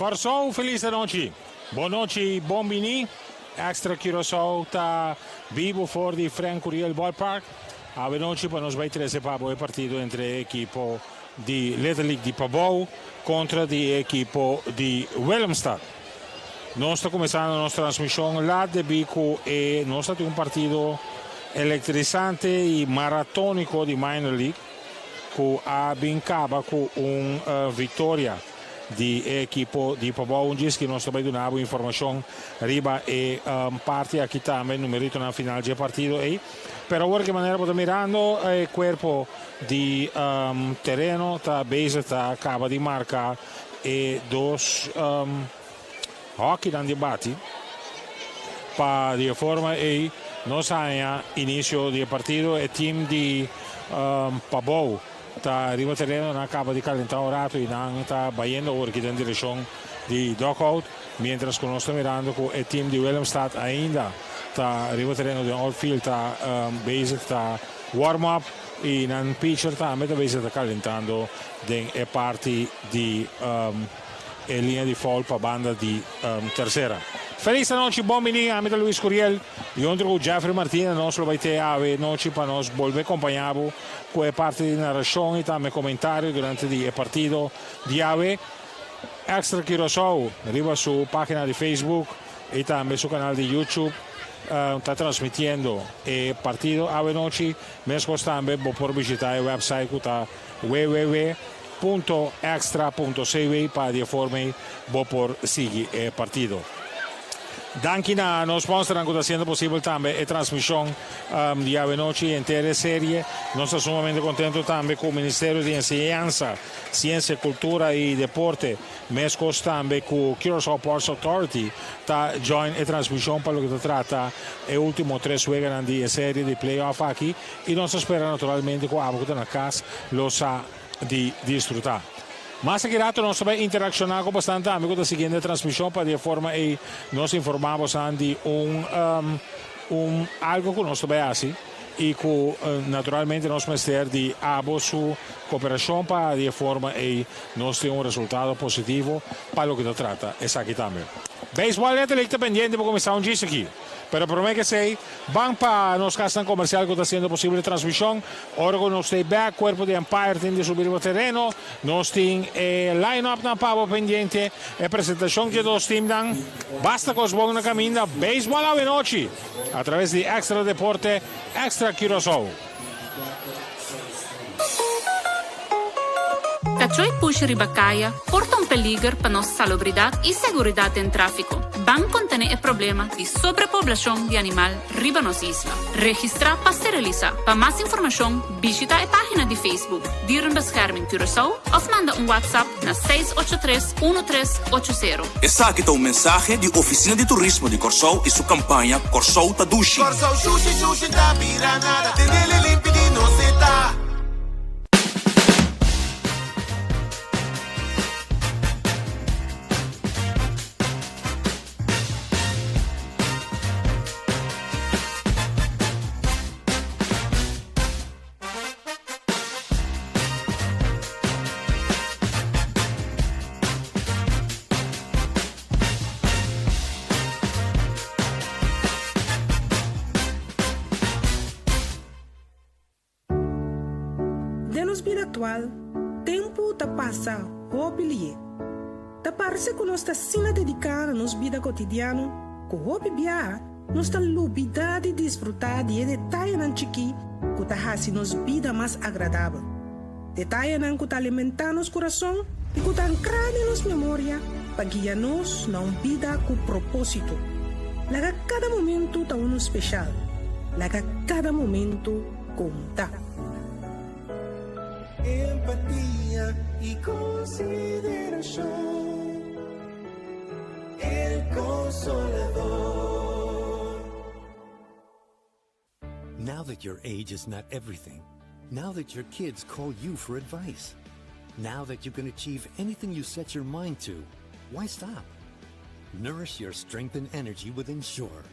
Corso, felice noche. Buon noche, bombini. Extra Curaçao está vivo fora de Frank Curiel Ballpark. A noite para nós vai trazer para o partido entre a equipe de Little League de Pabou contra a equipe de Willemstad. Nós estamos começando a nossa transmissão lá de Bico e nós temos partido eletrizante e maratônico de Minor League que acaba com uma vitória de equipo di Pabou diz que nós também damos informação riba e parte aqui também no merito na final de partido aí pero agora que maneira podemos mirando o corpo de terreno está base está acaba de marcar e dois hockey dan debate para de forma aí nós há início de partido e time de Pabou está arriba terreno acaba de calentar o rato e não está batendo agora aqui na direção de dugout, mientras que nós estamos mirando que o time de Willemstad ainda está arriba terreno de outfield, está base, está warm-up e na pitcher também está calentando a parte de linha de foul para a banda de terceira. Feliz noite, bom menino, amigo Luis Curiel. E ontem o Jeffrey Martinez nós vai ter a noite para nós volver acompanhar com a parte de narração e também comentário durante o partido de AVE. Extra Curaçao, arriba sua página de Facebook e também seu canal de YouTube. Está transmitindo o partido AVE noite, mesmo também por visitar o website que está www.extra.cv para de forma por seguir o partido. Danke a nos sponsor que está sendo possível também a transmissão de Ave Noche inteira série. Nós estamos sumamente contentos também com o Ministério de Enseñanza, Ciência, Cultura e Deporte, mas também com o Curaçao Ports Authority, está join a transmissão para o que trata o último 3 juegos de série de playoff aqui e nós esperamos naturalmente que o Abo que está na casa los ha de disfrutar. Mas aqui rato nós também interaccionamos com bastante amigos da seguinte transmissão para de forma e nós informamos de algo que nós também assim e que naturalmente nós ministério de abo sua cooperação para de forma e nós temos resultado positivo para o que se trata. Essa aqui também. Beisebol é está pendiente para começar disso aqui. Pero por mí que sei, van para nos casas comercial que está haciendo posible transmisión. Ahora con usted back, cuerpo de Empire tiene de subir el terreno. Nos tiene line-up na pavo pendiente. Presentación que dos team dan. Basta con os na caminda. Béisbol a noche. A través de Extra Deporte, Extra Curaçao. Cachoi push ribacaia porta um perigo para nossa salubridade e segurança em tráfico. Ban contém o problema de sobrepopulação de animal riba nos isla. Registrar para esterilizar. Para mais informação, visita a página de Facebook Dierenbescherming Curaçao ou manda WhatsApp na 683-1380. Essa aqui é mensagem de Oficina de Turismo de Curaçao e sua campanha Curaçao Tadushi. Curaçao Sushi da Piranhada, tenele limpi de noceta. Tempo tá passa hobby tá parece que nós tá sina dedicada nos vida cotidiano com hobby bia nós tá lubida de desfrutar de detalhe nan chiqui que tá hasi nos vida mais agradável detalhe nan que tá alimentar nos coração e que tá ancrado nos memória para guiar nos na vida com propósito laga cada momento tá um especial laga cada momento conta. Empatía y consideración, el Consolador. Now that your age is not everything, now that your kids call you for advice, now that you can achieve anything you set your mind to, why stop? Nourish your strength and energy with Ensure.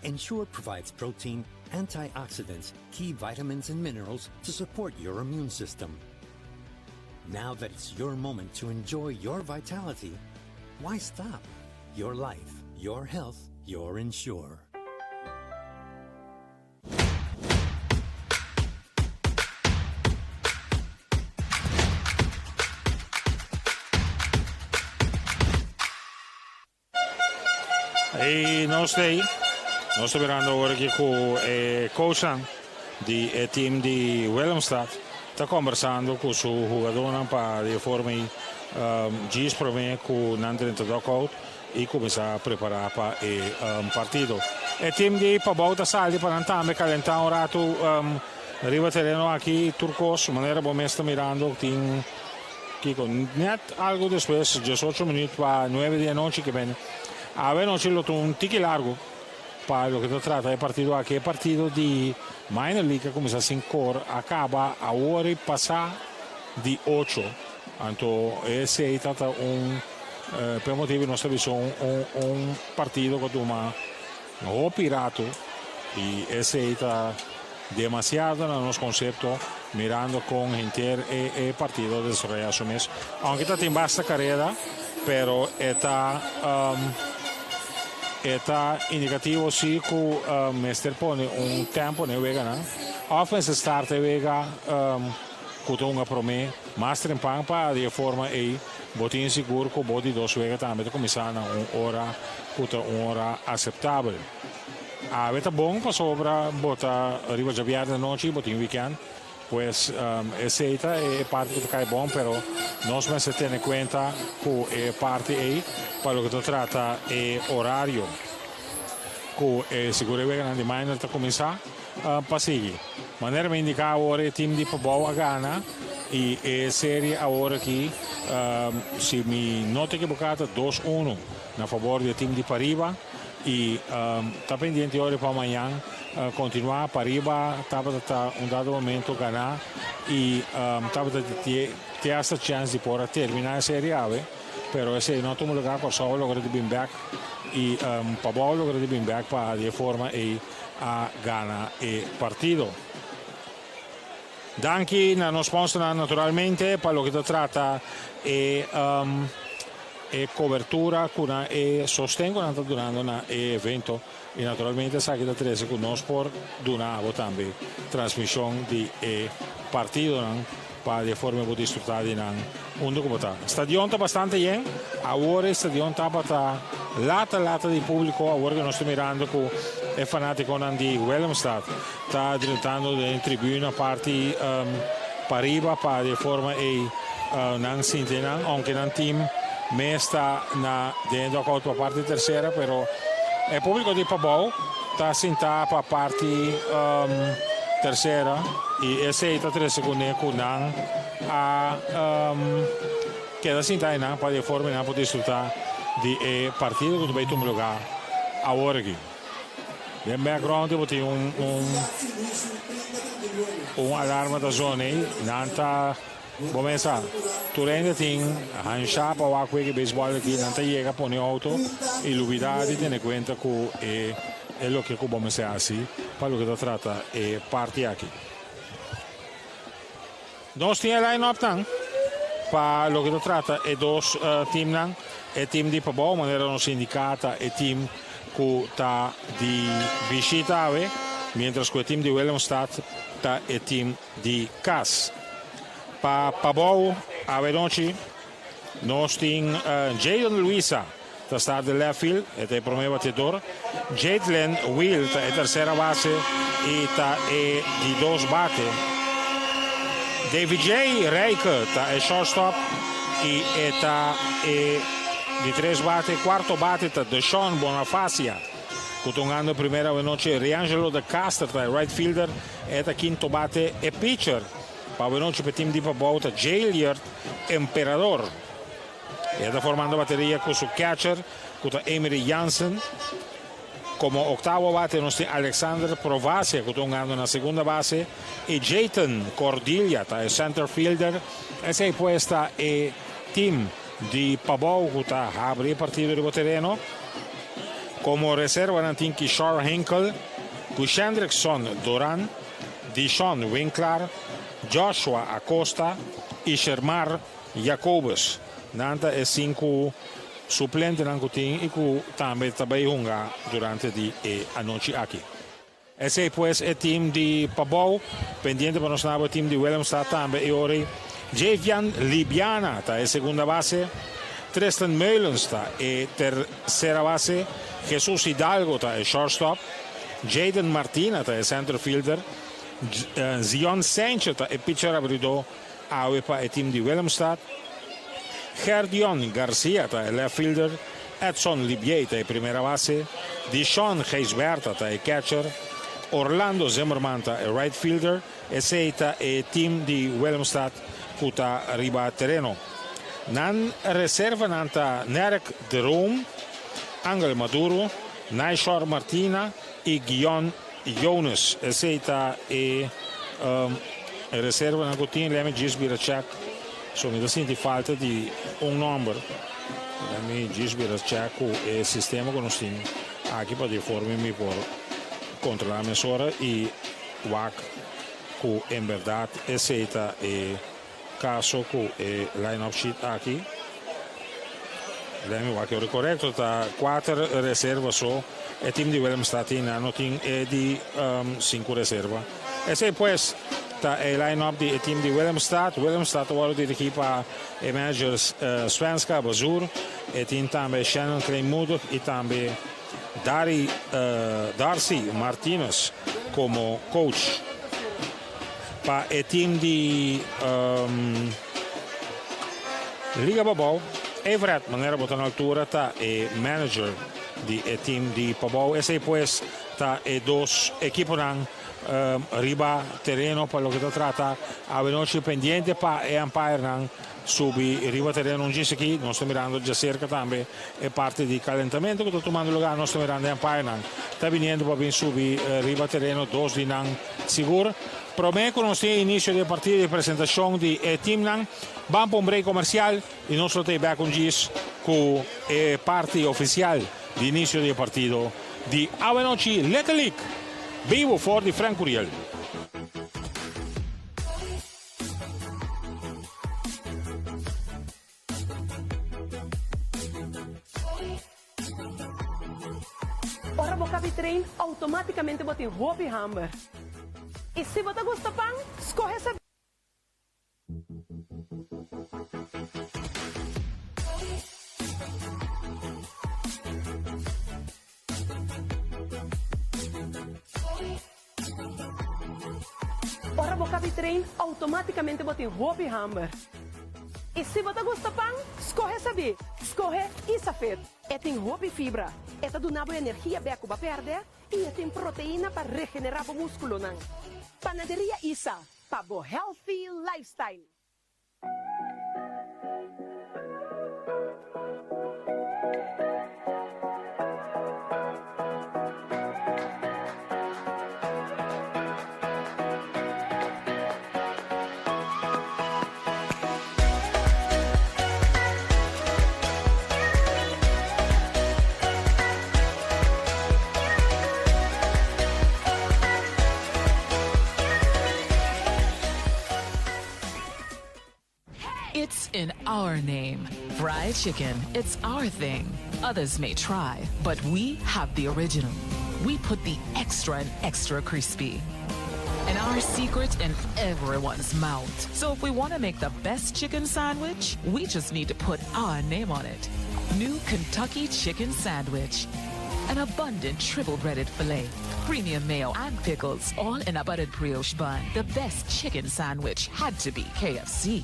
Ensure provides protein, antioxidants, key vitamins and minerals to support your immune system. Now that it's your moment to enjoy your vitality, Why stop? Your life, your health, your Ensure. E nós estamos mirando agora aqui com o coach do time de Willemstad. Está conversando com o seu jogador para de forma diz para mim que não tem dugout e começar a preparar para o partido. O time de Pabau está saindo para também calentar rato arriba terreno aqui turcos, maneira bom está mirando tem que net algo depois 18 minutos para 9 da noite que vem. A noche lo tuvo un tiki largo para lo que se trata de partido aquí, partido de minor league que comienza a 5 acaba a hora y pasa de 8. Entonces ese es per motivo nostra visione un partido que toma o pirato y ese está demasiado en los conceptos mirando con gente el partido de desarrollo mes aunque está en basta carrera pero está indicativo sí que Mester pone un tempo ne vega offense start vega que una prome mais trempang para de forma e botin seguro que body dos vega também começar na uma hora aceitável a veta bom para sobra bota arriba de viernes noite botin weekend pues esse é parte que cai bom pero nós mas se tem em conta que é parte aí para o que se trata é horário que é seguro que a minor está começar para seguir maneira me indicar agora o time de Pabau a Gana e a série agora aqui se me não te equivocado 2-1 na favor do time de Pariba e está pendente hoje para amanhã continuar Pariba estava um dado momento ganhar e estava ter essa chance de poder terminar a série A pero esse não tem lugar para só logra de bem back e Pabau logra de bem back para de forma a ganhar o partido. Danke nos sponsor naturalmente per lo che si tratta e cobertura e sostengo durante l'evento e naturalmente sa che da 13 con noi sport donavo anche trasmissione di partito para de forma de disfrutar de un documental. Stadion está bastante bien, ahora el stadion está para lata de público, ahora que nos estamos mirando con el fanático de Willemstad, está direttando de tribuna parte para arriba para de forma non sintenan, aunque el team me está dentro a otra parte tercera, pero el público de Pabau está sentado para parte tercera e esse está 3 segundos com a queda sentado para de forma para desfrutar de partido que vai tomar lugar agora aqui. No background tem alarma da zona aí, não está bom pensar. Tu ainda tem hanchar para o aqui que beisebol aqui, não está chega põe auto e luvidade tem conta com é lo que vamos a hacer así para lo que se trata parte aquí. Dos tiene line-up para lo que se trata e dos team e team di Pabau manera non indicata e team che sta di visita mientras que il team di Willemstad sta e team di CAS. Pa Pabau a Vedoci nos team Jadon Luisa da start de left field, este es el primer bateador. Jadlen Will, es tercera base y está de dos bate. David J. Reiker, está el shortstop y está de tres bate. Cuarto bate está Deshaun Bonifacia, jugando primera noche. Riangelo de Castro, está el right fielder. Este quinto bate es pitcher. Para noche para el team de Pabau está Jailier Emperador. Está formando batería con su catcher, con Emery Jansen. Como octavo bate nos tiene Alexander Provacia, que está jugando en la segunda base. Y Jayton Cordilia, el center fielder. Ese es puesta el team de Pabau, que está a abrir partido de terreno. Como reserva en tiene Kishore Henkel, Kushendrickson Duran, Dishon Winkler, Joshua Acosta y Shermar Jacobus. Nanta es 5 suplente nan kuting iku tambe tabay hunga durante di anoche aquí. Ese pues el team di Pabou, pendiente para nosotros el team di Willemstad tambe e ori Javian Libiana ta e segunda base, Tristan Meulens ta e tercera base, Jesus Hidalgo ta e shortstop, Jaden Martina ta e center fielder, Zion Sanchez ta e pitcher abrido awe pa e team di Willemstad, Gerdion Garcia ta e left fielder, Edson Libier ta e primera base, Dishon Geisberta ta e catcher, Orlando Zimmerman ta e right fielder, e seita e team di Willemstad puta riba terreno. Nan reserva nanta Nerek de Room, Angel Maduro, Naishor Martina e Guion Jonas. E seita e reserva na kutin lemme Gisbira check. So mi da senti falta di un number. Lemme Gisbira check e sistema conosciamo. Aqui para deforme por controlar a mesura e WAC que em verdade é seita e caso que line-up sheet aqui. Lemme WAC é correto, tá 4 reservas só. E team di Willemstad não tem de 5 reservas. Esse pues tá e line-up di team di Willemstad. Willemstad agora dirige para e managers Svenska Bazur e tem também Shannon Kleinmuder e também Darcy Martinez como coach. Pa e team di Liga Pabou, Everett Manera botan altura ta e manager di e team di Pabou. Ese pues ta e dos equipos nan riba terreno per lo che tratta a veloce pendiente pa e umpire nan subi riba terreno non ci qui non sto mirando già cerca tambe e parte di calentamento che sto tomando lugar non sto mirando umpire nan sta venendo proprio subi riba terreno dos di nan sicuro. Promé conocer inicio del partido de presentación de team nan. Vamos a un break comercial y nosotros te back con Gis con parte oficial de inicio del partido de Avenochi Letelic. Vivo for di Frank Curiel. Ora vou cabe trem automaticamente botar roupa e hamburger. E se você gosta de pão, escorre essa. Ora vou cabe trem automaticamente botar roupa e hamburger. E se você gosta de pão, escorre saber. Escorre e safet. E tem roupa e fibra. Esta do nabo energia beco para perder e tem proteína para regenerar o músculo não. Panaderia Isa, para o healthy lifestyle. It's in our name. Fried chicken, it's our thing. Others may try, but we have the original. We put the extra and extra crispy. And our secret in everyone's mouth. So if we want to make the best chicken sandwich, we just need to put our name on it. New Kentucky Chicken Sandwich. An abundant triple-breaded filet, premium mayo and pickles, all in a buttered brioche bun. The best chicken sandwich had to be KFC.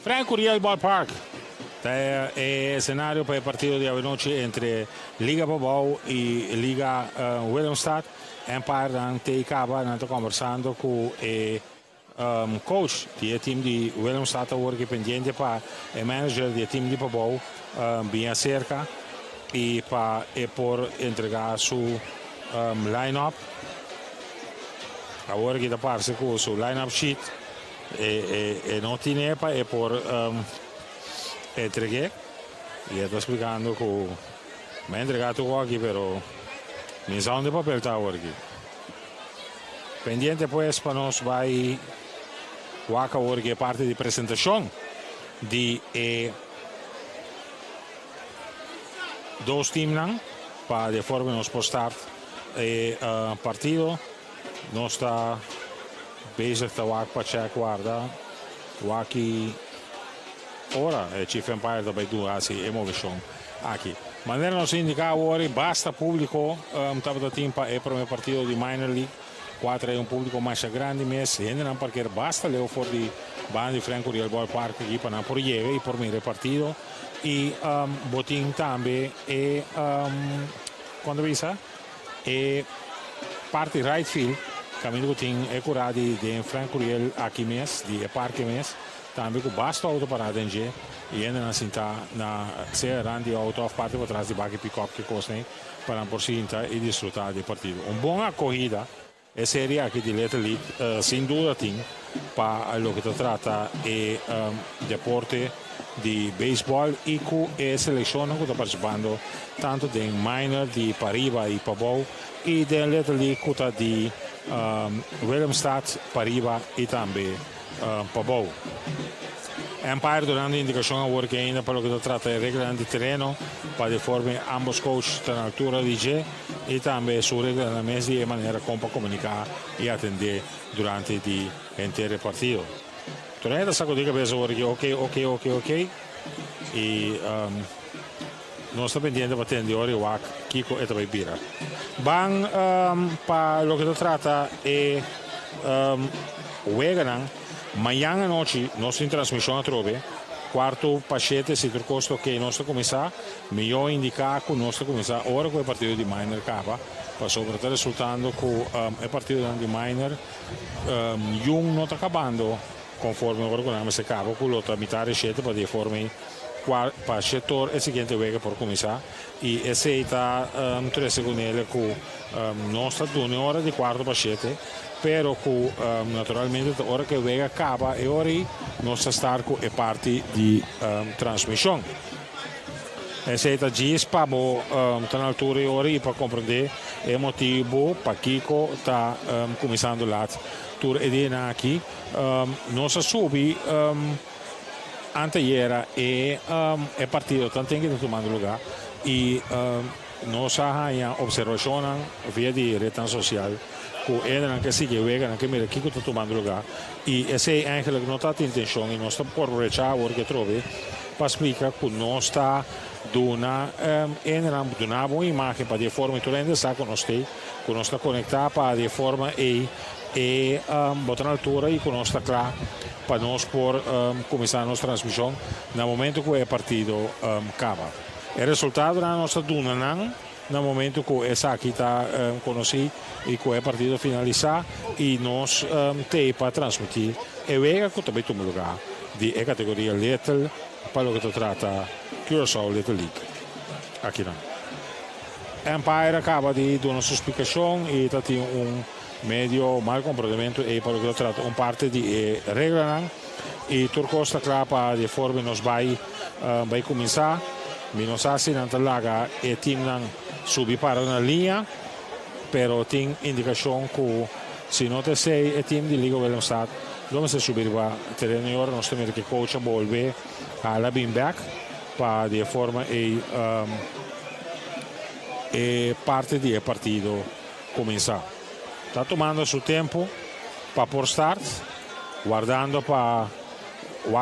Frank Curiel Ballpark è escenario per il partito di Avenochi entre Liga Pabou e Liga Willemstad. Empire dan TK'ba nato conversando con il coach del team di Willemstad ora che pendiente per il manager del team di Pabou bien cerca e per entregare su line-up. Ora che da parte su line-up sheet e non tiene e per entregare. Gli sto spiegando che mi ha entregato qua però missão de papel está aqui. Pendiente pues para nós vai waka porque é parte de apresentação de dois times para de forma nós postar partido. Nós está bezig te waka para check guarda waki ora Chief Empire daarbij doen assim emoção aqui. Maneira nos indicar agora basta público estava da timpa é para o partido de minor league 4 é público mais grande mas ainda não porque basta leo for di band di Franco Real Ballpark aqui para por lleve e por mire partido e botin também e quando visa e parte right field caminho que tem é curado de Franco Real aqui mês de parque mês também com basta auto para dentro e ainda não sinta na ser randi auto of parte para trás de back pick-up que costa para por sinta e desfrutar do partido boa corrida é série aqui de Little League sem dúvida tem para o que se trata é deporte de beisebol e que é seleção que está participando tanto de minor de Pariba e Pabou e de Little League que está de Willemstad, Pariba e também Pabou. Empire dando indicação agora que ainda para o que se trata de regra de terreno para de forma ambos coaches estão na altura de G e também sua regra na mesa de maneira como para comunicar e atender durante o inteiro partido. Tornei a sacudir a cabeça agora que ok e não está pendente para atender agora o Kiko e também Bira. Bang para o que se trata é Weganan. Amanhã à noite, nossa transmissão a trove, quarto pachete, se turcosto que nós começar, melhor indicar que nós começar ora com o partido de minor capa, para sobretudo resultando que o partido de minor, não está acabando, conforme agora com se capa, com o outro metade de para de forma para o setor é seguinte vega por começar e esse está 3 segundos que nós está dando hora de quarto pachete pero que naturalmente a hora que vega acaba e ora nós está com a parte de transmissão esse está diz para está na altura e ora para compreender o motivo para Kiko está começando lá tour edena aqui nós subi anteera e partido tanto que está tomando lugar e nós há observação via de rede social que é que sigue vega que mira que está tomando lugar e esse é eigenlijk não está intenção e nós está por rechar o que trove para explicar que nós está dona uma boa imagem para de forma que ainda está com nós que nós está conectado para de forma e botar na altura e que nós está claro para nós por começar a nossa transmissão no momento que o partido acaba. O resultado da nossa duna no momento que essa aqui está conhecido e que o partido finalizar e nós temos para transmitir e vega que também toma lugar de categoria Little para o que se trata Curaçao Little League. Aqui não. Empire acaba de dar uma explicação e está tendo medio mal comportamento e para o que se trata parte de regra e Turco está claro para de forma nos vai começar menos assim na laga e time subir para uma linha pero tem indicação que se não te sei o time de Liga Willemstad vamos subir para terreno e ora nós temos que coach volver a la beanback para de forma e parte do partido começar. Está tomando seu tempo para por start, guardando para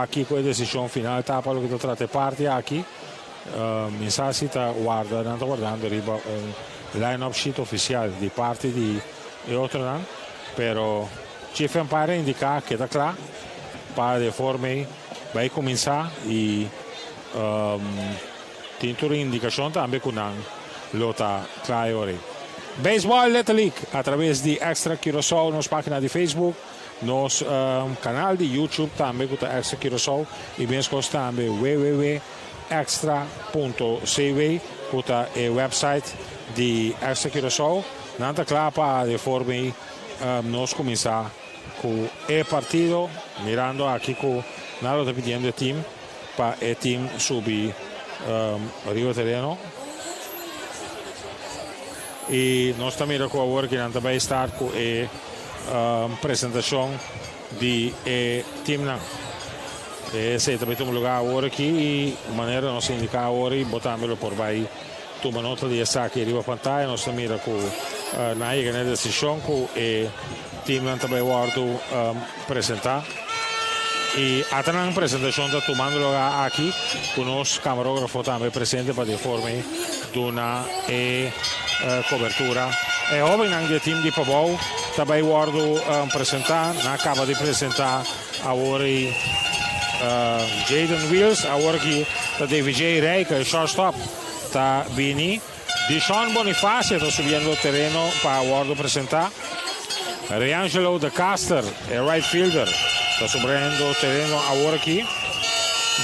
aqui com a decisão final, tá para o que se trata parte aqui. Mensagem está guardando arriba line-up sheet oficial de parte de outro ano, pero Chief Empire indica que está claro para de forma vai começar e tem toda indicação também que não está claro. Baseball Little League através de Extra Curaçao, nossa página de Facebook, nosso canal de YouTube também com Extra Curaçao e mesmo também www.extra.cv com o website de Extra Curaçao. Não está claro para de forma nós começar com o partido, mirando aqui com nada está pedindo o time para o time subir arriba terreno. e nós também agora que também está com a apresentação de time não. Se também temos lugar agora aqui e maneira nós indicar agora e botamos por baixo toma nota de essa aqui arriba a pantalla nós também com na iga na decisão com e time não também guardo apresentar e a a apresentação está tomando lugar aqui com os camarógrafos também presentes para deforme de uma cobertura e óbvio anche il team di Pavou também guardo apresentar acaba de apresentar agora Jaden Wills agora que está David J. Rey que é shortstop está Bini Dishon Bonifacio está subindo o terreno para guardo apresentar Riangelo De Caster é right fielder está subindo o terreno agora aqui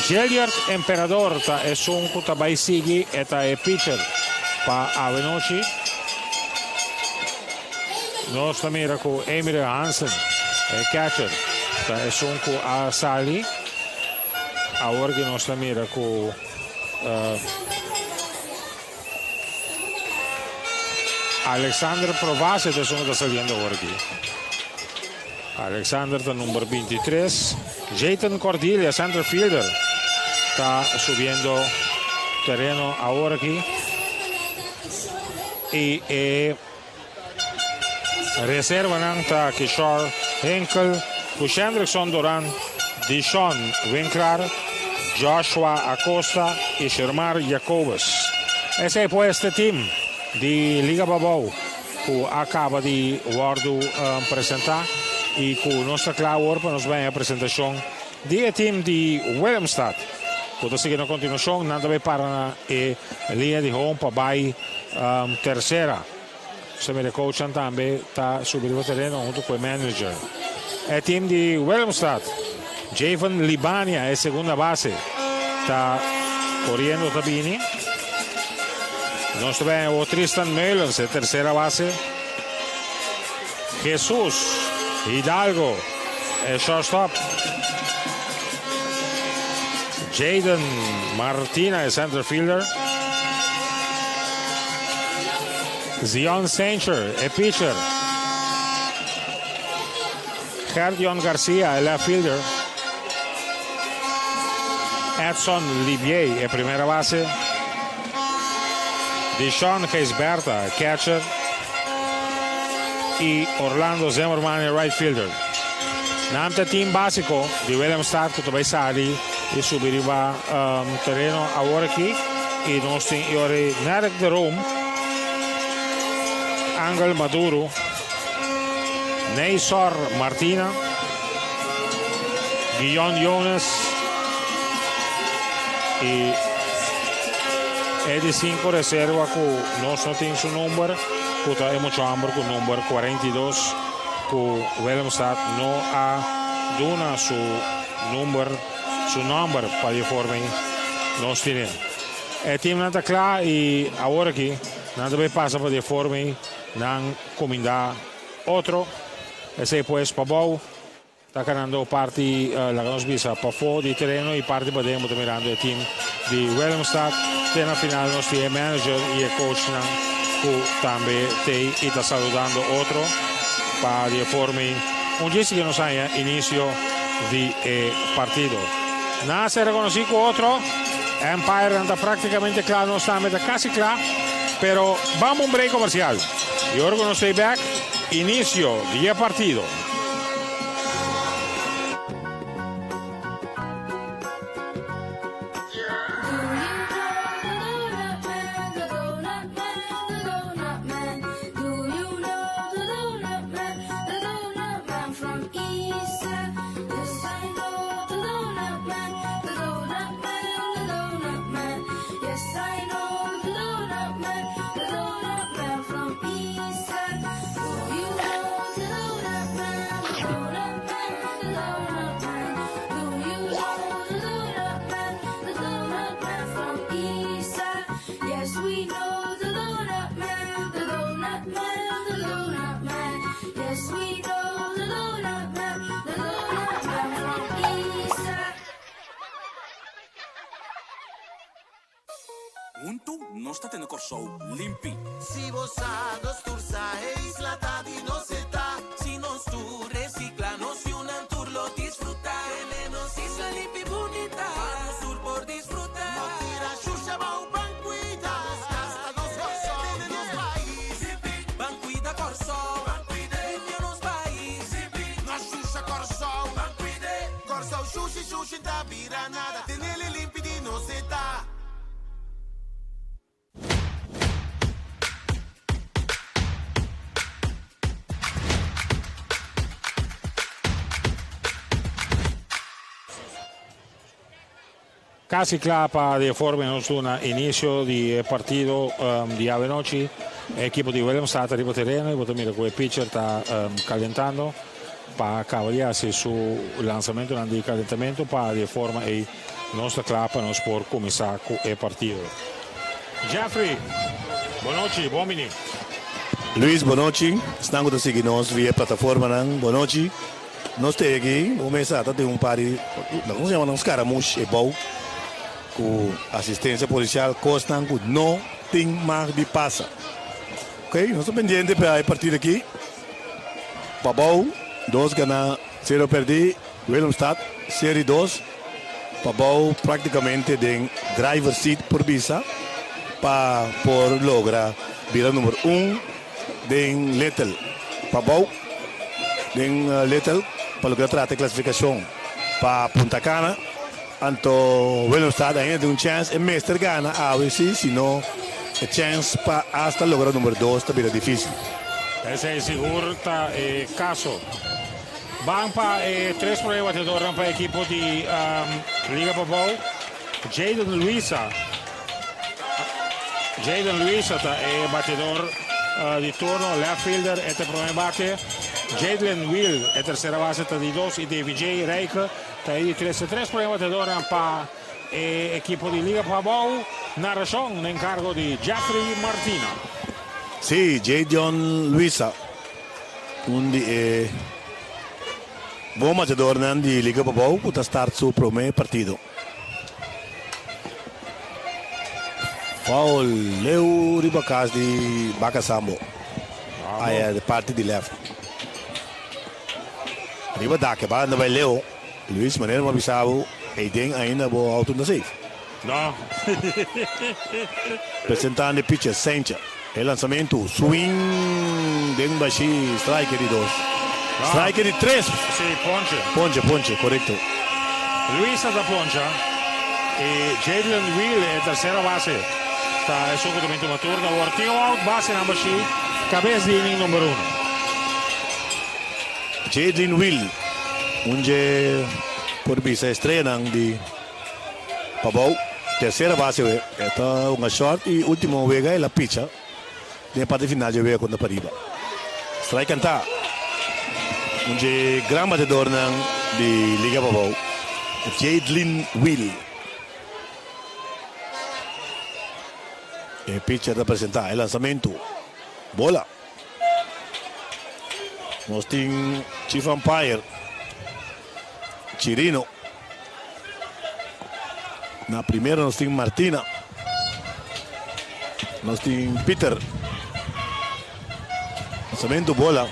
Geliard Emperador está é sonco também sigue está é pitcher para Avenochi nós também com Emir Hansen é catcher está é sonco a Sali agora que nós também com Alexander Provace está saliendo agora aqui Alexander está número 23 Jayton Cordelia center fielder está subindo terreno agora aqui e reserva está Kishore Henkel Bush Hendrickson Duran Dishon Winkler Joshua Acosta e Shermar Jacobus esse é pues este team de Liga Pavou que acaba de guardo apresentar e com nossa clara para nos vem a apresentação do time de Willemstad que está seguindo a continuação nada vai para a linha de home para vai terceira se me coach também está subindo o terreno junto com o manager é time de Willemstad Javan Libania é segunda base está correndo Tabini nós também o Tristan Meulens é terceira base Jesus Hidalgo é shortstop Jaden Martina é center fielder Zion Sancher é pitcher Gerdion Garcia é left fielder Edson Libier é primeira base Dishon Heisberta é catcher e Orlando Zimmerman é right fielder nante team básico de Willemstad que também sai e subirá terreno agora aqui e nós temos ora Narek de Rome Angel Maduro Neisor Martina Guillaume Jonas e é de 5 reserva que nós não temos o número que está muito amor com o número 42 que Willemstad não há dona seu número para deforme nós temos é time não está claro e agora aqui nada vai passar para deforme não comandar outro esse pues Pavou está ganhando parte la que nos visa para fora de terreno e parte para dentro mirando o time de Willemstad tem na final nós temos manager e coach que também tem e está saludando outro para deforme dia que nos haya início de partido nada se reconoce con otro Empire anda prácticamente claro no está casi claro pero vamos a un break comercial y ahora nos estoy back inicio de partido state nel corso limpi. Si você dostursa e isla di no se ta. Si non tu recicla, no si un tour lo disfruta. Tenemos isla limpi bonita. Vamos sur por disfrutar. No tira shusha ba un banquita. Casta dos corso, nos país. Banquita corso. Banquita nos país. No shusha corso. Banquita. Corso sushi da bira nada. Tenele limpi di no se ta. Casi clapa de forma un inizio di partito di Avenoci, equipo di Willemstad arriva terreno, e mira come pitcher sta calentando para cavaliarsi sul lanciamento di calentamento para di forma e nostra clapa non sport come sacco e partito. Jeffrey, buonanotte, buon mini. Luis, buonanotte, stanco da seguire nos via piattaforma buonanotte. Nós temos aqui, o mês tem pari, como se chama, scaramouche e bom. Com assistência policial constam que não tem mais de passa. Ok? Nós estamos pendentes para a partir aqui. Pabau, 2 ganhar, 0 perder. Willemstad, série 2. Pabau praticamente tem driver seat por visa para por lograr vira número 1 tem Little. Pabau tem Little para lograr tratar a classificação para Punta Cana. Anto Willemstad ainda tem chance e Mester gana a ver se não a chance para hasta lograr número 2 está bem difícil. Esse é seguro tá caso. Vão para 3 pruebas de para o equipo de Liga Popol. Jaden Luisa tá batedor de turno, left fielder, este primeiro bate. Jadlen Will, a terceira base está de 2 e David J. Reika está aí de 3 problemas de dona para o equipo de Liga Popol. Narração no encargo de Jeffrey Martina. Sim, Jadon Luisa, bom batedor de Liga Popol, que está start seu primeiro partido. Foul, Leo Ribacas de Bacasambo. Aí é de parte de left. Riba daqui, a bola vai Leo. Luis Maneiro Mabisabo, e tem ainda boa auto na safe. Não. Apresentando pitcher, Sencha. O lançamento, swing, den baixi, striker de 2. Striker de 3. Sim, ponche, correto. Luisa da poncha. E Jadlen Will é a terceira base. Está em subito maturo. O Ortigo out, base na baixi. Cabeça de inning número 1. Jadlen Will, onde por visa estreia de Pabau, terceira base é uma short e último vega é a pitcha de parte final de vega contra Pariba. Strike cantar, onde grande batedor de Liga Pabau, Jadlen Will. E pitcher representa o lançamento, bola. Nós temos Chief Umpire Chirino. Na primeira nós temos Martina. Nós temos Peter. Lançamento bola.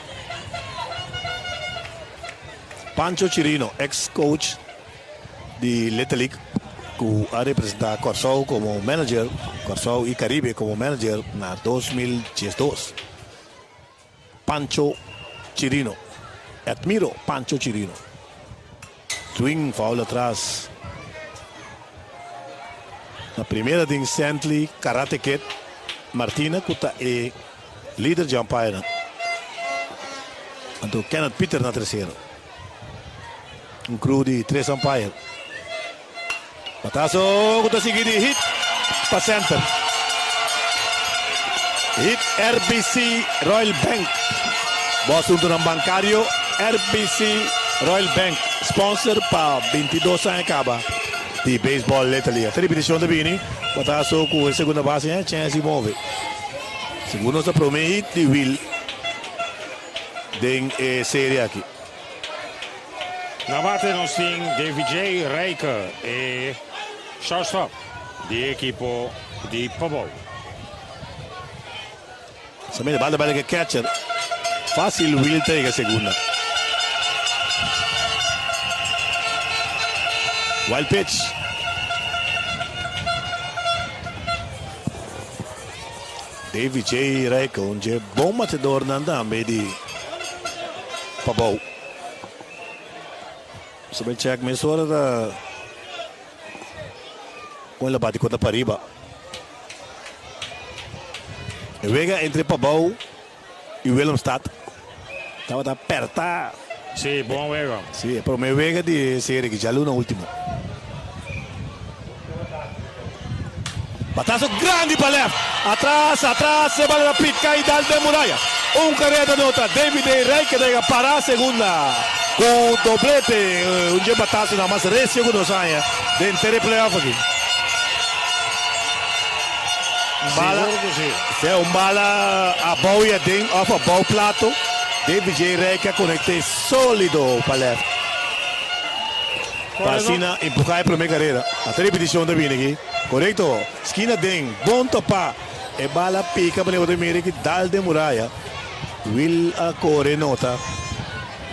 Pancho Chirino, ex-coach de Little League, que ha representado Corsol como manager, Corsol e Caribe como manager na 2012. Pancho Chirino. Admiro Pancho Chirino. Swing, foul atrás. Na primeira de Santley, Karate Kid, Martina, que é líder de umpire. Então, Kenneth Peter na terceira. Crew de 3 umpire. Batazo, que está seguindo hit para center. Hit RBC Royal Bank. Boss um bancário RBC Royal Bank, sponsor para 22 anos acaba de beisebol Italia. Repetição de Bini, batazo com a segunda base, chance de mover. Segundo está prometido de Will, tem série aqui. Na bate nós temos David J. Reika e shortstop de equipo de Pabol. Samene bala bala que catcher. Fácil Will Tega segunda. Wild pitch. David J. Raikon, je bom matador nandambe di Pabau. Sabe check me sora da com la bate contra Pariba. E vega entre Pabau e Willemstad. Estava da aperta. Sì, buon Vega. Sì, però me vega di serie che già l'una ultima. Batazo grande para left. Atrás, se vale la pica y dal de Muralla. Un carrera nota, David Rey que debe parar segunda. Con doblete, un día batazo nada más, 3 segundos años de entere playoff aquí. Bala, sí, un bala a bow y a ding, off a bow plato. David J. Rey que conecte sólido para left. Pasina, empujar la primera carrera. A repetición de viene aquí. Correcto. Esquina ding. Bom topa. E bala pica para o Demir que dal de Muralla. Will a corre nota.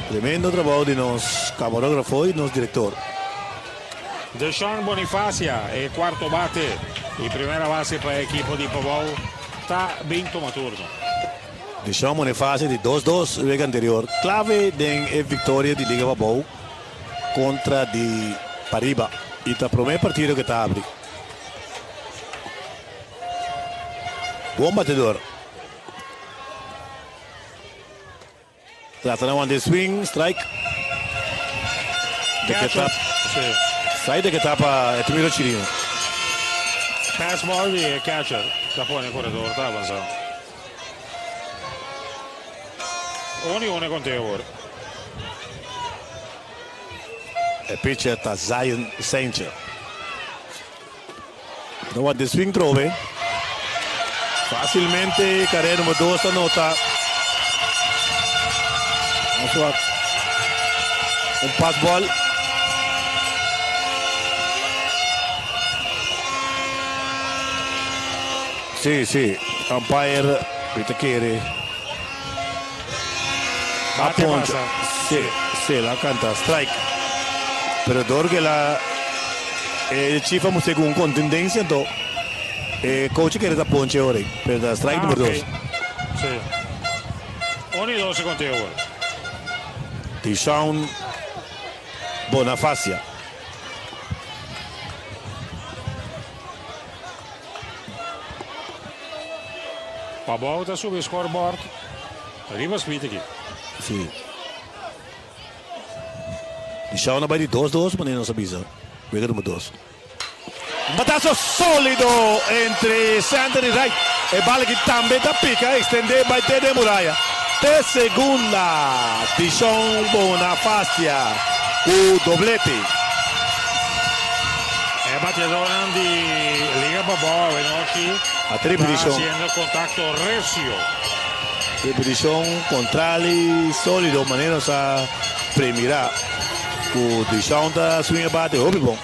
Tremendo trabalho de nos camarógrafo e nos diretor. Deshaun Bonifacia è quarto bate. E primeira base para a equipe di Pavão. Está vinto uma turno. Deshaun Bonifacia de 2-2 o week anterior. Clave de vitória de Liga Pavão contra de Pariba. E está o primeiro partido que está abrindo. Bom batedor. Tratando de swing, strike. De que tapa. Sai de que tapa é Timiro Chirino. Pass ball e catcher. Tapou no corredor, está avançando. One con te ora. E pitcher está Zion Sanchez. No de swing trove. Facilmente, carrera número 2 anota. Un pass ball. Sí. Umpire, ahorita quiere. Aponcha. Sí, la canta. Strike. Pero Dorgue la. Chifa mo según con tendencia, entonces. Coach quiere da ponche ora per da strike numero 2. Sì. Ogni 2 secondi ora. Deshaun Bonifacia. Pabau está sul scoreboard. Arriva split aqui. Sì. Deshaun vai de 2-2, mas não sabia. Vega número 2. Un batazo sólido entre Sander y Wright. El bala que también da pica, extende by de Muralla. De segunda, Deshaun Bonifacia, un doblete. È battedore di Liga Pavão, Venochi. A repetición. Haciendo contacto recio. Repetición, contrali, sólido, maneros a premirar. O Deshaun da swing bate, óbvio.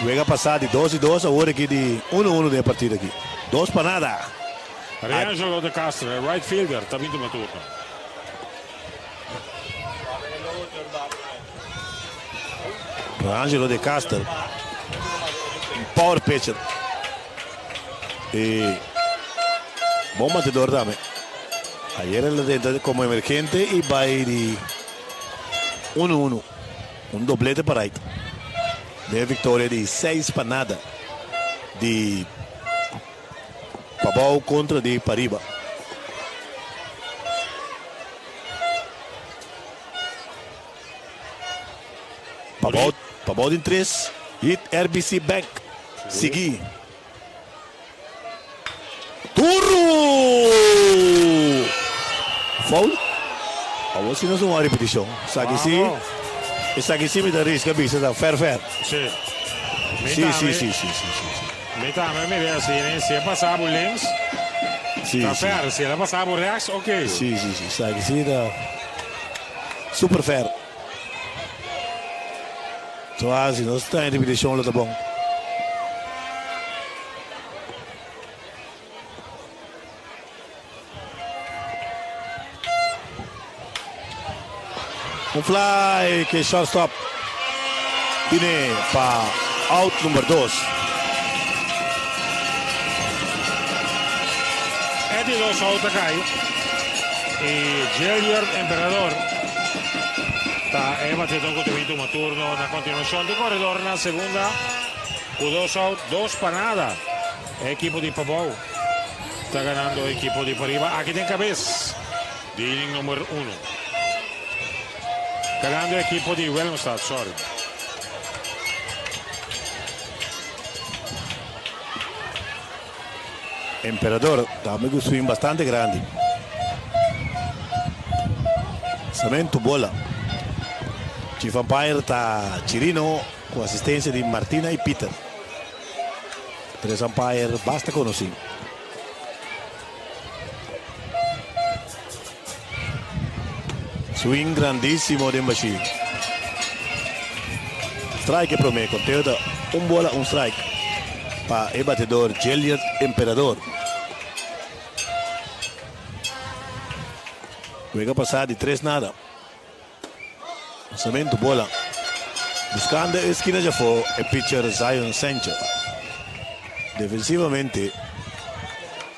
Vega passar de 12-2, agora aqui de 1-1 da partida aqui. 2 para nada. Riangelo De Castro, right fielder, está vinto uma turno. Angelo De Castro. Power pitcher. E bom batedor também. Ayer ele entra como emergente e vai de 1-1. Um doblete para right. De vitória de 6 para nada de Pavão contra de Pariba. Pavão em 3, hit RBC Bank. Segui. Turro! Foul? Agora se não é uma repetição. Sabe sim? Essa aqui sim me dá risco, bisa da fair. Sì. Sì. Metà me mi viene se passava por links. Sì. Tá fair, se ela passava por rechts, ok. Sì. Sai che sim da super fair. Quase, não está em repetição, tá bom. Un fly que shortstop tiene para out número 2. Es de 2 out acá. Y Gilliard Emperador está batedor con un turno na continuación de corredor na segunda. Con 2 out, 2 para nada. Equipo de Pabau está ganando equipo de Pariba. Aquí en cabeza. Dealing número 1. Ganando equipo de Willemstad, sorry. Emperador, dame un swing bastante grande. Cemento bola. Chief Umpire está Chirino con asistencia de Martina y Peter. 3 umpire basta conocido. Swing grandísimo de Machine. Strike promete, conteo de un bola, un strike. Para el batedor Gilliard Emperador. Juega pasar de 3 nada. Lanzamiento bola. Buscando esquina ya fue el pitcher Zion Sanchez. Defensivamente,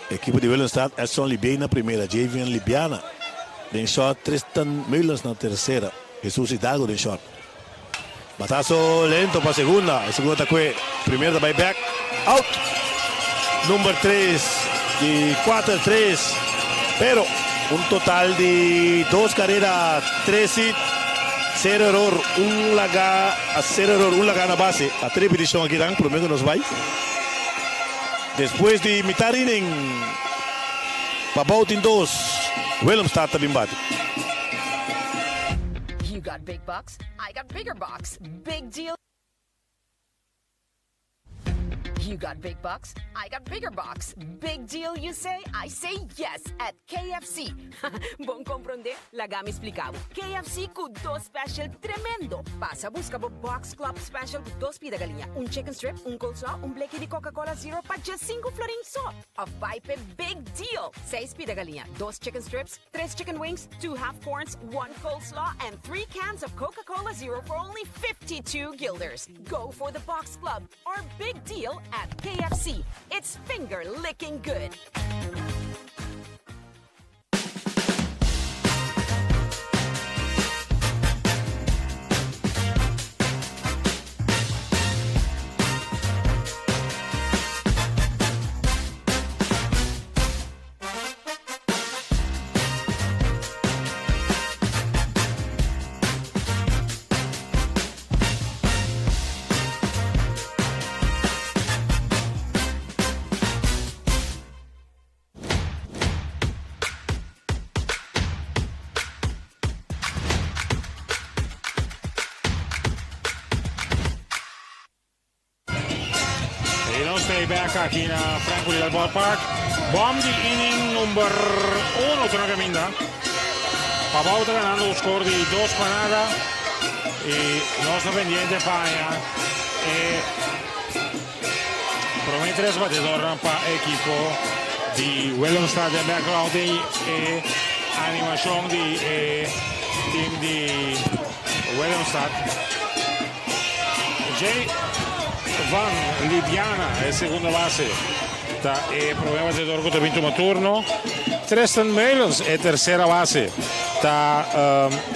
el equipo de Willemstad es son Libia na primera, Javian Libiana. Den short Tristan Mullers na tercera. Jesús Hidalgo den short. Batazo lento para segunda. El segundo ataque. Primero de buyback. Out. Número 3. Y 4-3. Pero un total de 2 carreras, 3 hits, 0 error, 1 laga, 0 error, 1 laga na base. A 3 petición aquí dan, por lo menos nos va. Después de mitad inning, Pabau in 2. Willemstad también bate. You got big bucks, I got bigger bucks. Big deal. You got big bucks, I got bigger bucks. Big deal, you say? I say yes at KFC. Bom comprender? Lagami explicavo. KFC com 2 special tremendo. Passa, busca o Box Club Special com 2 pida galinha. Um chicken strip, um coleslaw, um bleque de Coca-Cola Zero para just 5 florins só. A vibe big deal. 6 pida galinha, 2 chicken strips, 3 chicken wings, 2 half corns, 1 coleslaw, and 3 cans of Coca-Cola Zero for only 52 guilders. Go for the Box Club or big deal at KFC. It's finger licking good. Back aquí en Frank Uriel Ballpark. Bomb de inning número 1 que no caminda. Pabau está ganando un score de 2 para nada. Y no está pendiente para allá. Promete 3 batedores para el equipo de Willemstad de background de animación de team de Willemstad. Van Libiana è segunda base, problema di Dorgo del 21 turno. Tristan Mullers è tercera base,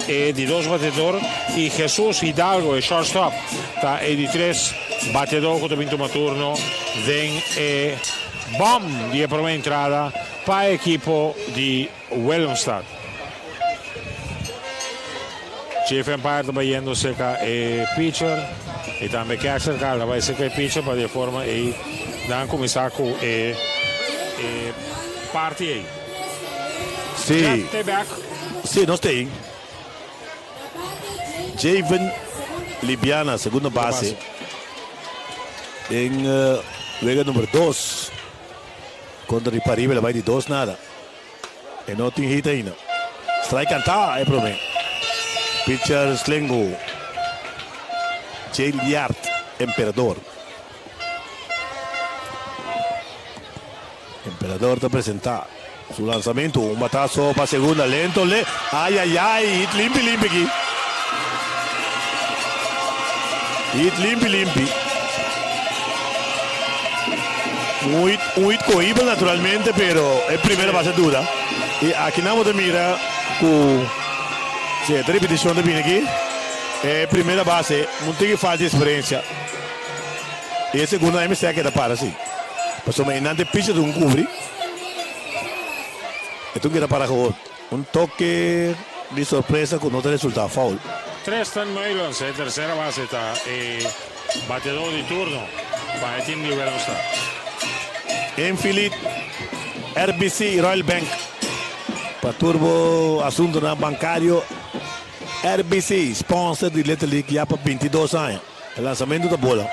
è di 2 batedor y Jesús Hidalgo è shortstop, è di 3 batedor del 21 turno. Den bomb di prima entrada para equipo di Willemstad. Chief Umpire está yendo cerca pitcher. E também quer acercar, vai ser que pitcher para de forma e dan começar com parte aí. Sim. Sim, nós tem. Javen Libiana, segunda base. Em lugar número 2. Contra Riparibe, vai de 2 nada. E não tem hit ainda. Strike cantar, é problema. Pitcher Slengo. Gilliard Emperador. Emperador te presenta su lanzamiento, un batazo para segunda, lento, ay, hit limpio aquí. Hit limpi. Un hit cohibe naturalmente, pero es primera base dura. Y aquí nada de mira con esta repetición de viene aquí. Es primera base, no tiene falta de experiencia. Y el segundo MC queda para sí. Pasó mediante pitch de un cubre. Esto queda para jugar. Un toque de sorpresa con otro resultado, foul. Tristan Meulens, tercera base, batedor di turno para il team di Willemstad. Infield, RBC, Royal Bank. Para turbo asunto bancario, RBC, sponsor di Little League ya por 22 años. El lanzamiento de bola.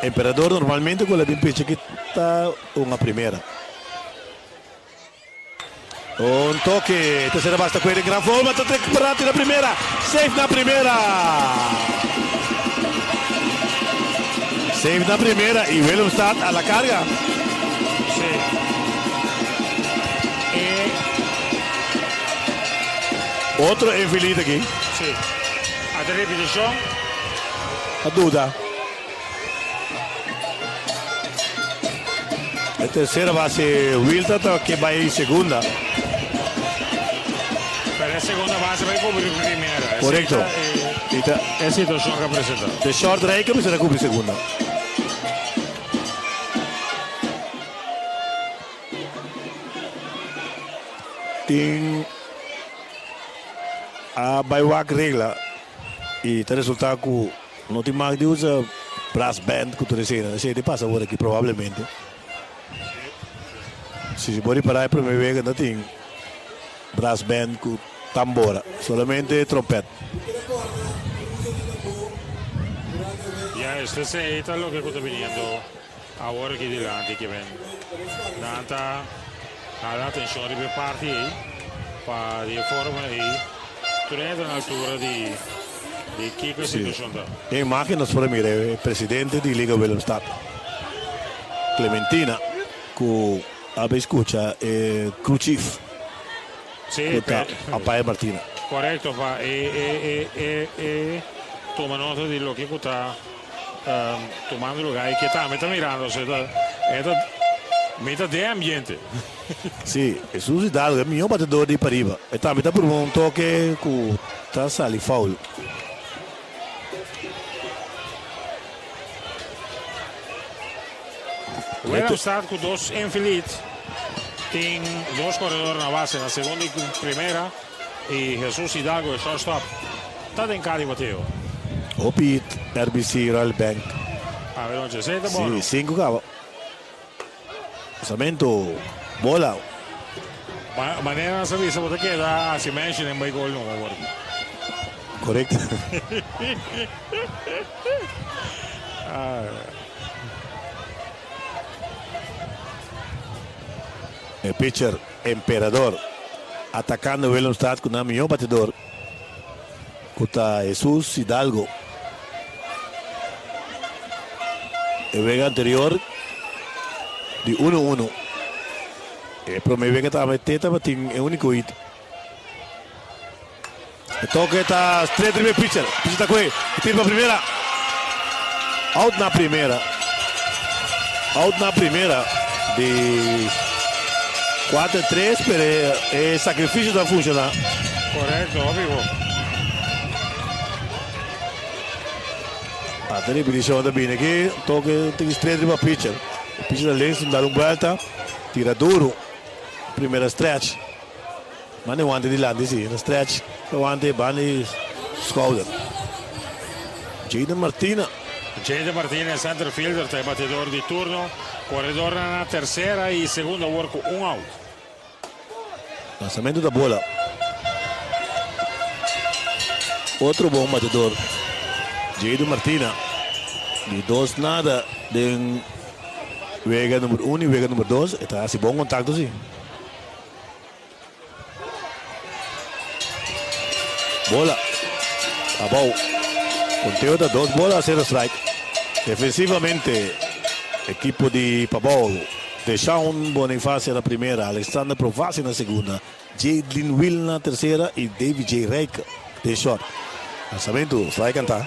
Imperador normalmente con la pitch que está una primera. Un toque, tercera basta con el gran forma, está preparado la primera, safe na primera. Safe na primera y Willemstad a la carga. Sí. Otro infield aquí. Sí. A repetición. A duda. La tercera base Wilta que va a ir segunda. Pero la segunda base va a cubrir primera. Correcto. Es situación que presenta. De short break que se cubrir segunda. Tiene a buyback regla y el resultado que no tiene más de usa brass band que tú decías. Así te pasa por aquí probablemente. Si se puede parar el primer vez no tiene brass band con tambora, solamente trompeta. Ya, este es lo que está viniendo ahora aquí delante que ven. Nada atención de parte para de forma y turno a altura de qué situación da. En imagen nos puede mirar el presidente de Liga Willemstad, Clementina, que escucha Crucif. Sí, a Pae Martina. Correcto, pa. Toma nota de lo que está tomando lugar y que está mirando. Meta de ambiente. Sí, es un Hidalgo, es mi batedor de para arriba. Está por un toque que está saliendo foul. Willemstad con dos infeliz. Tiene dos corredores en la base, en la segunda y primera. Y Jesús Hidalgo, el shortstop. Está en cada bateo. Opit, RBC, Royal Bank. A ver, noche, ¿se bola? Sí, 5 cabos. Lanzamiento, bola. Manera de saber si te queda, si mention en gol no, amor. Correcto. El pitcher Emperador atacando Willemstad con un millón batedor. Contra Jesús Hidalgo. El vega anterior de 1-1. El promedio que estaba metiendo es único hit. El toque está straight primer pitcher. Pitcher está con él. Tira para primera. Out na primera. Out na primera. De 4-3, pero el sacrificio está funcionando. Correcto, obvio. A tener petición de viene aquí. Toque tiene straight para pitcher. El pitcher de Lenz da una vuelta. Tira duro. Primera stretch. Mane guante di lande, sì. Una stretch. Guante, bani, schouder. Jaden Martínez, center fielder, el batedor de turno. Corredor en la tercera y segunda work, un out. Lanzamiento de bola. Otro buen batedor. Jaden Martínez. De 2 nada. De Vega número 1 y Vega número 2. Está así buen contacto, sí. Bola. Abau. Conteo de 2 bolas, 0 strike. Defensivamente, equipo de Pabao Deshaun Bonifacio na primeira, Alexander Provasi na segunda, Jadlin Will na terceira e David J. Reik de short. Lançamento, vai cantar.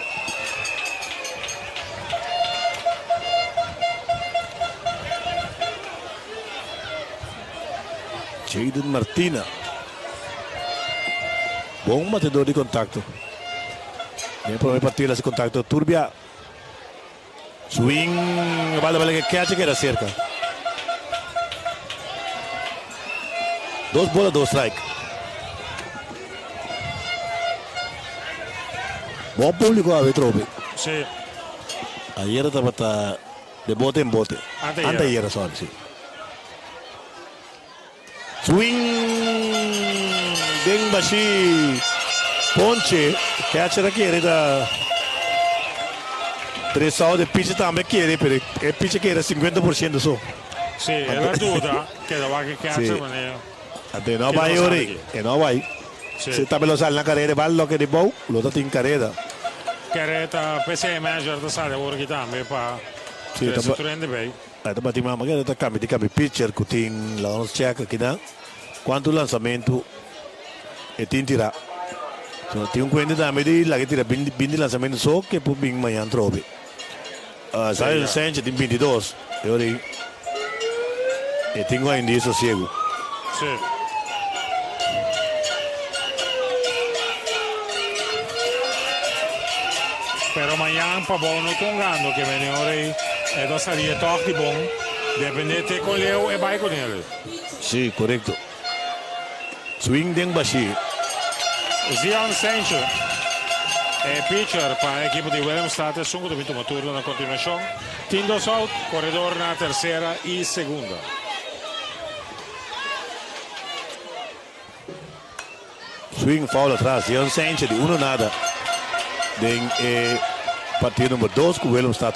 Jaden Martina. Bom batedor de contacto. Bem para partir esse contacto. Turbia. Swing. Vale que catch que era cerca. 2 bolas, 2 strike. Bom público a Trope. Sì. Ayer estaba de bote en bote. Anteayer, sorry, sí. Swing. Deng Bashi. Ponche. Catch era quiere da 3 sau de pitch también quiere, pero el pitch que era 50% so. Sì, è la duda che dava che catch, Sì. ma Ante no vai ori, e no vai. Sì. Se tabelo sal na carriera ballo che di bow, lo date in carriera. Careta PC manager da sale ora che tambe pa. Sì, Se tu rende bei. Ito ti mama che di cambi pitcher kuting la ons check kina. Quanto lançamento e tintira. So ti un quindi da me la che tira bindi lançamento so che pu bing mai antrobi. Sai il senso di 22 e ora e tengo in diso ciego. Sì. Pero mañana pa bono tongando che viene ora e da salire toch di bon. Dependete con Leo e vai con ele. Sì, corretto. Swing Deng Bashi. Zion Sancho è pitcher per l'equipo di Willemstad e subito vinto un turno na continuación. Tindo South, corredor na tercera e segunda. Swing foul atrás, Zion Sancho de 1-0. Den partido número 2 com o Willemstad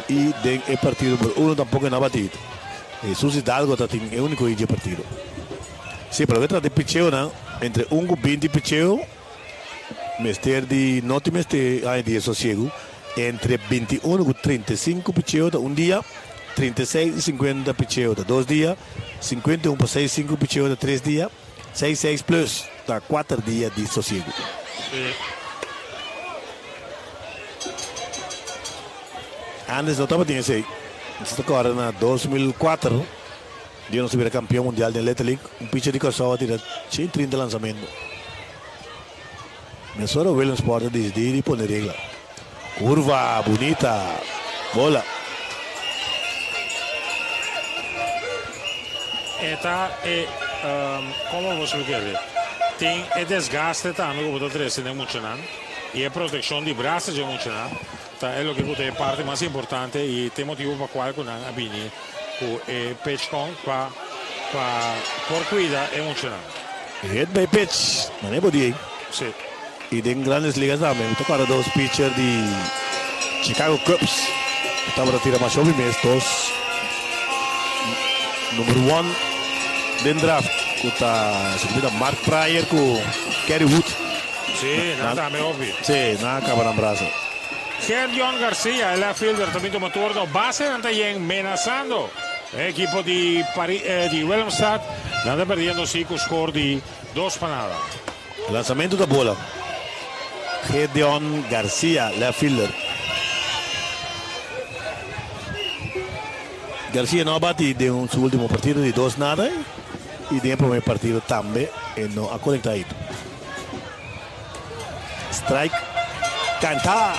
e den partido número 1 tampoco não batido. E Hidalgo é o único que partido. Sim, para ver de picheo, não? Entre 1 e 20 picheo, mester de noti mester aí de sossego, entre 21 e 35 picheo da um dia, 36 e 50 picheo da 2 dias, 51 para 65 picheo da 3 dias, 66 plus da 4 dias de sossego. Sì. Antes não estava tinha sei. Agora na 2004, Dio non si era campione mondiale nell'Etelic, un pitcher di Kosovo tira 130 lançamento. Minnesota Willemsport decide di poner regla. Curva, bonita, bola. Eta e como vos lo quer tem e desgaste também como do três nem muito não e a proteção de braços é muito não tá é o que é parte mais importante e tem motivo para qual com a bini o pitch con para por cuida é muito não Hit by pitch, não é body. sim E tem grandes ligas também. Estou para dois pitchers de Chicago Cubs. Estava a tirar mais jovem mês, dois. Número 1 den draft. Kuta sebenarnya Mark Pryor com Kerry Wood. sim nada me óbvio Sim, na acaba na brasa. Gerdion Garcia el fielder também toma turno base anda y amenazando equipo de Willemstad anda perdiendo sí con score de 2-0. Lançamento da bola. Gedeon Garcia, left fielder. Garcia não bate de seu último partido de 2-0 e de primeiro partido também e não ha conectado. Strike, cantar.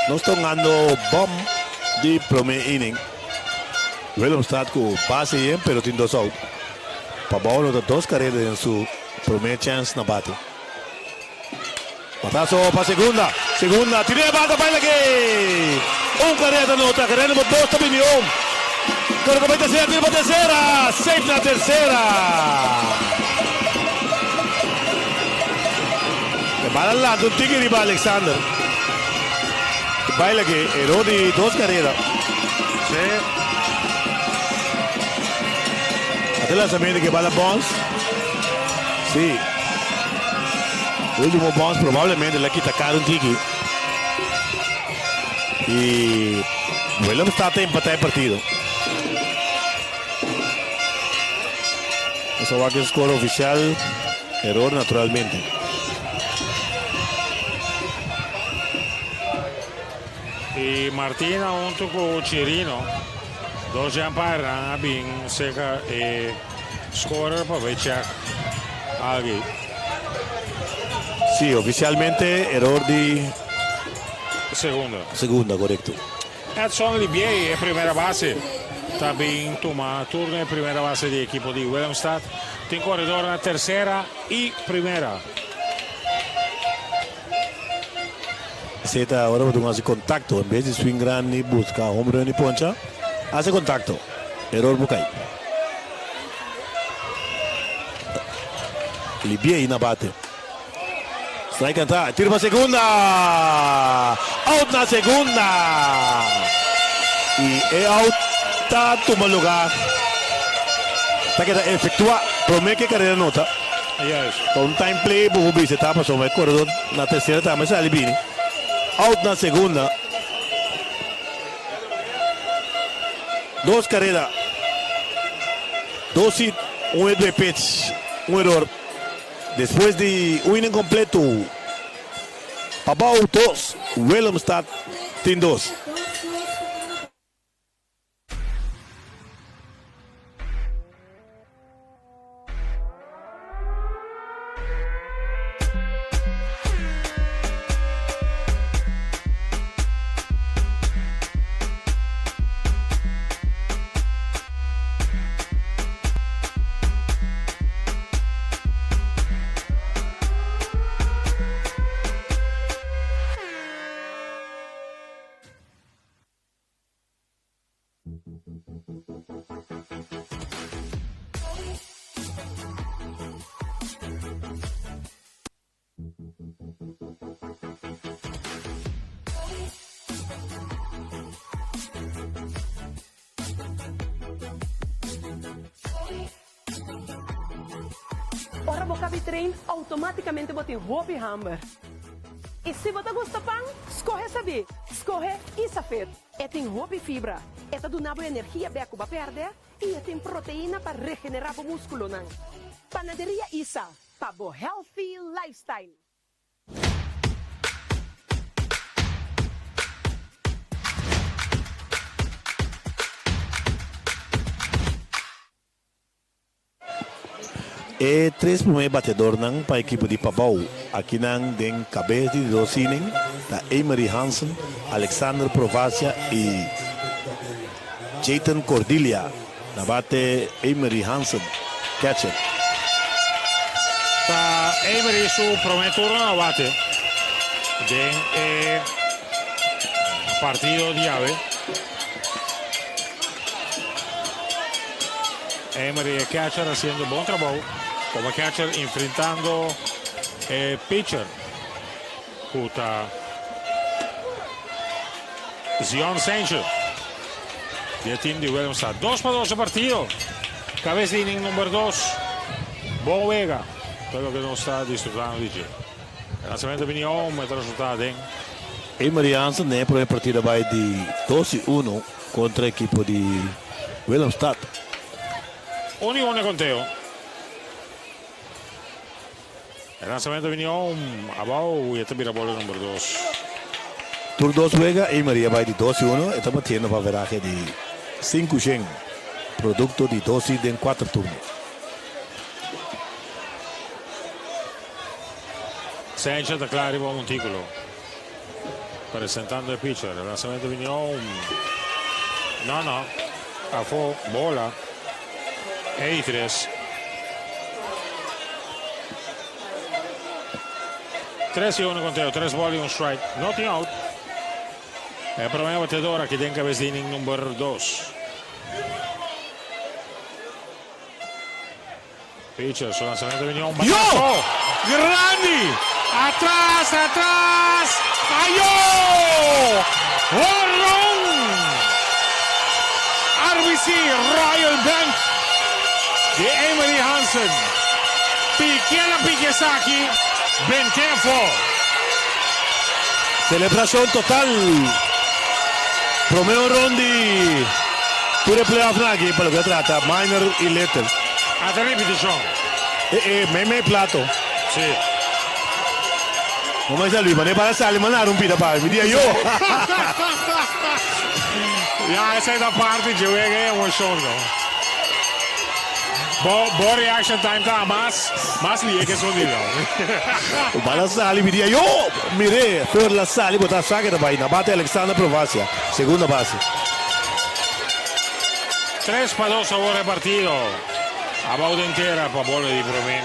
Nós estamos ganhando bom de primeiro inning. Willemstad com base bem, pero tem 2 out. Pablo de 2 carreras em sua primeira chance na bate. Batazo para segunda, tiene bata para aqui. Carrera nota, carrera número 2 também Carrera para terceira, tira para terceira, safe na terceira. E bala lá, um tigre de Alexander. Baila que errou de 2 carreras. Sim. Até lançamento que bala Bonds. Sim. O último Bonds provavelmente ele quita caro um tigre. E Willemstad empata el partido. Eso va a que score oficial. Error naturalmente. Y Martina junto con Chirino. Dos ya para bien seca scorer para Vechak. Alguien. Sí, oficialmente error de segunda, correcto. Edson Libier es primera base. También toma turno en primera base de equipo de Willemstad. Tiene corredor en la tercera y primera. Zeta ahora hace contacto. En vez de swing grande y busca hombro ni poncha, hace contacto. Error Bucay. Libier y bate. Strike entrada, tiro para segunda. Out na segunda. Y es out. Está toma lugar. Está que efectúa promete carrera nota. Con un time play, Bubi se tapa sobre el corredor. Na tercera etapa sale Bini. Out na segunda. Dos carreras. Dos hits, un pitch, un error. Después de un incompleto. Pabau 2, Willemstad Team 2. Ora boca trein automaticamente botem roupa e hammer. E se você gosta de pão, escorre saber. Escorre Isafet. É tem roupa e fibra. É do nabo energia beco para perder e tem proteína para regenerar o músculo não. Panaderia Isa, para o healthy lifestyle. É três primeiros batedores para a equipe de Pabau. Aqui não tem cabeça de dois inning, da Emery Hansen, Alexander Provacia e Jayton Cordelia. Na bate Emery Hansen, catcher. Tá Emery su primer turno na bate. Den partido de ave. Emery es catcher haciendo buen trabajo. Como catcher enfrentando pitcher. Puta. Zion Sanchez. Y el team de Willemstad. 2-2 el partido. Cabeza de inning número 2. Bo Vega. Quello che non sta disfrutando di giro. El lanzamiento venió un metro resultado en Emery Hansen nel primo partito vai di 2-1 contro l'equipo di Willemstad. 1-1 conteo. El lanzamiento venió abajo y este mira bola número 2. Tur 2 juega, Emery vai di 2-1 e sta battendo per veraje di 5-100. Producto di 12 in 4 turni. Sanchez da claro un montículo. Presentando el pitcher. El lanzamiento venió No. A fue bola. E 3. 3-1 conteo. 3 bolas y un strike. Nothing out. El primer batedor aquí tiene cabeza de inning número 2. Pitcher, su lanzamiento venió un batazo. ¡Grandi! ¡Atrás! ¡Ayó! ¡Horrón! RBC Royal Bank de Emery Hansen. Piquela Piquesaki. Ben careful. Celebración total Promeo Rondi. Pure playoff na aqui, pelo que trata, minor e little. Até repetição. Me plato. Sim. Vamos a lui, ma ne para sali, ma non rompita pare, mi dia io. Ja, essa é da parte de jogar é um show. Boa reaction time tá, mas lhe que sou dele. O bala sali, mi dia io. Mire, per la sali, botar saque da baina, bate Alexander Provacia, segunda base. 3-2 agora partido. A volta inteira para a bola de Promé.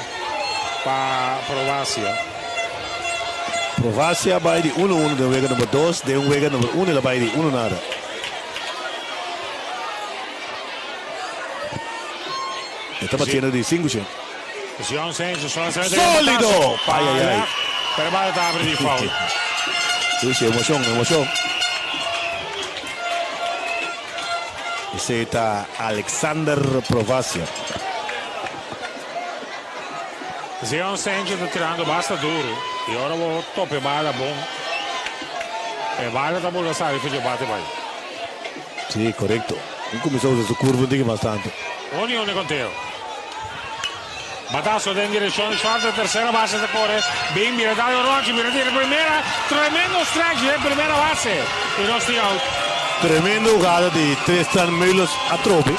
Para Provacia. Provacia vai de 1-1 de wega número 2, de wega número 1 ela vai de 1 nada. Está batendo de 5, gente. Sion Sanchez, Sólido! Ai, ai, ai. Per male da apre di foul. Sì, emoção. Esse está Alexander Provacia. Sion Sanchez está tirando basta duro. E ora vou tope bala bom. E bala da bola sai figlio bate vai. Sì, corretto. Non cominciò a su curva di bastante. Unione con Teo. Batasso in direzione short, tercera base de corre. Bimbi, Dario Rocci, mira tira primera. Tremendo strike de primera base. E non sti out. Tremendo jugada de Tristan Mulos a trope.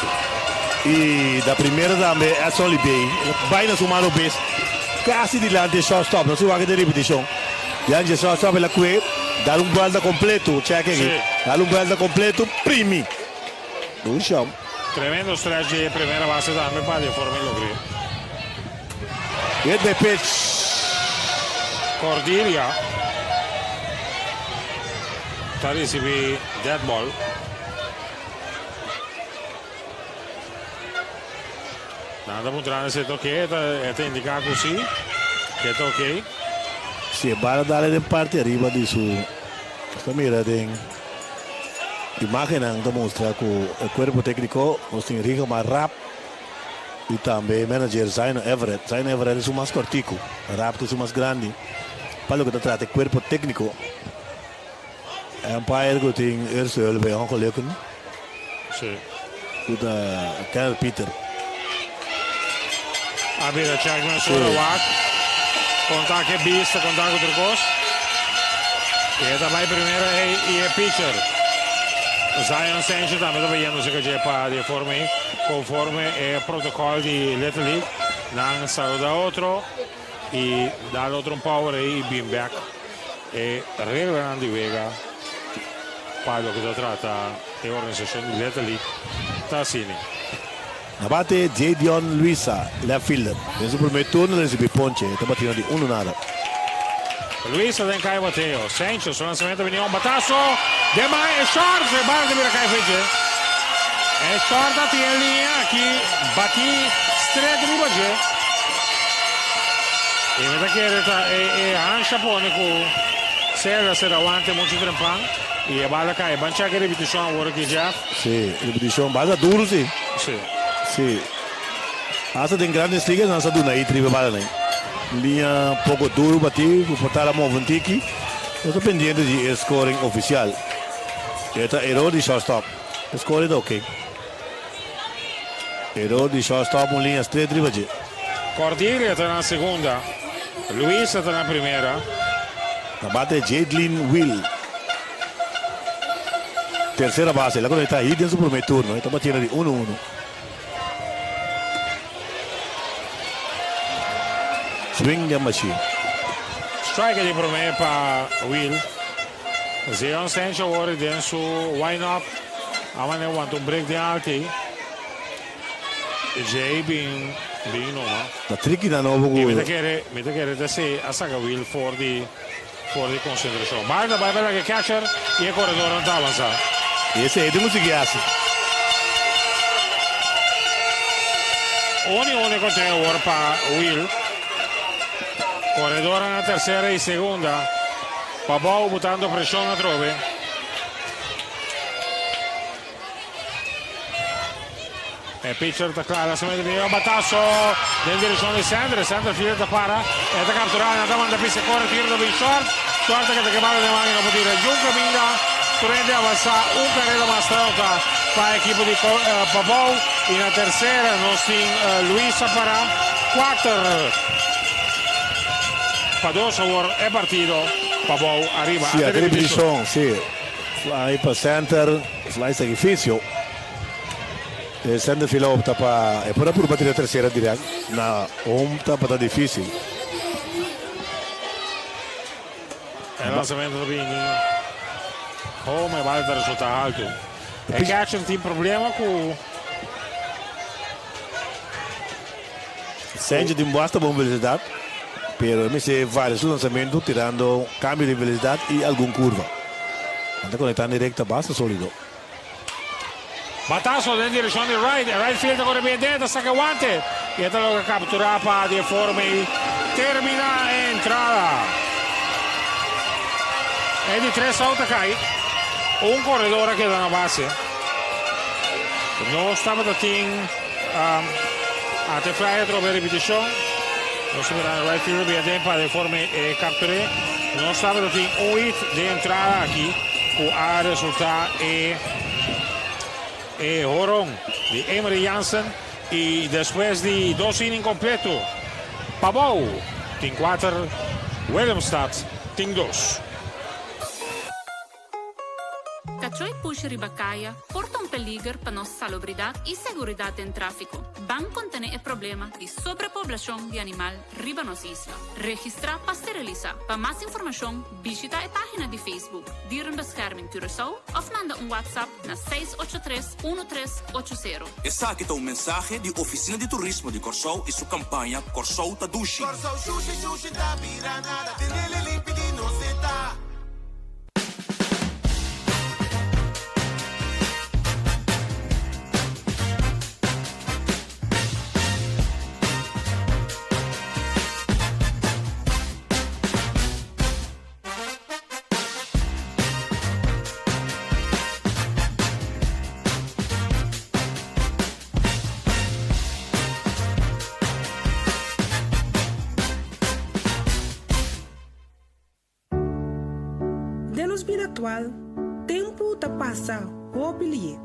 E da primeira também é só bem. Vai na sua base. Quase dilante shortstop. Não se vai de repetição. Diante shortstop ela que dá volta completo. Check aqui. Dá volta completo. Primi. Do chão. Tremendo strike de primeira base também para de forma logri. E de pitch. Cordelia. Está recebi dead ball. Nada mostrando se toque, está indicado così, que toque. Se para dar de parte arriba de su mira tem imaginando mostrar que o corpo técnico nos tem rico mais rápido e também manager Zaino Everett é o mais cortico, rápido é o mais grande. Para o que trata o corpo técnico é um pai que tem ele bem um colega, sim, o da Carl Peter. A vida Chagman solo Watt, contato che vista, contato con Turcos. E da mai primeiro é pitcher. Zion Sanchez também está vendo se que para de forma conforme é protocolo de Little League. Não saluda outro e dá outro um power e bem back. E revelando de Vega para o que trata a organização de Little League. Está assim. Abate Jadion Luisa, left fielder. Nel suo primo turno recibe ponche, sta battendo di 1-0. Luisa den Kai Mateo. Sanchez sul lanzamento veniva un batasso. De Mai è short. E Bardi mira Kai fece. È short a in linea. Chi batti straight di Bagé. E vede che è Ansha pone con Serra se davanti molto trempan. E balla Kai. Bancia che ripetizione vuole che già. Sì, ripetizione. Balla duro sì. Sì. Sì, asa tem grandes ligas, nós aduna aí tribe bala nem. Linha pouco duro bati, por portar a moventiki. Eu estou pendente de scoring oficial. Eta erro de shortstop. Scoring ok. Erro de shortstop, uma linha straight tribe. Cordelia está na segunda. Luisa está na primeira. Abate Jadlyn Will. Terceira base, ela está aí dentro do primeiro turno, está batendo de 1-1. Swing the machine. Strike di Promé para Will. Zion Sanchez ora dentro su wine up. Amanhã want um break de alti. Jay bem numa. Da tricky da novo gol. Mi te quer se a saga Will for di concentração. Barda vai para que catcher e corredor não tá avançar. Esse aí temos que assim. Unione con te ora para Will. Corredor na terceira e segunda. Babou botando pressão na trove. E pitcher está claro, se mette via Batasso nel direzione di Sanders fila da para e da catturare, da manda pista corre, tiro da short che te che male le mani, non può dire giunca Minda, corrente avança carreira mais alta para a equipe de Pavão e na terceira nós temos Luís para 4 para 2 agora é partido Pavão arriba a repetição, sim, fly para center, fly sacrifício. O center fila opta para é por bater a terceira direto na para difícil. É lançamento do Bini. Come vale dar resultado alto. É que acho que tem problema com Sente de basta boa velocidade, pero me sei vários lançamentos tirando cambio de velocidade e alguma curva. Anda conectando direto basta sólido. Batazo in direzione di right field con bien dentro, saca guante y esta lo que captura para de forma y termina entrada. Es de 3 autos acá, un corredor que da la base. No estaba de team a te fly otra repetición. No se mira right field bien dentro para de forma capturé. No estaba de team un hit de entrada aquí, que ha resultado Horon de Emery Jansen y después de 2 innings completo Pavão tem 4 Willemstad tem 2. Cachoi Push Ribacaia porta um peligro para nossa salubridade e segurança em tráfico. Ban contém o problema de sobrepopulação de animal riba nos isla. Registrar para esterilizar. Para mais informação, visita a página de Facebook Dierenbescherming Curaçao of manda WhatsApp na 683-1380. Essa aqui é um mensagem de Oficina de Turismo de Corsou e sua campanha Corsou Tadushi. Corsou Sushi da Piranada, tenele limpidi no seta. Atual, tempo tá passa hobby.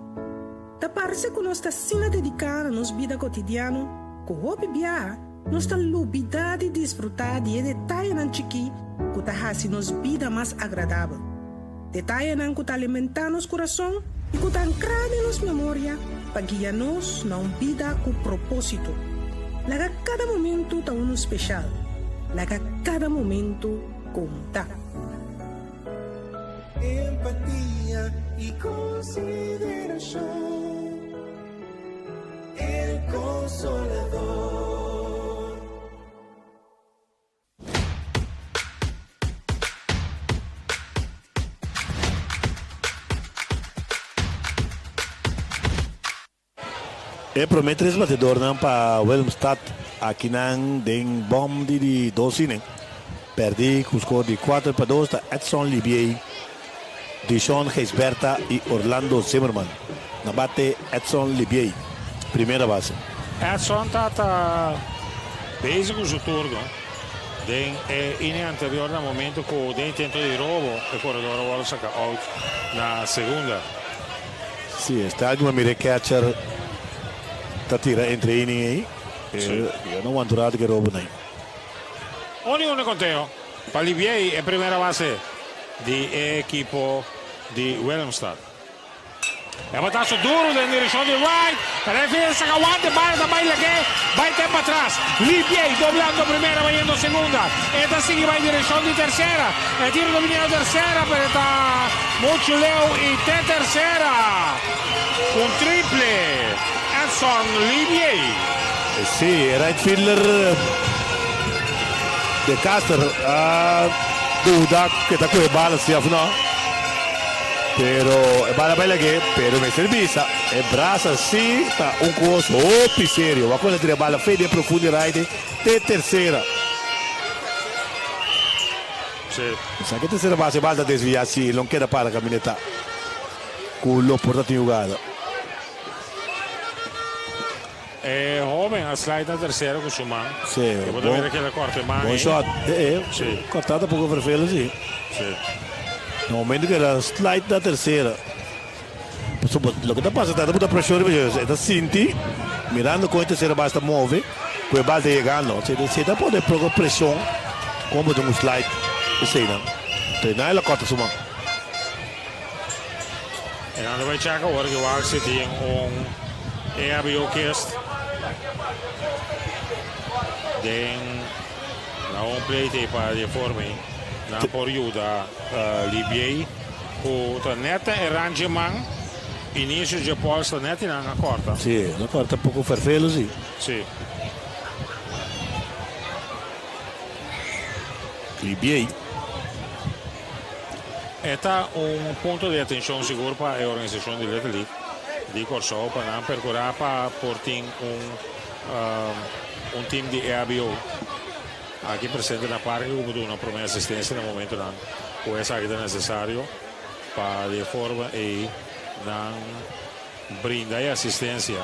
Tá parece que nós tá sina dedicada nos vida cotidiano, com hobby bia, nós tá lubida de desfrutar de detalhe nan chiqui, que tá hasi nos vida mais agradável. Detalhe nan que tá alimentar nos coração e que tá ancrado nos memória, para guiar-nos na vida com propósito. Laga cada momento tá um especial. Laga cada momento conta. Empatía y consideración, el consolador. Promete esse batedor para Willemstad aqui den bom de 12 né. Perdi com o score de 4-2 da Edson Libier. Dishon Geisberta e Orlando Zimmerman. Na bate Edson Libier, primeira base. Edson está basic o turno. Den in anterior no momento que o intento de roubo o corredor agora saca out na segunda. Sim, está alguma mire catcher tá tira entre inning aí. Eu não aventurado que roubo nem. Único conteo. Para Libier é primeira base de equipo de Willemstad. É batazo duro de direção de right. A defesa aguante, vai também aqui. Vai tempo atrás. Libier doblando primeira, vai indo segunda. Esta sigue vai em direção de terceira. É tiro dominado terceira, pero está muito leu e tem terceira. Um triple. Edson Libier. Sim, right fielder de Caster. Duda que está con bala hacia afuera, pero es bala bella que, pero me servisa, el brazo sí está un coso serio, va con la bala fede profunda right de tercera. Sí. Esa que tercera base balda desvia sì, non queda para camminetta. Cullo portato in jugada. Joven, a slide na terceira com o man. Sì, eu vou ver aquele corte man. Buon shot. Sì. Cortata poco per fello, sì. Sì. No momento que la slide da tercera. Lo que está pasando es que mucha presión, está sinti, mirando con tercera basta mueve, pues va llegando. Se está por poco presión, como de un slide, no. Entonces nada la corta suma. En dan wij checken hoor, gewaagd zit hier een EHBO-kist. Den na un plate para de forma na por aiuta Libiei con netta e arrangement inizio de posta netta na corta. Sì, una corta poco farfelo sì. Sì. Libiei. Esta un punto de atención seguro para la organización de Little League de Corso para percorrer para portar un team de EHBO aquí presente en la parque como una primera asistencia en el momento que puede ser necesario para de forma y brindar asistencia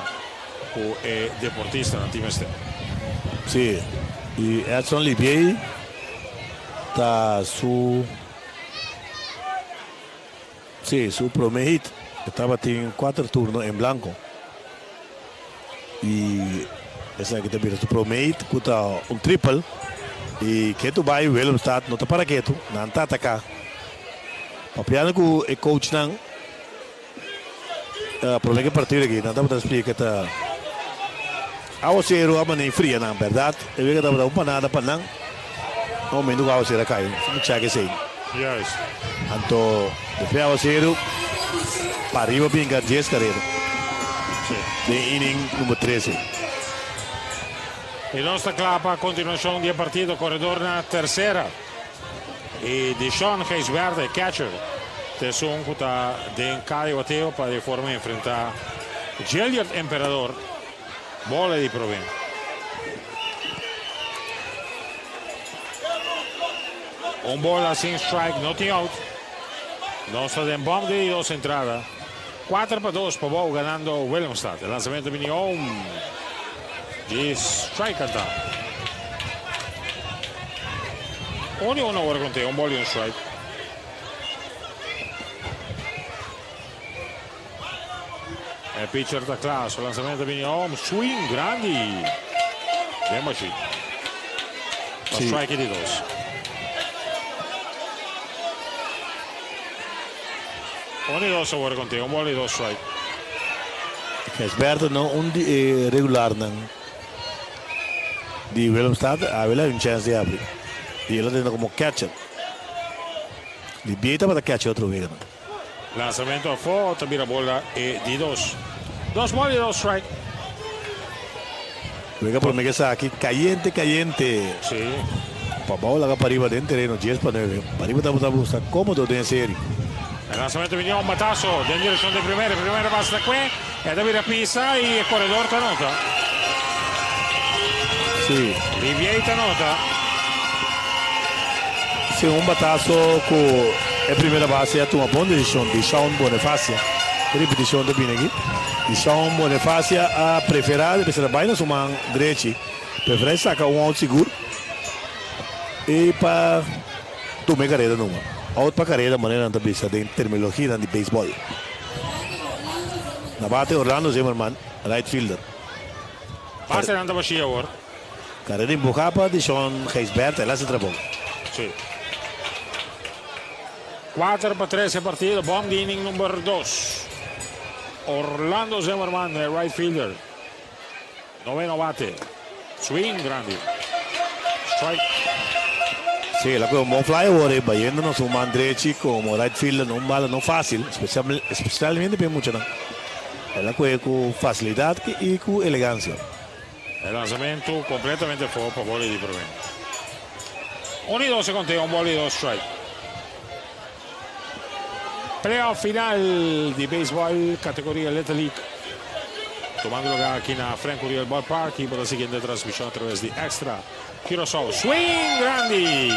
al deportista en el team este. Sí, y Edson Libiei está su primer hit estaba en 4 turnos en blanco y esa que te mira su primer hit cuta un triple y que tu vai Willemstad no te para que tu não tá atacar papiano com o coach não problema que partir aqui não dá para explicar que tá ao ser o amane fria na verdade eu vejo que tá uma nada para não no momento que ao ser cai não checa assim Yes. Anto de Feo Cero para arriba pinga 10 carreras. Sí. De inning número 13. Il nostro club a continuación del partido corredor na tercera. Y Dishon Geisverde, catcher. Tessun kuta den Kai Wateo para de forma enfrentar Gilliard Emperador. Bola di Proven. Un bola sin strike, nothing out. Nostra den bomb de 2 entradas. 4-2 para Bow ganando Willemstad. El lanzamiento viene de strike al down. 1-1 ora con te, un bola y un strike. El pitcher da classe, il lanzamento viene swing grandi. Vediamoci. Lo strike di 2. Uno y 2 ora con te, un bola y 2 strike. Geisverde no un regular não. De Willemstad aveva un chance de abrir. Y él tiene como catcher. Libiei para catcher otro vez. Lanzamiento a fuego, también la bola di 2. 2 bolas y 2 strike. Venga por mí que está aquí caliente. Sí. Para bola para arriba del terreno 10 para 9. Para arriba está cómodo de serie. Il lanzamento viene un matasso in direzione del primero passa da qui e da vira pisa e il corredor Tanota. Sì. Libiei Tanota. Sì, un batazo con la prima base a una buona decisione di Sean Bonifacia. Ripetizione da bene qui. Di Sean Bonifacia a preferire per essere bene su man diretti. Preferire sacca un out sicuro. E per tu me carriera numero. Out para carreira maneira da bisa de terminologia de beisebol. Na bate Orlando Zimmerman, right fielder. Basta andando baixia ora. Carreira empujada de Sean Geisverde, ela se trabou. Sì. 4-3 partito, bomb di inning numero 2. Orlando Zimmerman, right fielder. Noveno bate. Swing grande. Strike. Sí, la cosa un fly ahora yéndonos un man derecho como right fielder no bala no fácil, especialmente para mucho no. Es la cosa con facilidad y con elegancia. El lanzamiento completamente fuera para bola di Proven. 1 y 2 se contea, un bola y 2 strike. Playoff final di baseball categoría Little League. Tomando lugar aquí en Frank Uriel Ballpark y por la siguiente transmisión a través de Extra Curaçao. Swing grandi.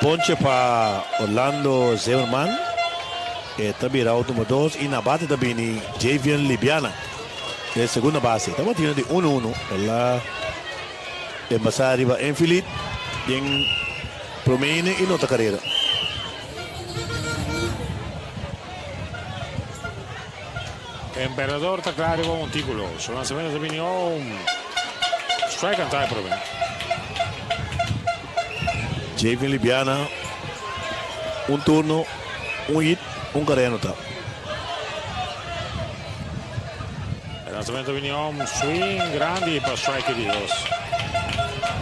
Ponche para Orlando Zimmerman. También era número 2 y na bate también Javian Libiana. De segunda base. Estamos teniendo de 1-1. La embajada arriba en Philip. Bien Promene e nota carreira. Emperador está claro con un título. Su lanzamiento terminó un strike and tie por mí. JV Libiana, un turno, un hit, un carrera nota. El lanzamiento vino un swing grande para strike de 2.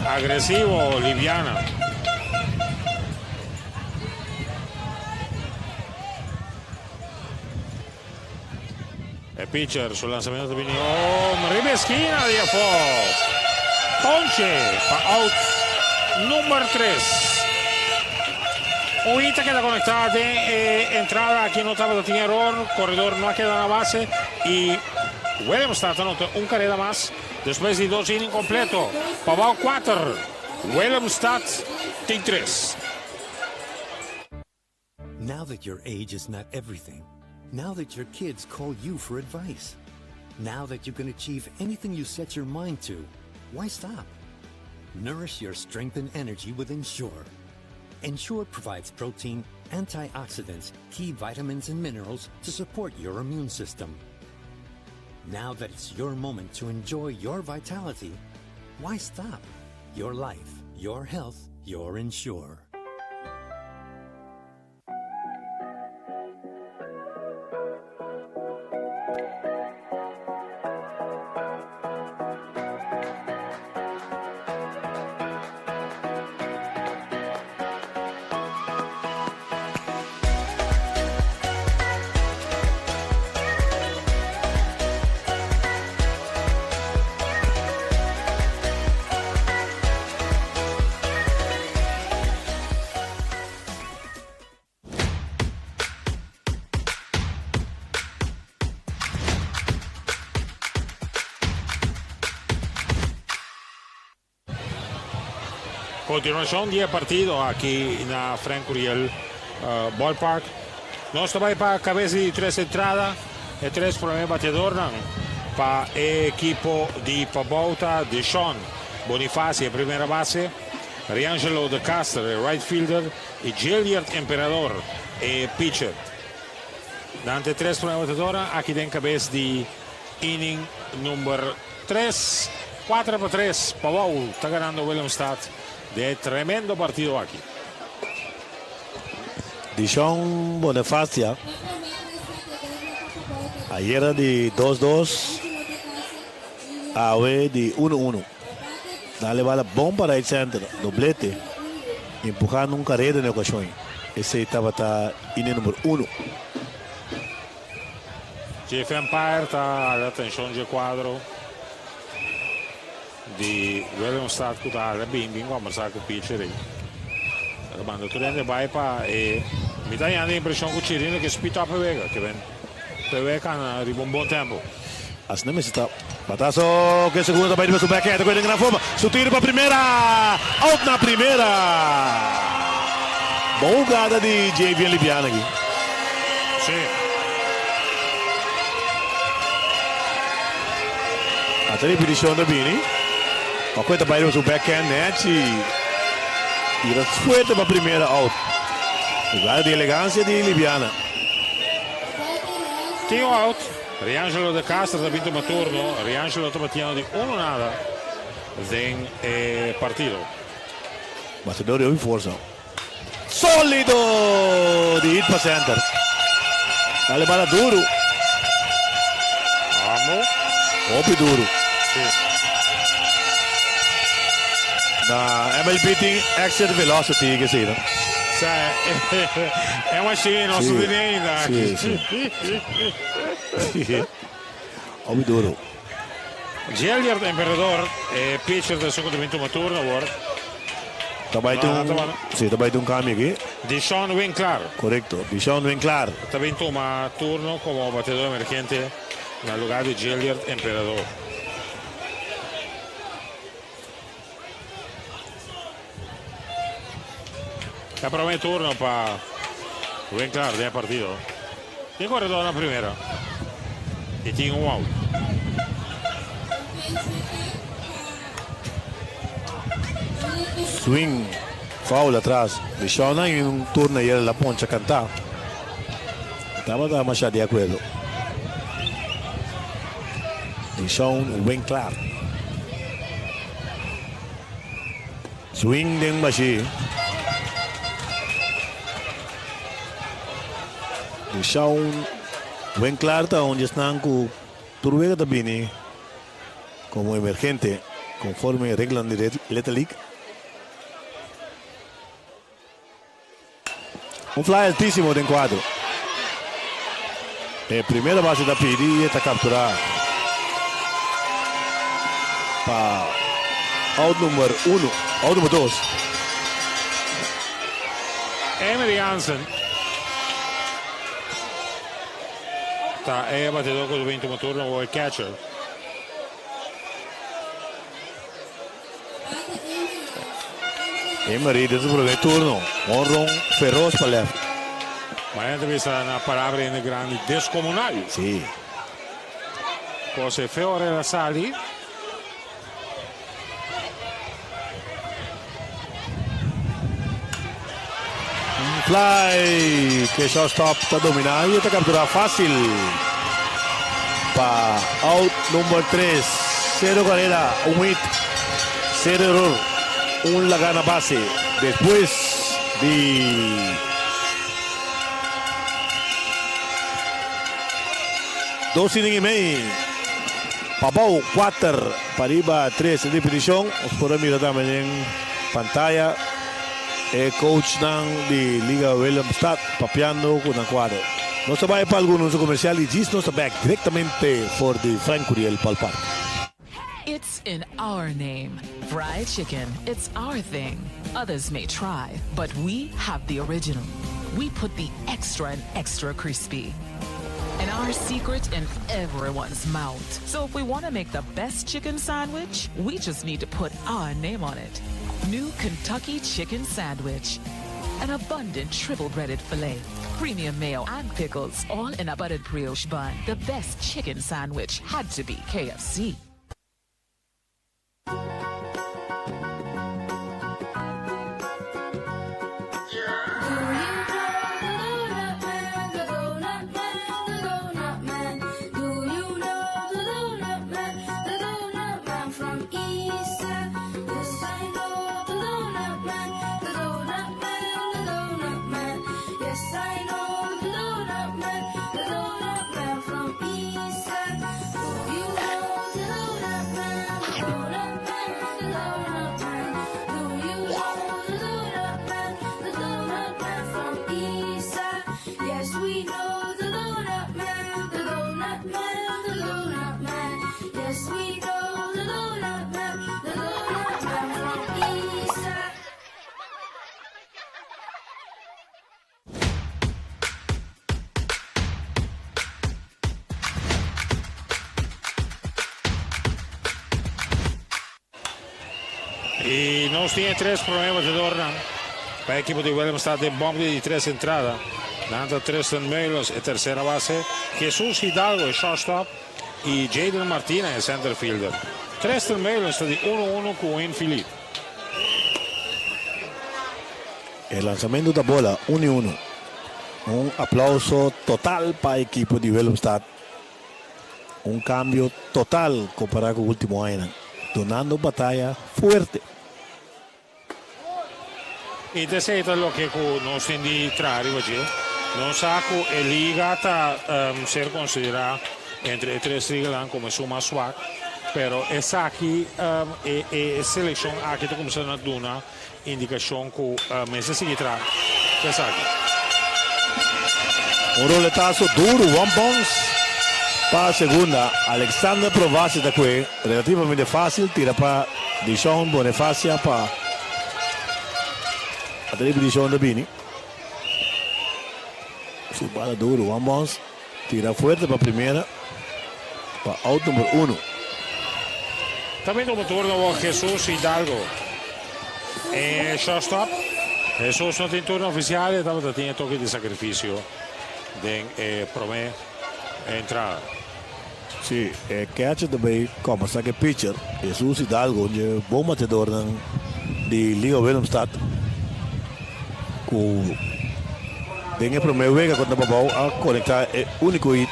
Agresivo Libiana. El pitcher sul lanzamiento vino arriba esquina de afuera. Ponche para out número 3. Un hit queda conectado entrada aquí no estaba tiene error, corredor no ha quedado en la base y Willemstad anota un carrera más después de 2 innings completo. Para 4. Willemstad tiene 3. Now that your age is not everything, now that your kids call you for advice, now that you can achieve anything you set your mind to, why stop? Nourish your strength and energy with Ensure. Ensure provides protein, antioxidants, key vitamins and minerals to support your immune system. Now that it's your moment to enjoy your vitality, why stop? Your life, your health, your Ensure. Continuación de partido aquí en Frank Uriel Ballpark. No estaba para cabeza de 3 entradas y 3 problemas batedor para el equipo de Pabauta de Sean Bonifaci en primera base, Riangelo de Castro, el right fielder, y Gilliard Emperador, el pitcher. Dante 3 problemas batedor aquí en cabeza de inning número 3. 4-3. Pabau está ganando Willemstad. De tremendo partido aquí. Dishon Bonifacia. Ayer era de 2-2. Awe de 1-1. Dale bala bom para el centro. Doblete. Empujando un carrera en el ocasión. Ese estaba en el número 1. Jeff Empire está a la atención de cuadro. Di Willemstad kutale bimbing conversar con pitcher la banda turende vai pa e mi dà l'impressione che Cirino che spita per Vega che ven per Vega arriva un buon tempo. Así no está. Batazo que segundo para ir su backhand, en gran forma. Su tiro para primera. Out na primera. Boa jugada de JV Libiana aqui. Sì. Até a repetição da Bini. Uma coisa para ir su backhand net e tira fuerte para primera out. Jugada de elegância de Libiana. Tio out. Riangelo de Castro ha vinto un turno. Riangelo stamattina di 1-0 del partito. Batedor hoy forza. Sólido de hit para center. Dale bala duro. Vamos. Hopi duro. Sì. Da MLB team exit velocity che si. È una scena su di lei. Sì. Hopi duro. Gilliard Emperador pitcher del secondo vinto turno. Também tem um cambio aqui. Dishon Winkler. Correcto, Dishon Winkler. Ha vinto un turno come battedor emergente nel lugar di Gilliard Emperador. El primer turno para Winkler del partido. Tiene corredor en la primera. Y tiene un out. Swing foul atrás. Dishon en un turno y era la poncha cantar. Estaba demasiado de acuerdo. Dishon Winkler. Swing din bashi. Dishon Winkler está onde están con Turvega Tabini como emergente conforme reglas de Leta League. Un fly altísimo de encuadro. Primera base da Piri está capturada. Para out número 1, out número 2. Emery Hansen. Está batedor con el 20 turno o el catcher. Emery desde el primer turno. Honrón feroz para left. Mas deve ser uma palavra em grande descomunal. Sim. Cose Fiore la Sali. Fly que shortstop está dominando y está capturado fácil. Para out número 3. 0 carrera, un hit, 0 error. Un la gana base. Después de 2 innings y medio. Papau 4 para arriba 3 en repetición. Os podemos mirar también en pantalla. El coach de Liga Willemstad papeando con el cuadro. No se vaya para algunos comerciales y no se back directamente por the Frank Curiel Park. It's in our name. Fried chicken, it's our thing. Others may try, but we have the original. We put the extra and extra crispy. And our secret in everyone's mouth. So if we want to make the best chicken sandwich, we just need to put our name on it. New Kentucky Chicken Sandwich. An abundant triple breaded filet, premium mayo and pickles, all in a buttered brioche bun. The best chicken sandwich had to be KFC. Y nos tiene 3 problemas de Dornan. Para el equipo de Willemstad de bomba de 3 entradas. Dando Tristan Melos en tercera base. Jesús Hidalgo en shortstop. Y Jaden Martínez en center fielder. Tristan Melos está de 1-1 con Wayne Philip. El lanzamiento de bola 1-1. Un aplauso total para el equipo de Willemstad. Un cambio total comparado con el último año. Donando batalla fuerte. Y de lo que nos tiene trari oggi. Non sa che liga ser considerada entre 3 ligas como suma swag, pero esa aquí selección aquí te comienza a dar una indicación que meses seguirá. Esa aquí. Un roletazo duro, one bounce para segunda. Alexander Provasi da qui, relativamente fácil, tira para Dishon Bonifacia para a Dishon de Bini. Su bala duro, one bounce, tira fuerte para primera, para out número 1. También como turno Jesús Hidalgo. Shortstop. Jesús no tiene turno oficial, estamos tiene toque de sacrificio de promé entrada. Sí, catch também como saque pitcher. Jesús Hidalgo, un buen batedor de Liga Willemstad. que tem a primeira vez quando o Babau a conectar é único hit.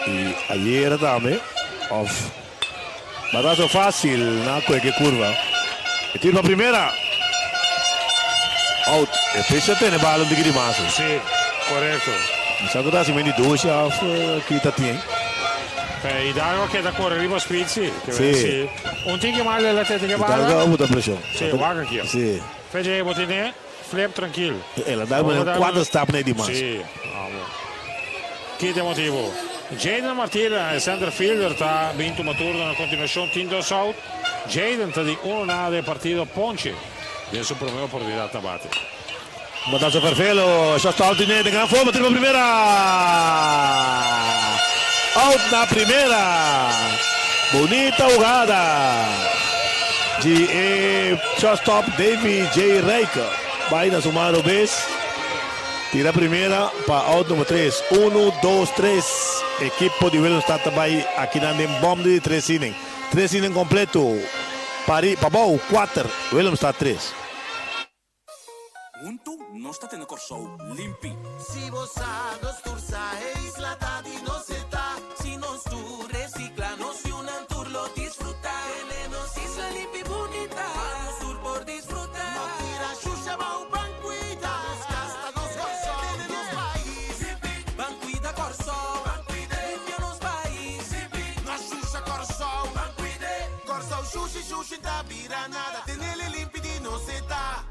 E ayer também off. Batazo fácil na cueca curva. E tiro para a primeira. Out. E pensa tem bala de grimaço. Sì, corretto. Mi sa che da si mendi 12 off chi ta tiene. Hidalgo che da correre arriva a Spizzi. Sì. Un tigre male la testa che Hidalgo ha va. avuto pressione. Sì, guarda anch'io. Sì. Fece botine, flip tranquillo. E la dai una 4 step nei di massa. Sì, bravo. Chi è motivo? Jaden Martira e center fielder ha vinto un turno nella continuazione Tindo South. Jaden ha di 1 del partito Ponce del suo primo opportunità a battere. Batazo perfetto, shot in gran forma, tiro primera. Out na primera. Bonita jugada. Shot stop Davy J. Reika. Vai na sumaro base. Tira primera para out número 3. 1, 2, 3. Equipo de Willemstad vai aqui na bomb de 3 innings. 3 innings completo. Babau 4, Willemstad 3. Untu non state nel corso limpi. Si vos sagos tursa e isla di no se ta. Si non tu recicla, no si un tour lo disfruta. Tenemos isla limpi bonita. Vamos sur por disfrutar. No tira shusha va un banquita. Nos casta dos corso. Tenemos país. Banquita corso. Limpio nos país. No shusha corso. Corso sushi da bira nada. Tenele limpi di no se ta.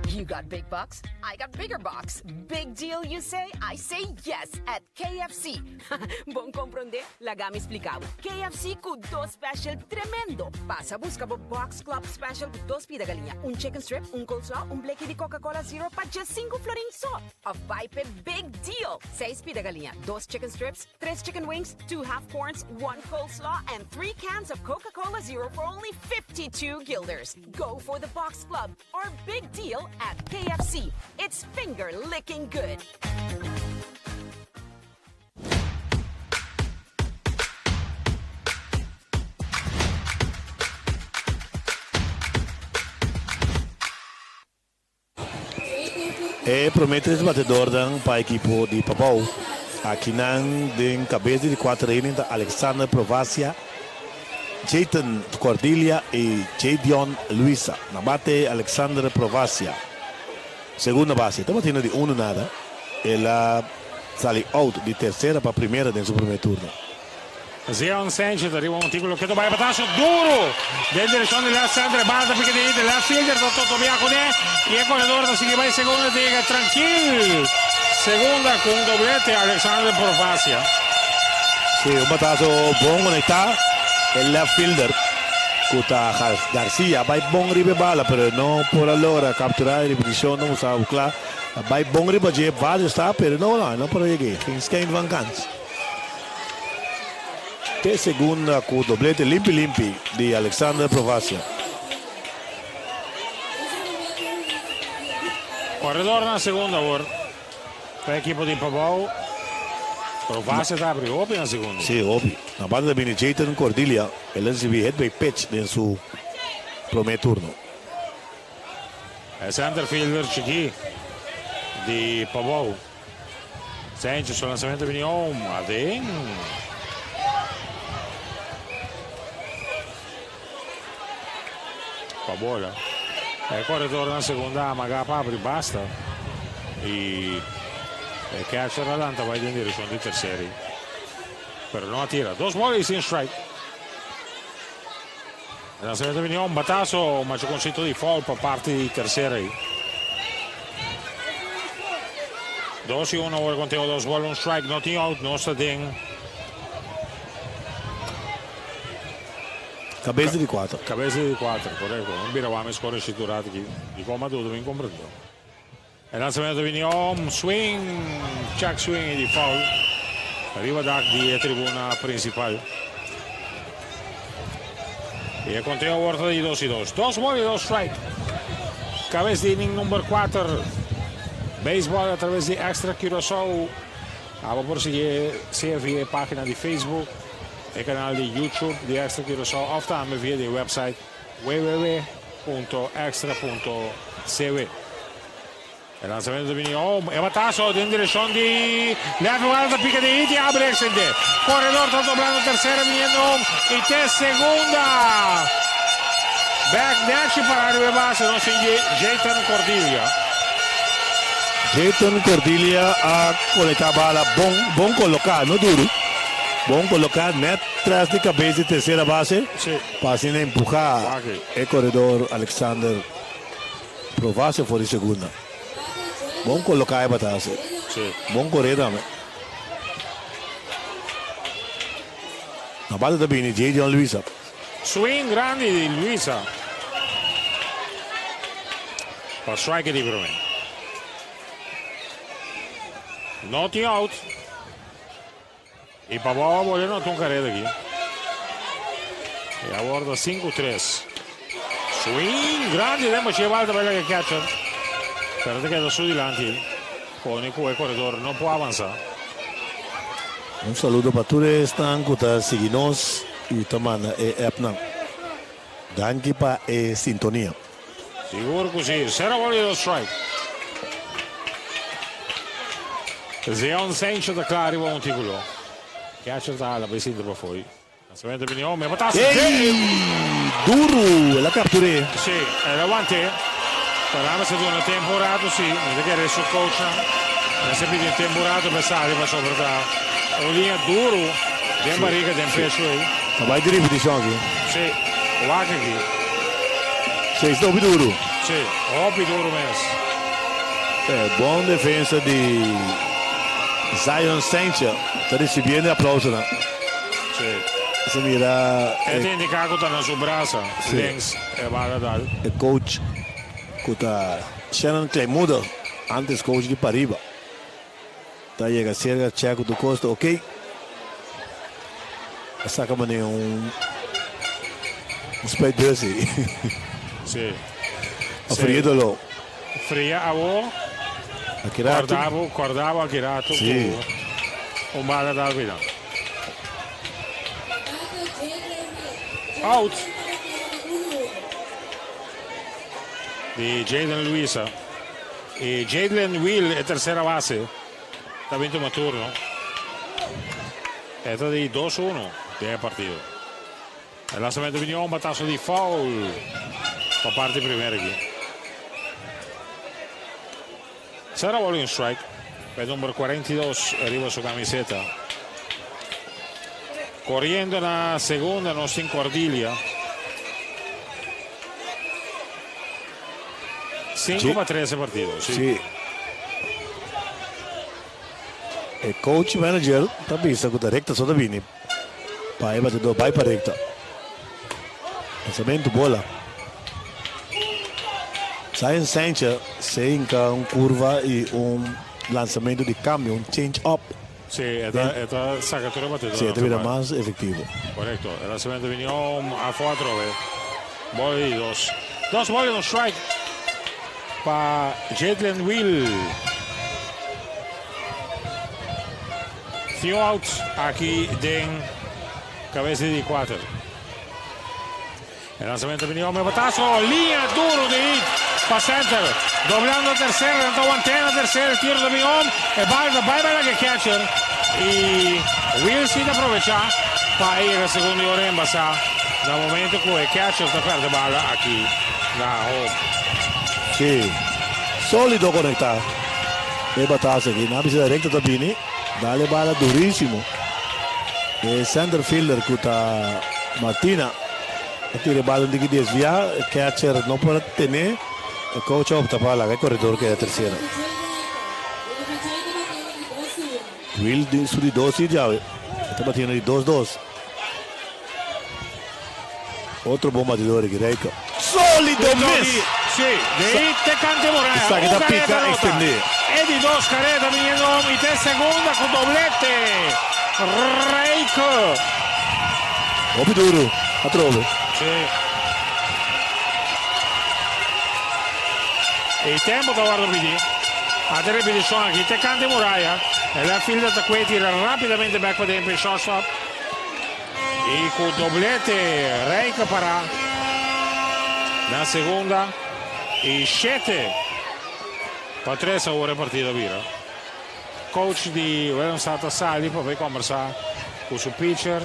You got big bucks? I got bigger box. Big deal, you say? I say yes at KFC. Bon comprende? Lagami explicavo. KFC con 2 special tremendo. Pasa, busca Box Club Special con 2 pida galinha. Un chicken strip, un coleslaw, un blackie di Coca-Cola Zero pa just 5 florin so. Of Pipe Big Deal. 6 pida galinha, 2 chicken strips, 3 chicken wings, 2 half corns, 1 coleslaw, and 3 cans of Coca-Cola Zero for only 52 guilders. Go for the Box Club or Big Deal at KFC. It's finger licking good. E promete esse batedor para a equipe de Babau. Aqui nan den cabeça de 4 innings Alexander Provacia, Jayton Cordelia e Jadion Luisa. Na bate Alexander Provacia. Segunda base, estamos tendo de 1 nada. Ela sale out de terceira para primeira nel suo primo turno. Zion Sanchez arriva un tiro che vai a patasso duro del direzione dell'Alessandro Banda perché del left fielder tutto bianco e il corredor si va in seconda diga tranquillo seconda con un doblete Alexander Provacia. Sì, un batazo buon conectado el left fielder Kuta Garcia vai bom ribe bala pero no por allora capturar la posición no usaba claro vai bom ribe je vários está pero no por llegué quem van cans te segunda con doblete limpi de Alexander Provacia. Corredor na segunda por el equipo de Babau. Provacia está abrindo open na segunda. Sì, ovvio. Na banda da Jayton Cordelia e recebi head by pitch nel suo primo turno. Il center fielder Chiqui di Babau. Sanchez sul lanzamento di home. Aden. Pabola. E corredor na segunda, magari apri basta. E catcher adelante vai in direzione di terceri. Però non attira. 2 balls in strike. Il lanzamento di un batasso, ma c'è consentito di fall per parte di terceri. 2-1 vuole contigo 2 balls, un strike, nothing out, no sta ding. Cabeça di 4. Cabeça di 4, corretto. Non biravamo scorre sciturati di come tutto in comprendo. Il lanzamento di home, swing, check swing di foul. Arriva da di tribuna principale. E continua a volta di 2-2. 2 balls y 2 strike. Cabeza de inning number 4. Baseball a través de Extra Curaçao. Ava por se via página de Facebook e canale di YouTube di Extra Curaçao of anche via di website www.extra.cv. Il lanzamento di Vigneault e Batasso in direzione di la jugada pica de Iti abre extende. Corredor está doblando tercera Vigneault y te segunda. Backdash para arriba base no sin Jayton Cordilia. Jayton Cordilia a conectar a bala bom colocar, no duro. Bom colocar net atrás de cabeça de terceira base. Sí. Para assim empujar Okay. o corredor Alexander Provasse for de segunda. Bom colocar a batase. Sí. Bom correr também. Na base da Bini, J.John Luisa. Swing grande di Luisa. Per strike di Brumen. Noti out. E Pavó volendo a carrera aqui. E agora 5-3. Swing grande, tempo ci volta per che catcher. Perde che da su di lanti. Con il corredor non può avanzare. Um saludo para todos que estão seguindo nós e também é apna. Danke para a sintonia. Sicuro così, sarà voglia strike. Zeon Sencho da Clarivo un titolo. Catcher dalla presidente per fuori. Lanzamento di Vigneault, ma passa. Duro, la capturé. Sì, è davanti. Parliamo di una temporada, sì, perché adesso coach è sempre in temporada per stare per sopra da linea duro, ben barriga, ben peso aí. Vai de repetição aqui. Sì, o aqui. Sì, sta duro. Sì, hobby duro mesmo. É, bom defesa de Zion Sanchez. Está recebendo aplauso, né? Sì. Se mira... È indicato dalla sua braccia, links, e va a dare. O coach, que está Shannon Claymuda, antes coach de Pariba. Está chegando cerca, Checo do Costa, ok? Saca mané spade jersey. Sì. A friedolo. Fria a voi. Guardavo a Chirato. Sì. Un balla da guida. Out di Jaden Luisa e Jadlen Will è terza base da vinto un turno è di 2-1 del partito il lanzamento di Vigneault, un batasso di foul fa parte prima qui sarà vuole un strike per il numero 42 arriva su camiseta corriendo la seconda non si incordiglia 5-3 partito sì. E coach manager tapi sa kuda recta soda bini pai batedor vai para recta lançamento bola Zion Sanchez sem curva e lançamento de câmbio change up. Sì, è da saccatura battuta. Sì, è más efectivo. Correcto, el lanzamiento de Vigneault a 4, bola y 2. 2 bolas, un strike para Jadlen Will. Few outs aquí den cabeza de 4. El lanzamiento de Vigneault, me batazo, línea duro de hit para center. Doblando tercera, entró antena tercera, el tiro de Vigneault, el ball que catcher. Y Will si da aprovechar para ir al segundo hora en basar. Da momento que el catcher está perdendo bala aquí. Na home. Sí, sólido conectar. E batazo aqui, na visita recta da Bini. Dale bala duríssimo. E center fielder que está Martina. Tira bala de que desviar. O catcher não pode ter. O coach opta para lá, o corredor que é a terceira. Will su di 2 já. Está batendo de 2-2. Outro bom batedor aqui, Reiko. Sólido miss! Sì, de te cante Moraes. Sa che da picca extender. E di 2 careta Vigneault, y te segunda con doblete. Reiko. Opi duro, a trove. Sì. E il tempo da guardo PD. A te ripetizione qui, te cante Moraes. El left fielder Taquet tira rápidamente back para dentro el shortstop. Y con doblete Reika para la segunda. Y 7 para 3 ora partita vira. Coach di Willemstad Sali para conversar con su pitcher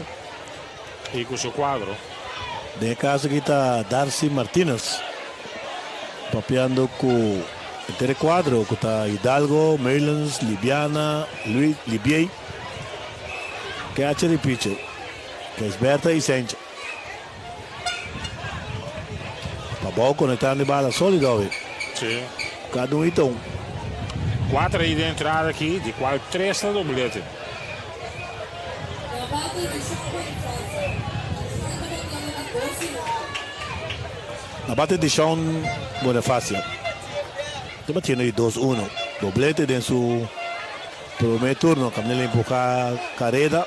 y con su cuadro. De caso que está Darcy Martínez papeando con el cuadro, que está Hidalgo, Merlins, Liviana, Luis Libier, catcher y pitcher, que es Berta y Sánchez. Para conectando bala sólida hoy. Sí. Cada um então. 4 aí de entrada aqui, de qual 3 está doblete. Na bate de Sean Bonifacio. Estava tendo 2-1. Doblete em seu primeiro turno. Camila empujar carrera.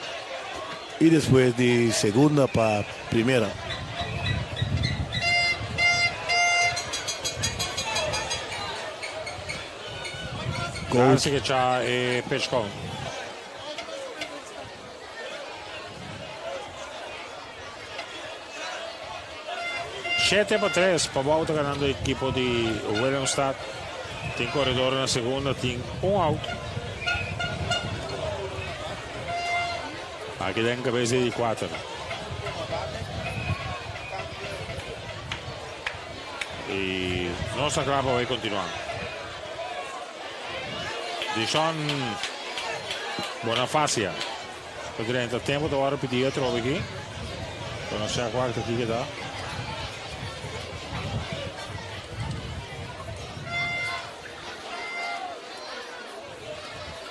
E depois de segunda para primeira. Garcia che c'ha pitch count. Siete para 3 para volta ganando el equipo de Willemstad. Tiene corredor en la segunda, tiene un out. Aquí den cabeza de 4. Y nuestra clava va a continuar. Dishon Bonifacio. Durante il tempo devo ripetere trovo qui. Non c'è qualche qui che dà.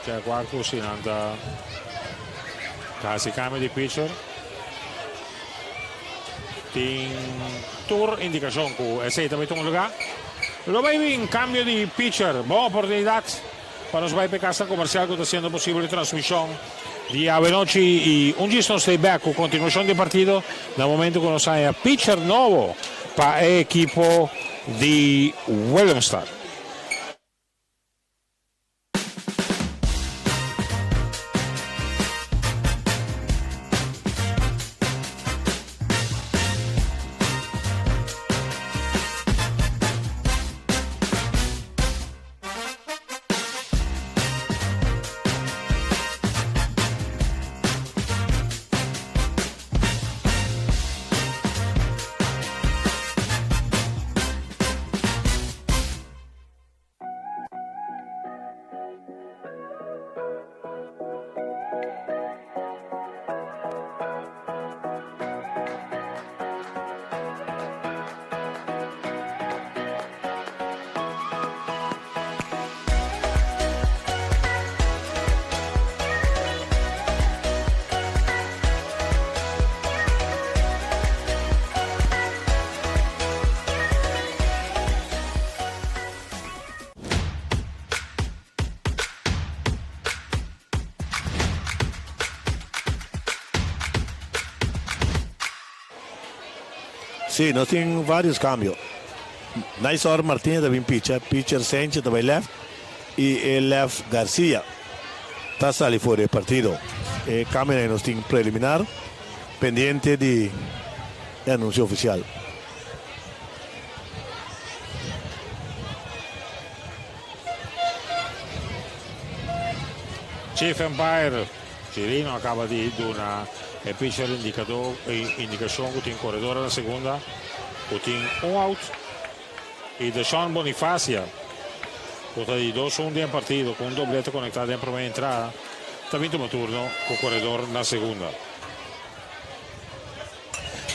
C'è qualche si anda quasi cambio di pitcher. Tin tour indicazione con ese también un lugar. Lo veo en cambio de pitcher. Buena oportunidad. Para nos vai para casa comercial que está haciendo posible transmisión de Avenochi y un Giston stay back con continuación de partido. De momento que nos haya pitcher nuevo para el equipo de Willemstad. Sí, nós tem vários cambios. Naisor Martínez também pitcher Sánchez também left e el left Garcia está saliendo fora do partido. Cambio aí nós tem preliminar pendiente de anúncio oficial. Chief Empire Cirino acaba de dar el pitcher indicación que tiene corredor en la segunda, que tiene un out. Y de Sean Bonifacio, que está de 2-1 en partido, con un doblete conectado en primera entrada, también toma turno con corredor en la segunda.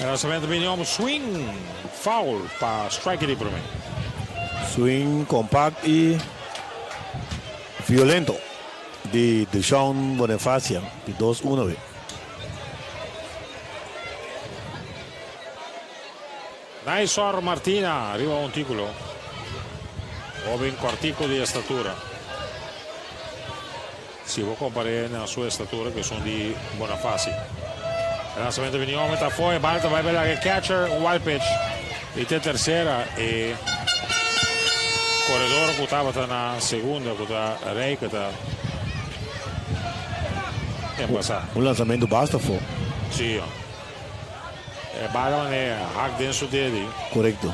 El lanzamiento viene un swing foul para strike de primera. Swing compact y violento de Sean Bonifacio, de 2-1. Naisor Martina arriva a un título, joven cortico de estatura. Si vos comparare la sua statura che sono di Bonifacio. Il lanzamento veniva a metà fuori, Balta va a vedere il catcher, un wild pitch. E te tercera e corredor che stava na seconda, che sta Reika, passar. Um lançamento basta, for. Sim, é bala, né? Hack dentro dele. Correto.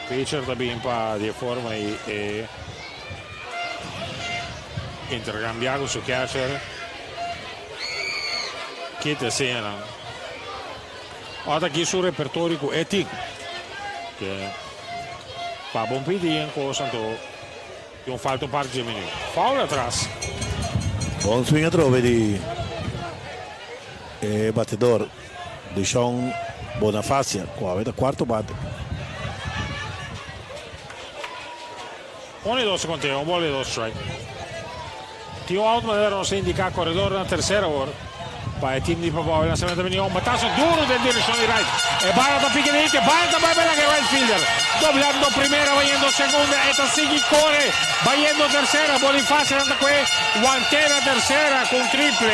Pitcher também para de forma e intercambiado su catcher. Kita cena. Ora aqui su repertório com Etik. Que para bom pedir em coisa então um falta par de minutos. Foul atrás. Bom swing a trove di batedor di Sean Bonifacio. Quarto bate. 1-2 con te, un bola e 2 strike. Tio out, ma non si indica corridore na terceira hora. Para o time de Papau, o lançamento vem um batazo duro de direção de right. É bala da pique de bala vai bela que right fielder. Doblando primeira, vai indo segunda, eta sigue corre, vai indo terceira, Bonifácio anda com guantera terceira com triple.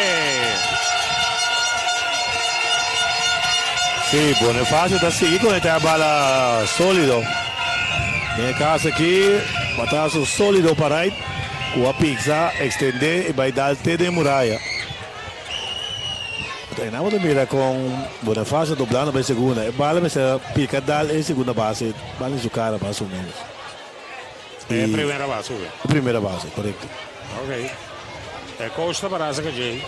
Sì, Bonifacio da seguir con a bala sólido. Nel caso aqui, batazo sólido para right. Com a pizza, extender e vai dar T de muralha. Treinamos mira com Bonifacio doblando para segunda. A bala vai ser pica dal em segunda base. Bala em cara mais ou menos. É primeira base, ok. Primeira base, correto. Ok. É Costa para a Jay.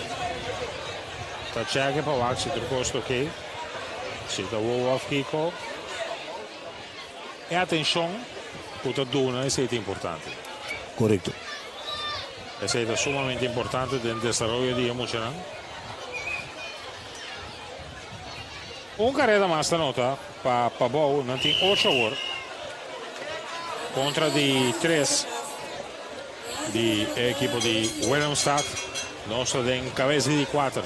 Tá cheque para o Axi, do Costa, ok. Se dá o off Kiko. E atenção, puta duna, esse é importante. Correto. Esse é sumamente importante no desenvolvimento de emocional. Carrera mais da nota para Pabau, não tem 8 horas contra de 3 de equipe de Willemstad, nós tem cabeça de 4.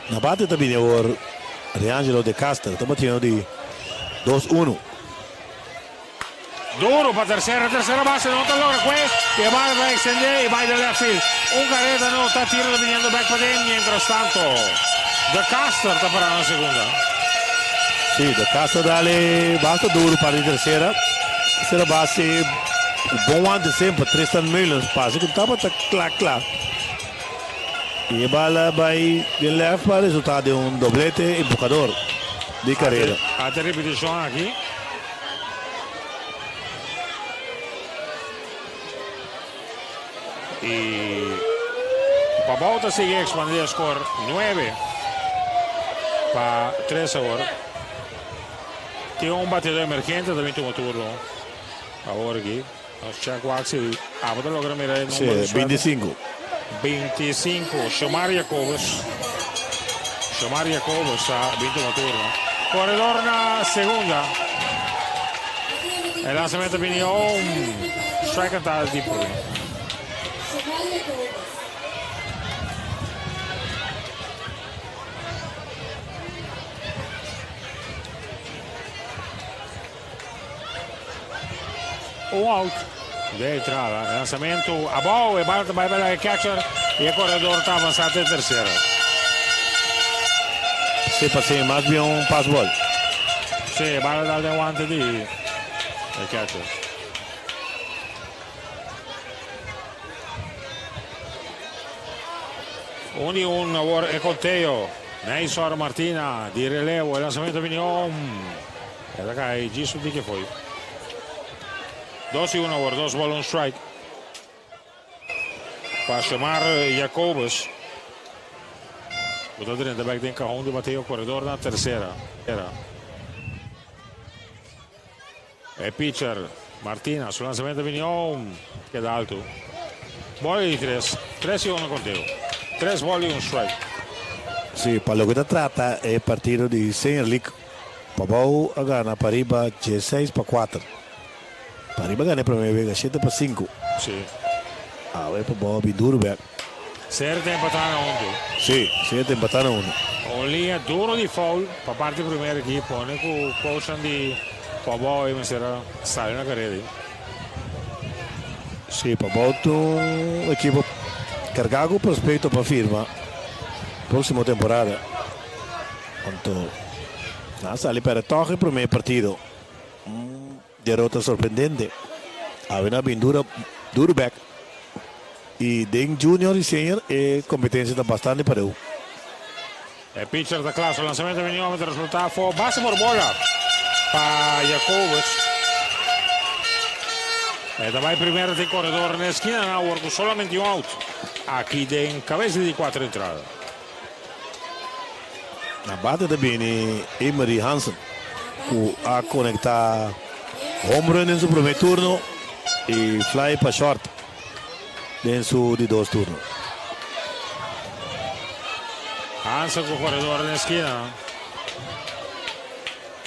Na bate também é o Reangelo de Castro, está batendo de 2-1. Duro para terceira base, não está logra que e vai extender e vai de left field. Carrera não está tirando vindo back para dentro, mientras tanto De Castro está parando a segunda. Sim, De Castro dá-lhe basta duro para a terceira. Terceira base, o bom ano de sempre, Tristan Mullins, passa que estava claro. E a bala vai de left para o resultado de doblete empurrador de carreira. A repetição aqui. E Pabau está sigue expandir o score 9 para 3 agora. Tem batedor emergente também tem turno agora aqui. Nós check o Axel. Vou logra mirar o número. 25. Chamar Jacobs está 20 turno. Corredor na segunda. O lançamento vem strike está de problema. Out de entrada, lançamento a bola, vai para o catcher e o corredor está avançado em terceira. Se passei mais bem pass-ball. Sim, vai dar de guante de catcher. Un agora é conteio. Neisor Martina di relevo, il lançamento veniva e da cai Gisu di che foi. 2-1 agora, 2 bolas, 1 strike. Para chamar Jacobs. Botou dentro da back de carrão de bater o corredor na terceira. É pitcher Martina, sul lançamento veniva che da alto. Bola di 3-1 conteio. 3 bolas e 1 strike. Sì, para lo que trata é partido de Senior League. Pabau gana Pariba 16-4. Pariba gana a primeira vez 7-5. Sì. Agora Pabau é duro back. Certo empataram ontem. Sì, 7 empataram 1. Linha duro di foul para parte da primeira equipe, né? Com o coach de Pabau e Mesera saiu na carreira. Sì, Pabau tem uma equipe carregado prospecto para firma. Próxima temporada. Quanto sale para torre primeiro partido. Derrota surpreendente. Avena bem duro back. E den junior e senior e competência está bastante para o. E pitcher da classe, o lançamento do Minion, o resultado foi base por bola para Jacobus. E também primeiro tem corredor na esquina, na work solamente um out. Aqui tem cabeça de 4 entradas. Na bate também Emery Hansen, que a conectar home run em seu primeiro turno e fly para short em seu de 2 turnos. Hansen con corredor na esquina.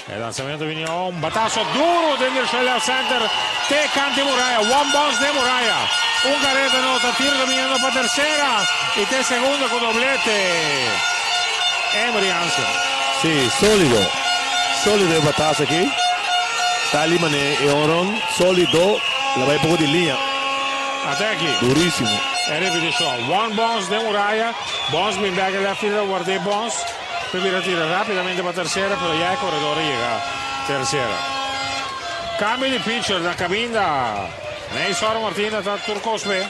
E lançamento viene un batazo duro dentro il left center. Te canti Muraya, one bounce de Muraya. Un carrete nota, tiro dominando para tercera. Y te segundo con doblete. Emery Hansen. Sí, sólido el batazo aquí. Está ali mané e oron sólido, la vai poco di linea. Até aqui. Duríssimo. E repetition, one bounce de Muraya. Bounce bin back left field, guardé bounce. Primero tira rápidamente para tercera, pero ya el corredor llega a tercera. Cambio de pitcher da cabina. Neisoro Martina tra Turcosbe.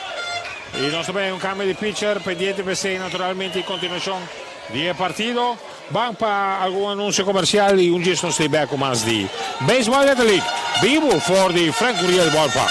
Y nos trae un cambio de pitcher pendiente PC naturalmente en continuación de partido. Van para algún anuncio comercial y un gesto stay back con más de Baseball Little League. Vivo for the Frank Uriel Ballpark.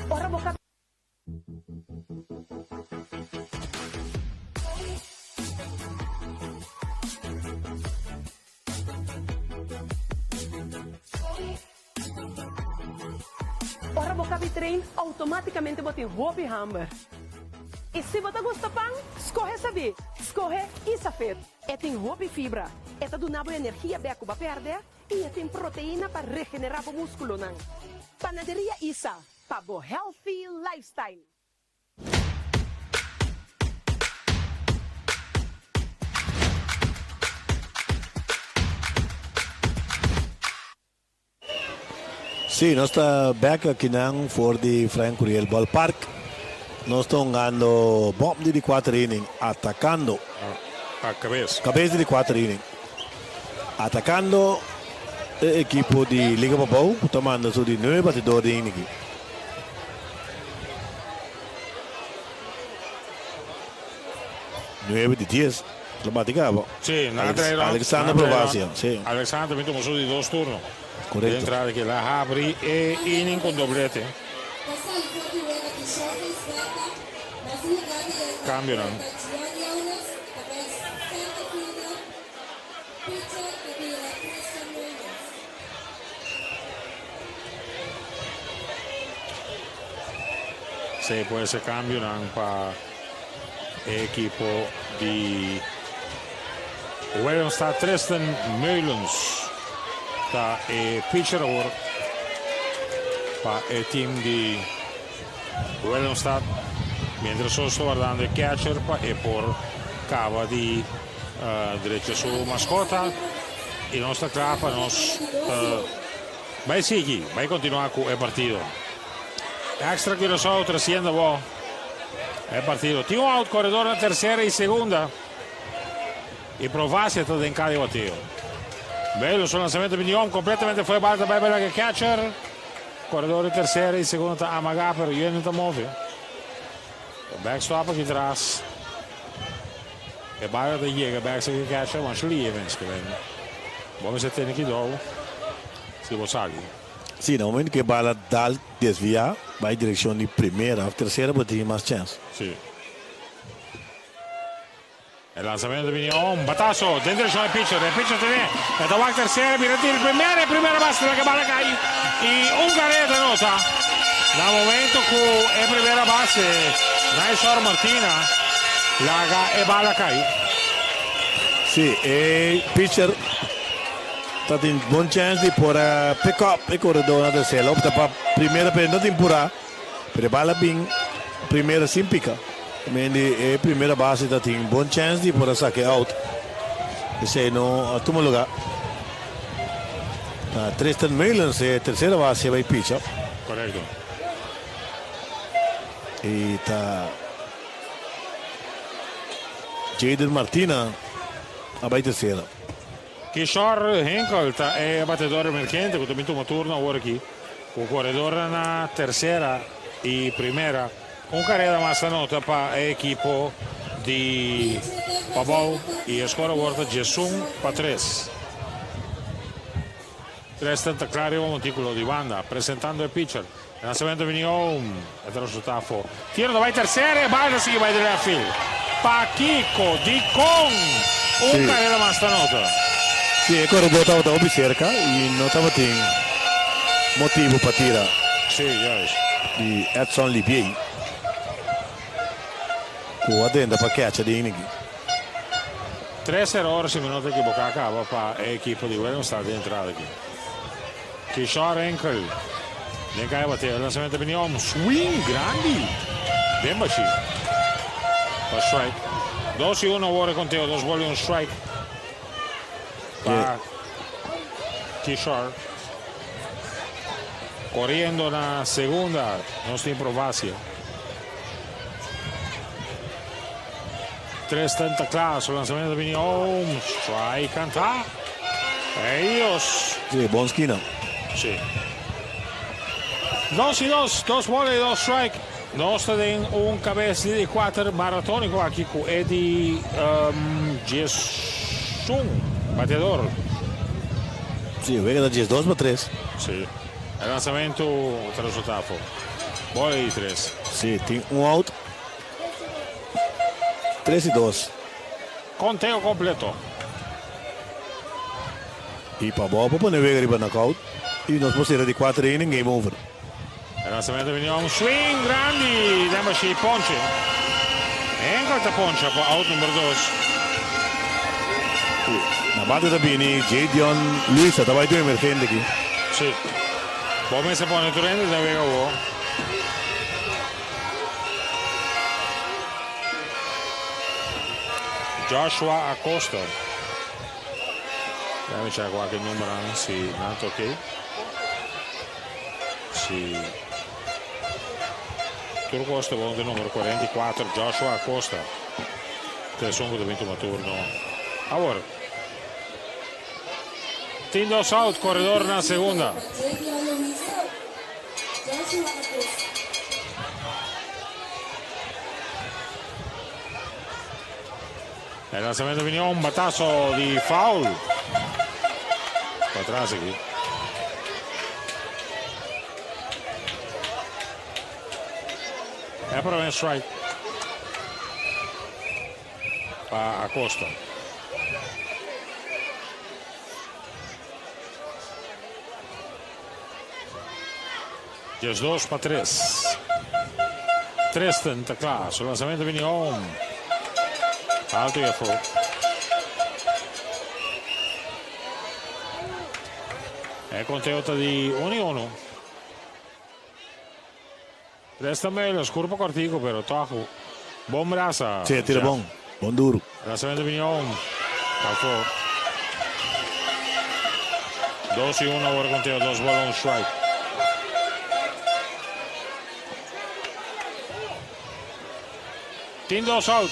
Ora boca. Ora boca train automaticamente bota em Hopi Hammer. E se você gosta pão, escorre saber. Escorre e safet. É tem Hopi fibra. É do nabo energia beco para perder e é tem proteína para regenerar o músculo não. Panaderia Isa. Pabo Healthy Lifestyle. Sì, nós está back aqui não for the Frank Uriel Ballpark. Nós estamos ganhando bomb de 4 innings, atacando a cabeça de 4 innings, atacando o equipo de Liga Papau, tomando su de 9 batedores de inning. Nueve de 10, lo baticaba. Sí, Alexander Provacia. Sí. Alexander también tomó su de 2 turnos. Correcto. De entrada que la abre e inning con doblete. Cambio, ¿no? Sí, puede ser cambio, ¿no? Para equipo de Wellington Tristan Meulens. Está pitcher ahora para el team de Wellington. Mientras yo estoy guardando el catcher y por cava de derecha su mascota. Y nuestra capa nos va a seguir, va a continuar con el partido. Extra que nosotros trasciende vos el partido. Tiene un out corredor en tercera y segunda. Y Provacia está en cada bateo. Bello su lanzamiento de Minion, completamente fue balta para el catcher. Corredor en tercera y segunda está amagado, pero yo no está móvil. Backstop aqui atrás. É barra da llega, backstop aqui catcher, mas ali eventualmente. Vamos ver se tem aqui do. Se você sabe. Sim, no momento que a bola dá desviar, vai em direção de primeira, a terceira vai ter mais chance. Sim. El lanzamiento de Minion, batazo, dentro del pitcher también. El tabac tercera, mira, el primera base de la que va a caer. Y un carrete nota. Na momento que a primeira base, Naishor Martina, laga e bala cai. Sì, e pitcher está tem bom chance de por pick up e corredor na terceira. Opta para primeira perna de empurrar. Pero bala bem, primeira sem pica. Também a primeira base está tem bom chance de por saque out. Esse não toma lugar. Tristan Maylands é terceira base vai pitcher. Correto. E tá Jaden Martina a terceira. Kishore Henkel è battitore emergente, che ha vinto un turno ora qui. Un corredore na tercera e primera. Un carrera massa nota per l'equipo di Pabou e a scuola volta Gessun pa 3. 3 tentaclari un monticolo di banda, presentando il pitcher. Il lanzamento Vignon, è il risultato. Tiro da vai tercera e balla si vai della fila. Paquico di Con, un carrera massa nota. Sì, il corredore estava bem cerca e não estava tem motivo para tirar. Sim, já E Edson Libier. Com a dentro para catch de Inigi. 3 errori si minuti equivocati per l'equipo di Williamstad di entrata qui. Kishore Henkel. Ne cai batte il lanzamento Vignon, swing grandi. Dembaci. Pa strike. 2-1 ora con Teo, 2 vuole un strike. Pa Kishore. Corriendo na segunda, non sta improvasia. 3 class, lanzamento di Vignon, strike canta. E ellos. Sì, buon schina. Sì. 2-2, 2 vuole e 2 strike. Nós temos cabeça de 4 maratônico aqui com Eddie Gessun, batedor. Sì, vega da 2 para 3. Sì. Il lançamento, o risultato. Bola di 3. Sì, tem out. 3-2. Conteo completo. E para boa, para não ver riba knockout. E nós possiamo di 4 inning, game over. Il lanzamento veniamo swing grandi, Dembaci ponce. Encolta poncia, out numero 2. Na base da Bini, Jadion Luisa, estava aí do emergente aqui. Sì. Buon messa pone Torrente da Vega Uo. Joshua Acosta. Vediamo c'è qualche numero, sì, nato ok. Sì. Turco Costa con il numero 44, Joshua Acosta. Che sono vinto un turno. Ora. Tindo South, corredor na segunda. Il lanzamento veniva un batasso di foul. Qua atrás qui. E però è strike. A Costa. Just 2 para 3. 3 tentaclas. Il lanzamento veniva un alto e fuori. È contenuta di 1-1. Resta meglio, scurpo cortico però Tahu. Buon brasa. Sì, tira buon. Buon duro. Lanzamento di Vignon. Alto. 2-1 ora contenuto, 2 bola, 1 strike. Tindo South.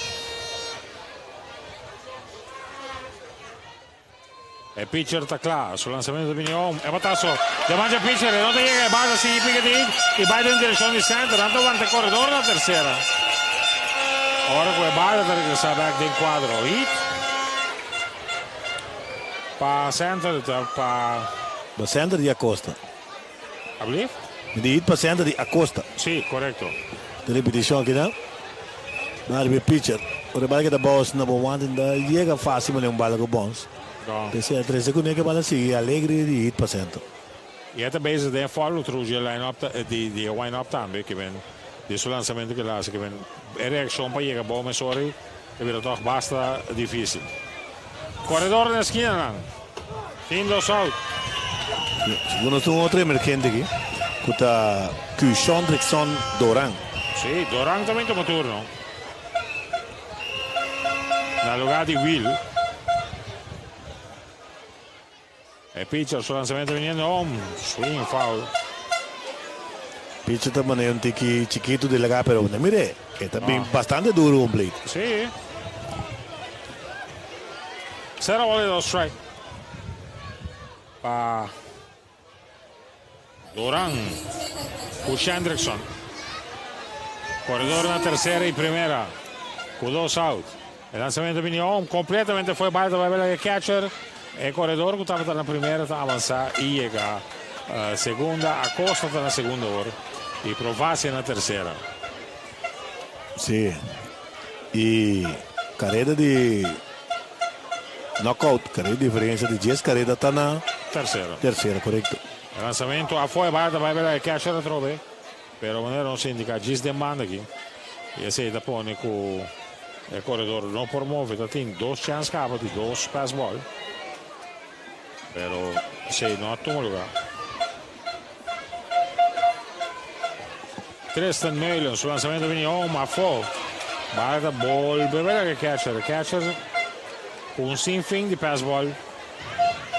E pitcher está claro, sul lanzamento di Vignon, è batasso, davanti al pitcher, non ti llega, basa si pica di e vai in direzione di center, tanto avanti il corridore la tercera. Ora quel balla da regressare back del quadro, hit. Pa center, Pa center di Acosta. Abli? Di hit pa center di Acosta. Sì, corretto. De repetition aqui, né? Na área de pitcher. O bala que da boss na bomba, ainda chega fácil, mas é bala com bons. No. Terceira, 3 segundos que bala sigue, alegre di hit pa center. E até bezig de follow through de line-up, de wind-up também, que vem, de seu lançamento que lá, que vem, a reação para chegar bom, mas sorry, que vira toch basta difícil. Corredor na esquina, team dos out. Segundo um outro emergente aqui, que está Kushan Drickson Doran. Sim, Doran também toma turno. Na lugar de Will. E pitcher sul lançamento veniendo home, swing foul. Pitcher também é um tiki chiquito de lagar, pero mire, é também bastante duro um plate. Sim. 0 bola e 2 strike. Para Doran, Kushan Drickson. Corredor na terceira e primeira, com 2 out. O lançamento veniendo home, completamente foi baixo, vai ver o catcher. E corredor que estava na primeira está a avançar e chega a segunda, a Costa está na segunda hora e Provazzi na terceira. Sim. E carreira de knockout, carreira de diferença de 10 carreiras está na terceira, correto. O lançamento a foi baixo, vai ver o catcher a trove, pero maneira não se indica, diz demanda aqui. E assim da põe com o corredor não promove, tem 2 chances capa de 2 pass ball. Pero sí, no toma lugar. Tristan Meulens, su lanzamiento viene home a full. Va a volver a ver el catcher. El catcher con un sinfín de pass ball.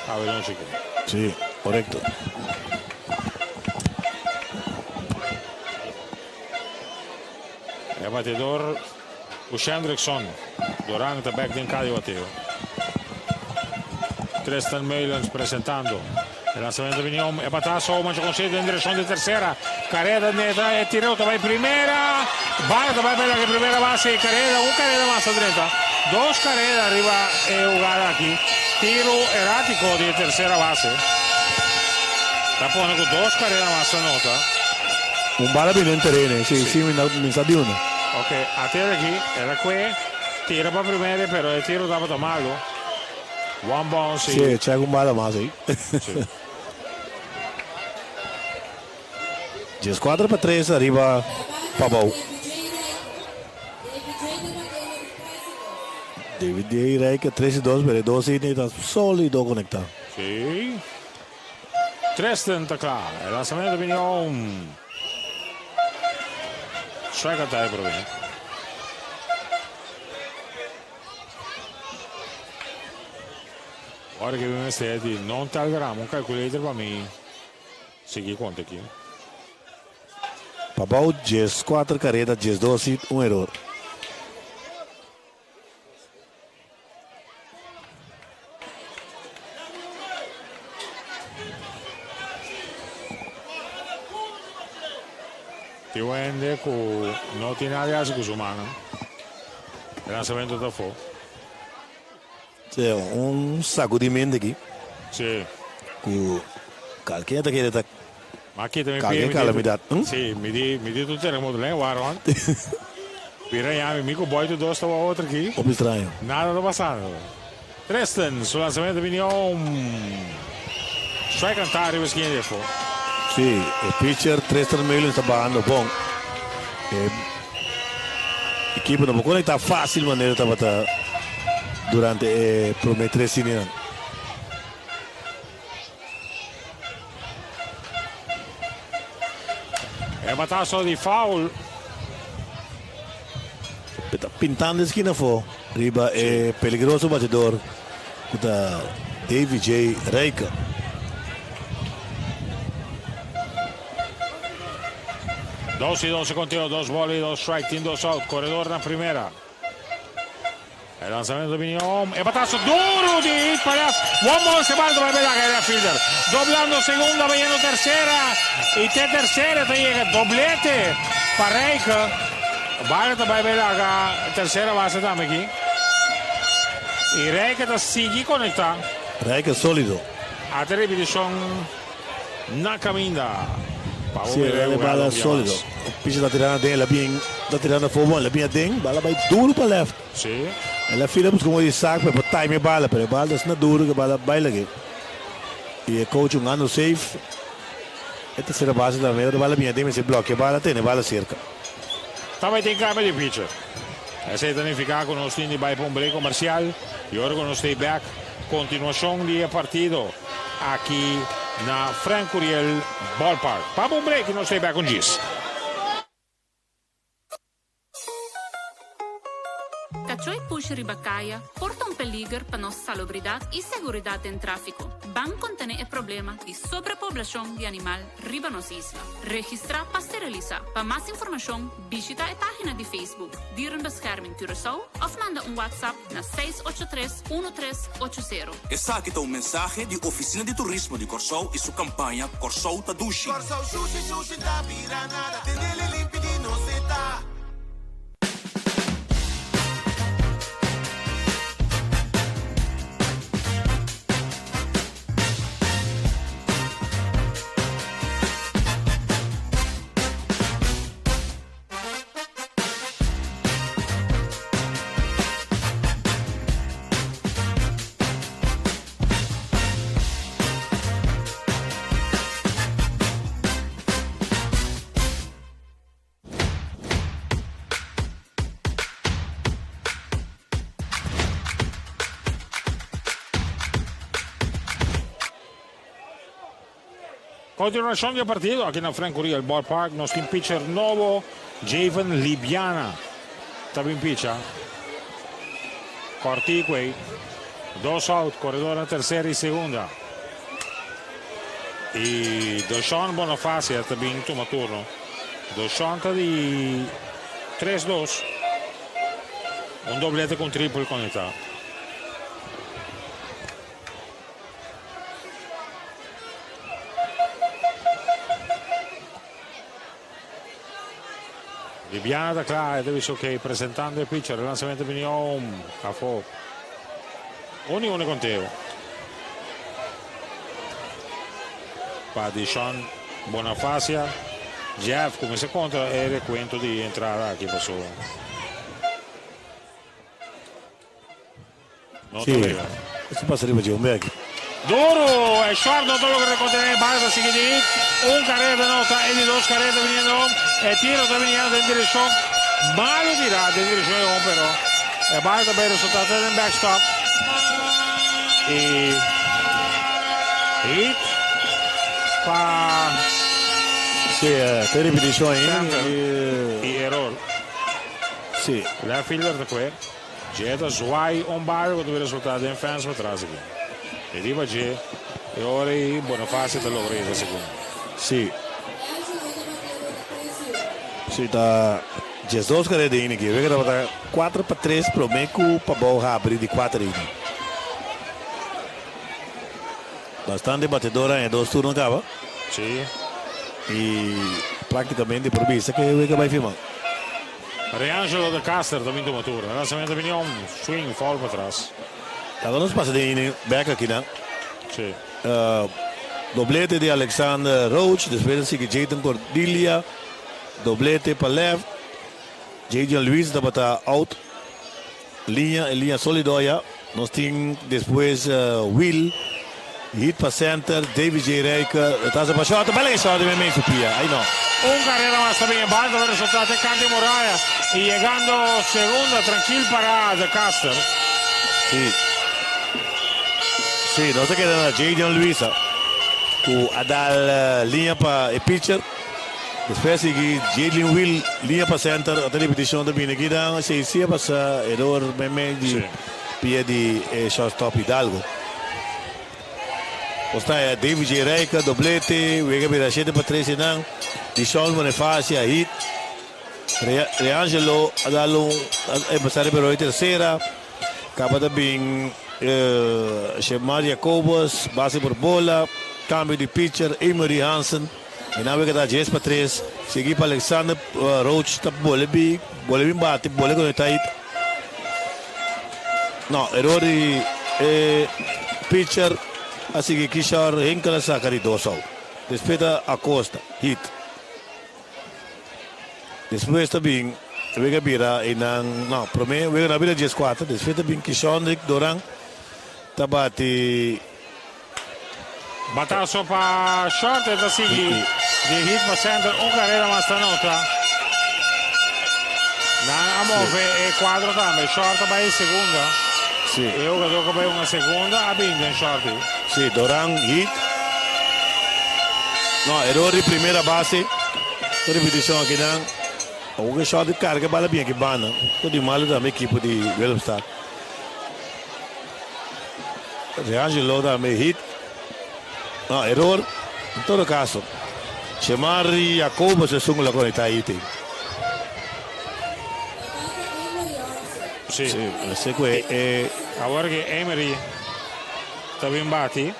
A ver, un chico. Sí, correcto. El batedor Kushan Drickson. Doran está back de cada bateo. Tristan Meulens presentando. El lanzamiento viene home. El patazo, Mancho concede en dirección de tercera. Carrera neta, el tireo va en primera. Barta va a ver la primera base. Carrera, un carrera más a 30. 2 carreras arriba jugada aquí. Tiro errático de tercera base. Está poniendo 2 carreras más a nota. Un bala vino en terreno, sí, mi sa di uno. Ok, a tiro aquí, era qui. Tira para primera, pero el tiro estaba malo. One bounce. Sí, c'è un bala más ahí. Sí. 10-4-3 arriba Pabau. David direi che 3-2 per 2 inning solido conectado. Sì. Tristan está claro. El lanzamiento viene home. Strike a tie per me. Ora che mi stai non tagliamo un calcolator per me. Segui conta aqui. Pabau 10-4 carreira, 10-2 um erro. Ti vende con non ti nada su Cusumana. Il lanzamento da fuori. C'è un sacudimento aqui. Sì. Con qualche che Ma aqui também qualche calamidade. Sì, mi di tu terremoto lá, guarda. Piranha, amico boy tu dosta o outro aqui. Um estranho. Nada tá passando. Tristan, sul lançamento vem strike and tie riba skin defo. Sì, il pitcher Tristan Meulens sta ballando bom. L'equipe non può conectar fácil maneira estava durante promettere sinina. É batazo di foul. Pintando a esquina fora. Riba é peligroso batedor. Da David J. Reiker. Dos y 12 continuo, 2 bolas y 2 strike, team 2 out, corredor na primera. El lanzamiento viene home, el batazo duro de hit para one ball se va a ver la caída fielder. Doblando segunda, veniendo tercera. Y tercera te llega doblete para Reiker. Vale, te va a ver la tercera base también aquí. Y Reiker te sigue conectado. Reiker sólido. A televisión na caminda. Sì, le bala solido. O pitcher tá tirando dentro, tá tirando forward, ela vinha dentro, bala vai duro para left. Sim. Ela fila como de saco para time a bala, pero a bala está duro que bala vai lá. E o coach um ano safe, E terceira base também, a bala minha tem esse bloco, a bala tem, a bala cerca. Também tem cambio de pitcher. Essa é danificada com o nosso time vai para um break comercial e agora com o stay back. Continuação do partido aqui na Frank Uriel Ballpark. Para um break e nós stay back com Gis. Cachoi Push Ribacaia porta um peligro para nossa salubridade e segurança em tráfico. Ban contém o problema de sobrepopulação de animal riba nos isla. Registrar para esterilizar. Para mais informação, visita a página de Facebook Dieren Bescherming Curaçao ou manda WhatsApp na 683-1380. Essa aqui é um mensagem de Oficina de Turismo de Corsou e sua campanha Corsou Tadushi. Corsou Sushi da Piranada, tenele limpidi no seta. Continuação do partido aqui na Frank Uriel Ballpark. Nós temos pitcher novo, Javen Libiana. Também pitcher. Cortiquei. 2 out, corredor na terceira e segunda. E Deshaun Bonifacio também toma turno. Deshaun está de 3-2. Um doblete com triple conectado. Libiana da Clara, deve ser ok, presentando il pitcher, il lanzamento di Mignon, Cafò. Ogni conteo. Pa di Sean Bonifacio, Jeff come secondo e il requento di entrata che passò. Non sì, questo passerebbe giù un vecchio. Duro e short todo lo que recontiene Vargas seguidit un carrera de nota y de 2 carreras viniendo el tiro está viniendo en dirección malo tirado en dirección de pero el Vargas también resultado en backstop y hit para sì, te ripetizioni y error sì, la fielder de quel Jetta Zwai on bar con il risultato in fans atrás aqui. E di Bagé e ora i Bonifacio te lo presa secondo. Sì. Sì, da 12 carreras aqui. Vê que dá 4-3 pro Meco para bola abrir de 4 inning. Bastante batedora em 2 turnos acaba. Sì. E praticamente por vista que vê que vai filmar. Reangelo de Caster também toma turno. Lançamento de Mignon, swing, foul para trás. Cada nos passa de inning back aqui, né? Sì. Doblete de Alexander Roach, depois sigue Jayden Cordelia, doblete para left, Jaden Luiz da bata out, linha solidoia, nós temos depois Will, hit para center, David J. Reiker, taça para shot, bela shot de meio supia, aí não. Un carrera más también en banda, pero resultado de Candy Moraya y llegando segunda tranquil para The Caster. Sí. Sí, no se queda Jaden Luisa a dar linha para el pitcher. Después sigue Jalen Will, linha para center, a repetição também aqui dá se sia passa error meme de pia de shortstop Hidalgo. Está David J. Reiker, doblete, vega para 7-3 não. Deshaun Bonifacio hit. Reangelo a darlo a passare per la tercera. Acaba também Shemar Jacobus, base por bola, cambio de pitcher, Emery Hansen. E na vega da 10-3, seguir para Alexander Roach, tá bola bem bate, bola conectada. Não, erro de pitcher, assim que Kishar Henkel saca de 2 out. Despeda Acosta, hit. Depois também, vega bira não, primeiro vega na bira 10-4, depois também Kishon Doran, tabate Batasso para short e da Sigli de hit para center, un carrera más esta nota. A move e quadro también, short para il segunda. Sì. E ora dopo per una seconda, a bingo in short. Sì, Doran hit. No, errore primera base. Repetição aqui não. O shot de carga bala bem que bana. Tudo mal da minha equipe de Willemstad. Reangelo da minha hit. No, error. In todo caso. Chemari Jacobo se sungo la conecta aí tem. Sì. Segue ora che Emery sta ben batti.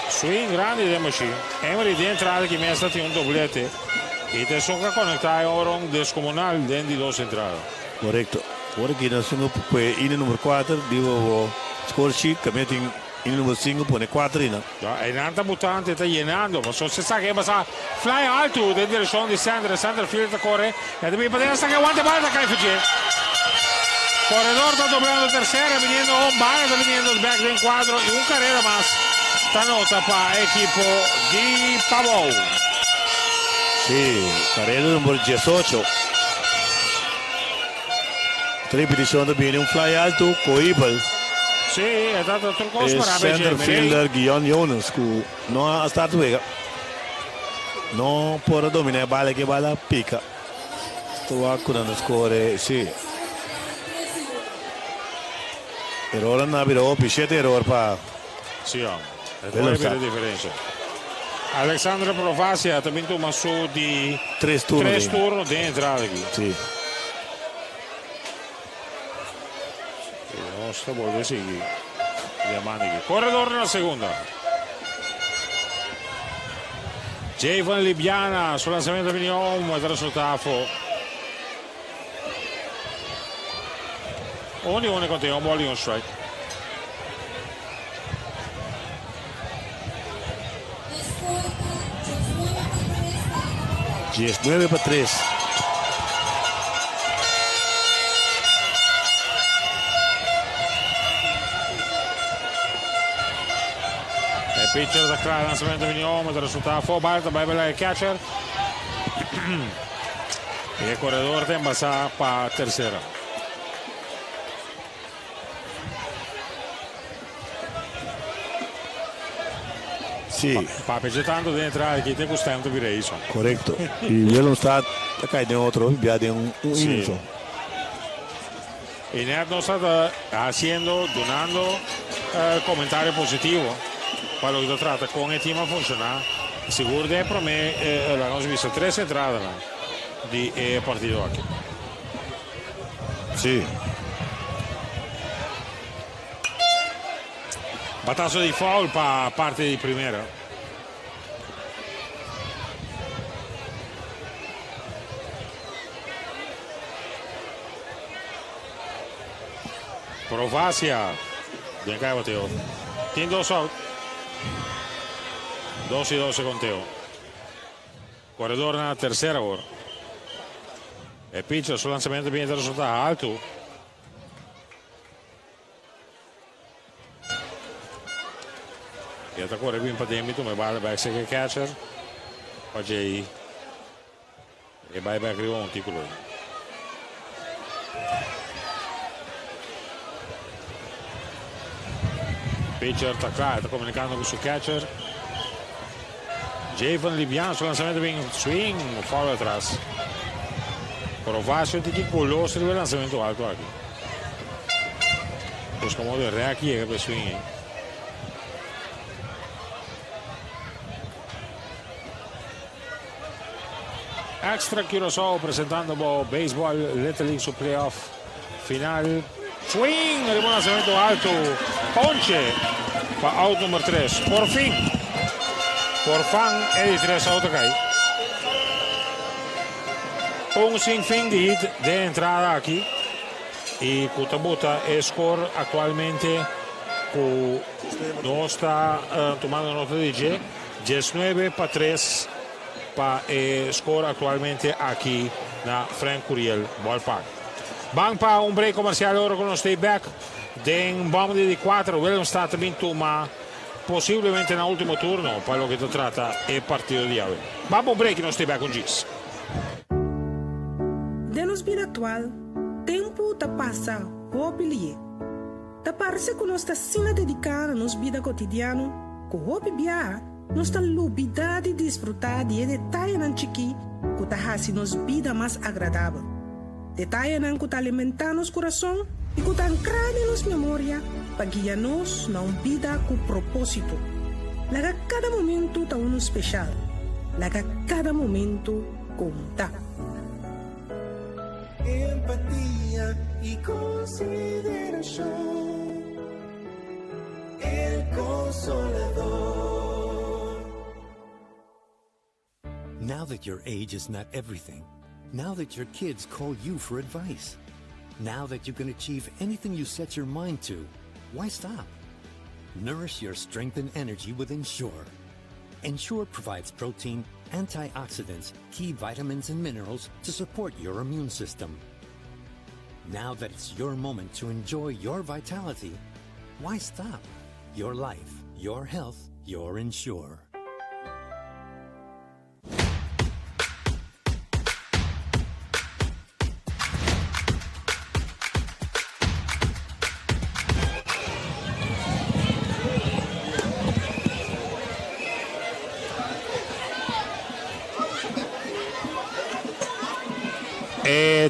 Swing grande di Emery. Emery di entrada che mi è stato un doblete. E te sono conectado ora un descomunal dentro di due entradas. Correcto. Ora que nós somos in número 4, digo score sheet, que metem in número 5, pone 4 in. Ja, e un'altra buttante sta llenando, ma se sa che passa fly alto in direzione di Sander field corre e deve poter sta che aguante balla da KFG. Corredor está doblando tercera, viniendo on ball, está viniendo el back de cuadro y un carrera más. Esta nota para el equipo de Pavón. Sí, carrera número 18. Repetizione viene un fly alto, coibel. Sì, è stato trucco Il center fielder Guion Jonas, che non ha stato vega. Non può dominare balla che balla picca. Sto accurando score, sì. Error na biro, pichete error pa. Sì, è quella la differenza. Alexandre Provasia ha vinto un masso di 3 turni di entrata qui. Sì. Il nostro vuole seguire. Diamanti. Corredor nella seconda. Javon Libiana sul lanzamento di Vignon e verso Tafo. Ogni continua un buon strike. $19 para 3. E pitcher da Kral, lanzamento di Vignon, il risultato Balta, vai per il catcher. E il corredor te passa para tercera. Sì. Pape tanto di entrare che te costante di reis. Correcto. Y Willemstad acá de otro, ya de un info. Y Ned nos está haciendo, donando comentario positivo para lo que trata con el team a funcionar. Seguro de para mí, la hemos visto 3 entradas de partido aquí. Sí. Batazo di foul para parte di primera. Provasia. Bien cae bateo. Tiene 2 out. 2 y 12 conteo. Corredor nella tercera ora. E pitcher sul lanzamento viene il risultato alto. E da corre qui in pademito, ma va back second catcher. Oggi e vai back rivolti quello. Pitcher sta comunicando con il suo catcher. Javon Libiano sul lanzamento di swing, foul atrás. Provacio di colossi il lanzamento alto aquí. Pues como de reac llega per swing. Extra Curaçao presentando Baseball Little League su playoff final. Swing, el lanzamiento alto. Ponche para out número 3. Por fin es de 3 out acá. Un sinfín de hit de entrada aquí. Y Cutabuta score actualmente no está tomando nota de G. 19 para 3. Pa score actualmente aquí na Frank Curiel Ballpark. Bang pa un break comerciale ora con lo stay back. Den bomb di 4 Willemstad vinto ma possiblemente en el último turno para lo que se trata el partido de hoy. Vamos a break y nos back con Gis. De nos vida atual, tempo ta passa hobby. Ta parece que nós está sina dedicar a nos vida cotidiano, com hobby bia, nós está lubida de desfrutar de detalhe nan chiqui, que ta hasi nos vida mais agradável. Detalhe nan que ta alimentar nos coração e que ta ancrade nos memória, para guiar nos na vida com propósito. Laga cada momento ta uno especial. Laga cada momento conta. Empatía y consideración, el consolador. Now that your age is not everything, now that your kids call you for advice, now that you can achieve anything you set your mind to, why stop? Nourish your strength and energy with Ensure. Ensure provides protein, antioxidants, key vitamins and minerals to support your immune system. Now that it's your moment to enjoy your vitality, why stop? Your life, your health, your Ensure.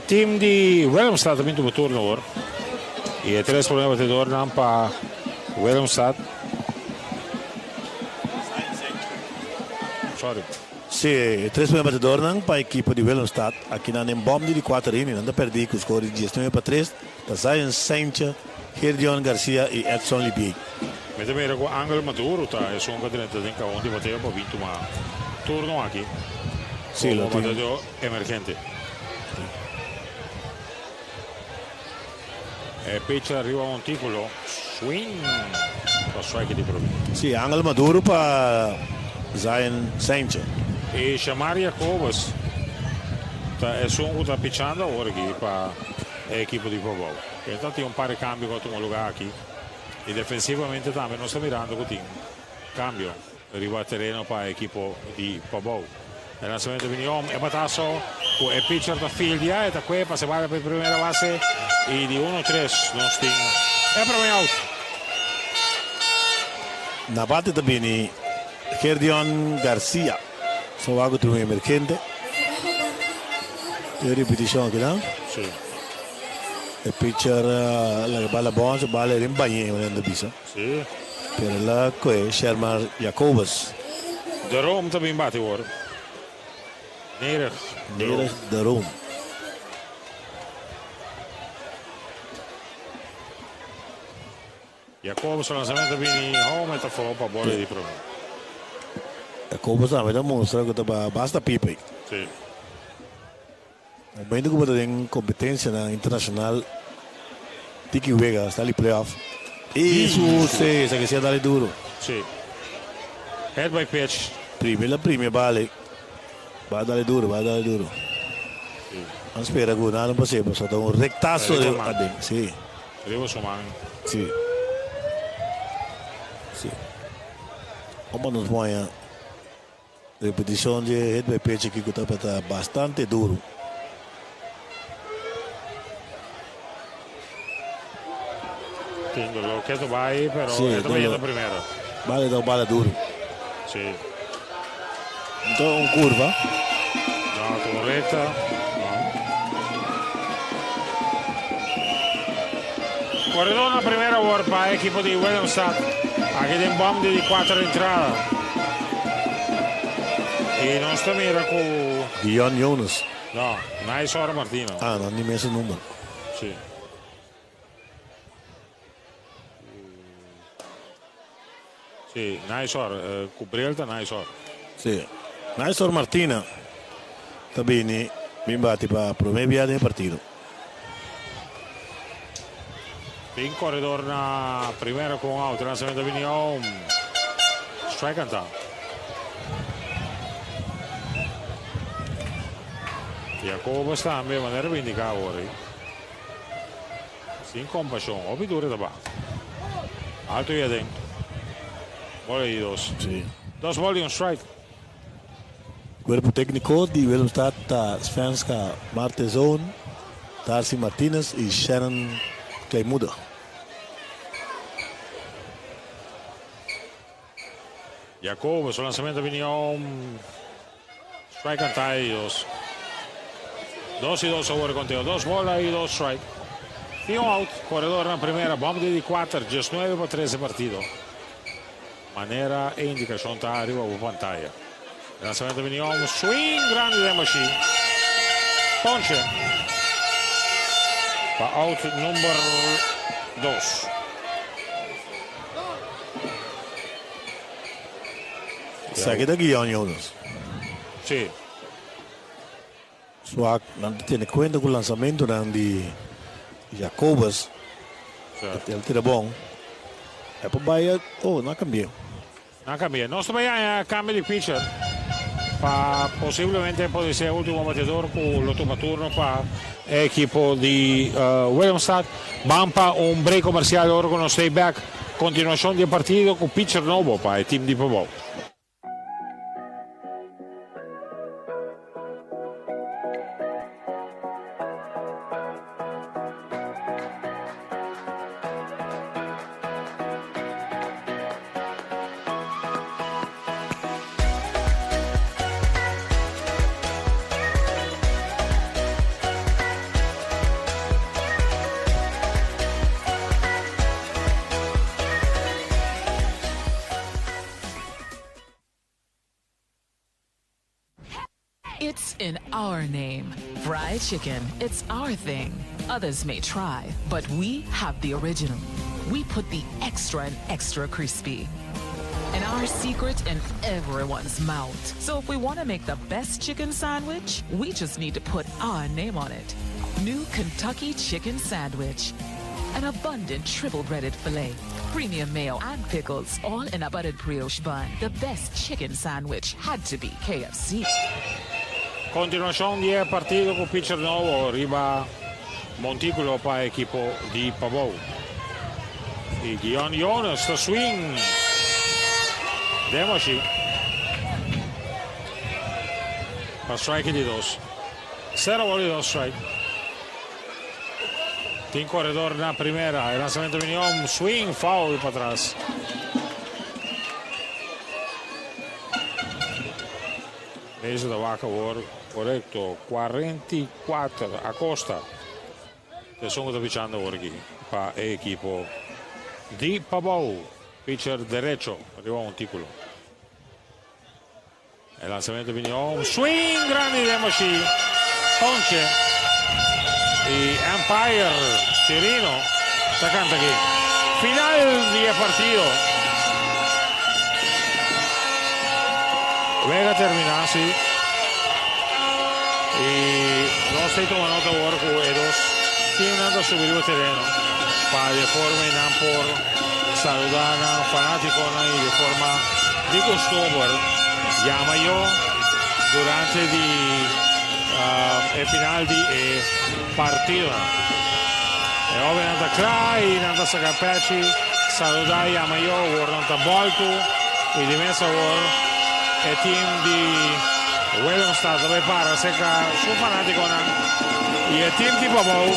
Team di Willemstad ha vinto il turno ora. E 3 problemi di tornano per Willemstad. Sorry. Sì, 3 problemi di tornano per l'equipe di Willemstad. Aqui na bomb di 4 in, non da perdi con score di gestione per 3, da Zion Sainche, Gerdion Garcia e Edson Libier. Mette bene con Angelo Maduro, e sono cadenti in cavolo di Matteo, ha vinto ma turno qui. Sì, lo mandato emergente. E pitch arriva a un titolo, swing, lo strike di problema. Sì, Angelo Maduro per Zion Sainche. E Shamar Jacobus è su sta pitchando ora qui per l'equipe di Pobol. E intanto un paio di cambi con un lugar qui. E defensivamente también non sta mirando con un cambio. Arriva a terreno per l'equipe di Pobol. Il lanzamento di Vignon è batasso, il pitcher da Fildia e da qui passa per la prima base e di 1-3 non sting. È per out. Na bate também Gerdion Garcia. Só vago do emergente. E repetição aqui não? Sì. Il pitcher la balla buona, balla rimbagne nella bisa. Sì. Per la qui Sherman Jacobus. De Rome também bate ora. Nerig de Rome. Jacobus lançamento viene home e for para bola di problema. Jacobus também mostra que basta pipa. Sì. O momento que você tem competência na internacional, tem que jogar, está ali playoff. Isso, sim, isso que se dá duro. Sì. Head by pitch. Primeira vale. Vai dar duro. Sì. Non spera che non possiamo, sotto un rectasso di sì. Arrivo su mano. Sì. Sì. Come non sbaglia. Repetizione di head by pitch che è bastante duro. Quindi lo chiesto vai, però sì, è sbagliato prima. Vale da bala duro. Sì. Un curva. No, corretta. No. Corredor na primera war para equipo di Willemstad. Aquí de un bomb di 4 entrada. E non sta mira con Dion Jonas. No, Naisor Martino. Ah, non di messo il numero. Sì. Sì, Naisor, Cubrielta Naisor. Sì. Naisor Martina. Sta bene, mi batti per promevia del partito. In corridor na primera con out, lanzamento di Vignon. Strike and out. Jacobus também, maneira bem indicar agora. Sem compaixão, obedure da base. Alto e dentro. Bola y 2. Sí. 2 bola y un strike. Cuerpo técnico de Willemstad, Svenska Martezon, Darcy Martinez y Shannon Kleimuda. Jacobo, su lanzamiento vino strike and tie 2. 2 y 2 sobre conteo. 2 bola y 2 strike. Y un out. Corredor en la primera. Bomba di 4. Just 9 por 13 partido. Manera e indicación está arriba por pantalla. El lanzamiento vino un swing grande de Machine. Ponche. Para out número 2. Saque aquí Jonas. Sí. Swag no tiene cuenta con el lanzamiento de Jacobus. El tira bom. É para Bahia. Oh, não cambiou. Não cambió. Nós também cambio de pitcher. Possivelmente pode ser o último batedor com o último turno para o equipo de Willemstad. Vamos para um break comercial agora com o stay back. Continuação de partido com o pitcher novo para o time de Pavão. It's in our name. Fried chicken, it's our thing. Others may try, but we have the original. We put the extra and extra crispy. And our secret in everyone's mouth. So if we want to make the best chicken sandwich, we just need to put our name on it. New Kentucky Chicken Sandwich. An abundant triple breaded filet, premium mayo and pickles, all in a buttered brioche bun. The best chicken sandwich had to be KFC. Continuación de partido con pitcher nuevo, arriba Montículo para el equipo de Pavón. Y Guion Jonas, the swing. Demoshi. Para strike de 2. 0 bola y 2 strike. Team corredor en la primera. El lanzamiento vino un swing, foul para atrás. Mesa da vaca correcto. 44 Acosta. Que sono pichando aquí para el equipo de Pavón. Pitcher derecho. Arriba Montículo. El lanzamiento vino un swing grande de Moshi. Ponche. Y Empire Chirino está canta aquí. Final del partido. Vega termina así. Y no estoy tomando nota de work juegos. Tiene a subir el terreno. Para de forma por saludar fanático y de forma de costumbre. Llama yo durante el final del partido. E ove nanta kraj, nanta Sakapechi, saludai llama yo, guardanta volto, y di mesa vor, e team di Willemstad dove para seca su fanatico y el team di Pavón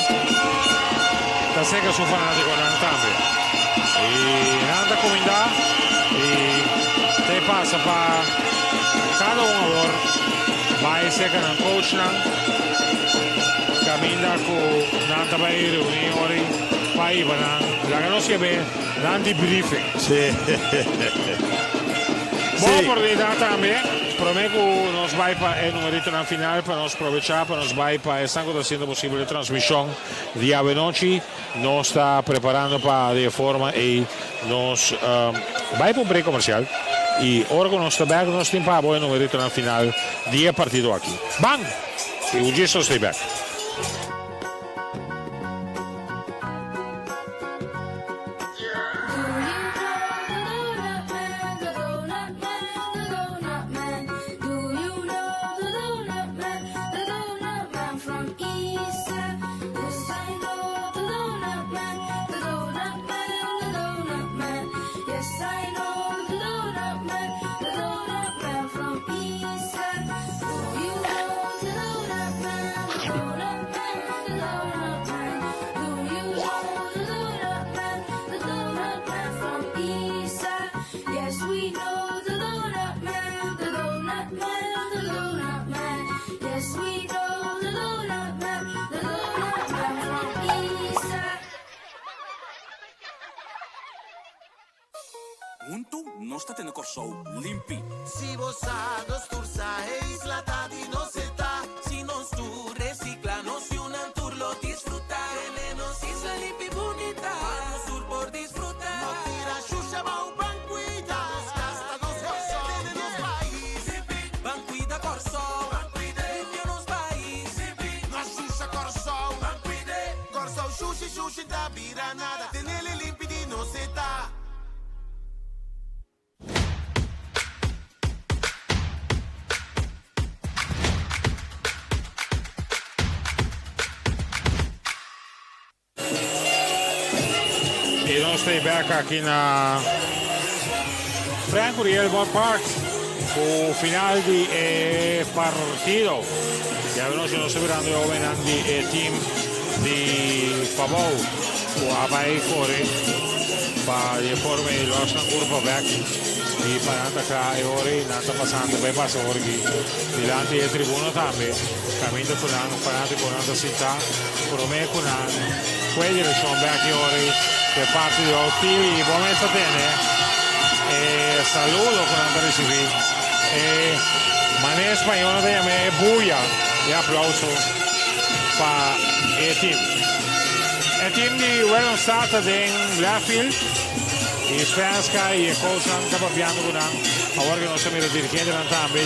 da seca su fanatico también. Y nanta comida, y te pasa para cada uno vai seca na coach camina con nanta vai riunioni vai la conosce bene nanti briefing buena oportunidad también prometo nos va para el numerito en la final para nos aprovechar para nos va para están haciendo posible la transmisión de Avenochi nos está preparando para de forma y nos va para un break comercial. Y ahora con nuestro back, nos tiempo a bueno numerito en la final 10 partido aquí. ¡Bang! Y un gesto stay back. Yes, I know the Junto, nós tá tendo Corsou limpi. Se você gostar e isla tá de nós está. Se nós tu recicla, nós e um tour lo disfrutar. Tenemos isla limpi bonita. Vamos sur por disfrutar. No tira xuxa, va o banquita. Nos casta, nos Corsou. Tenemos país. Banquita Corsou. Limpio nos país. Nos xuxa Corsou. Corsou xuxa, xuxa da vira nada. Tenele limpi de nós está. E nós estamos back aqui na Frank Uriel Ballpark, o final di partito. E oggi stiamo seguendo il team di Pavou, o vai fuori, per formare il nostro gruppo back. E per andare ora, andando passando, vai passare ora qui, davanti alla tribuna tambe, cammino con un fanatico con una città, con me con quelli che sono back ora. Per parte di Ottili, buon mezzo bene e saluto con Andrea Civil e mané spagnolo de me buia e applauso per il team di Wellon Start in Blackfield e Svenska e cosa sta abbiamo con ora che non siamo i dirigenti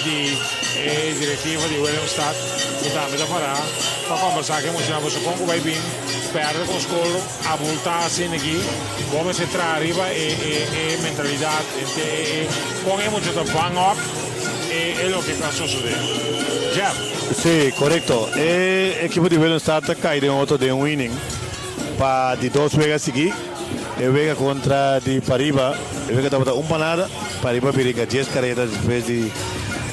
di direttiva di Wellon Start che tambe da farà per conversare che possiamo su come vai bene perde con scollo a voltarsi aqui vamos entrar arriba e mentalidad ponemos mucho bang up es lo que está sucediendo. Jeff. Sí, correcto. El equipo de Wellon Start cae de otro de un winning para de dos vegas aquí. El vega contra de Pariba, el vega estaba un panada, Pariba pirica 10 carreras después de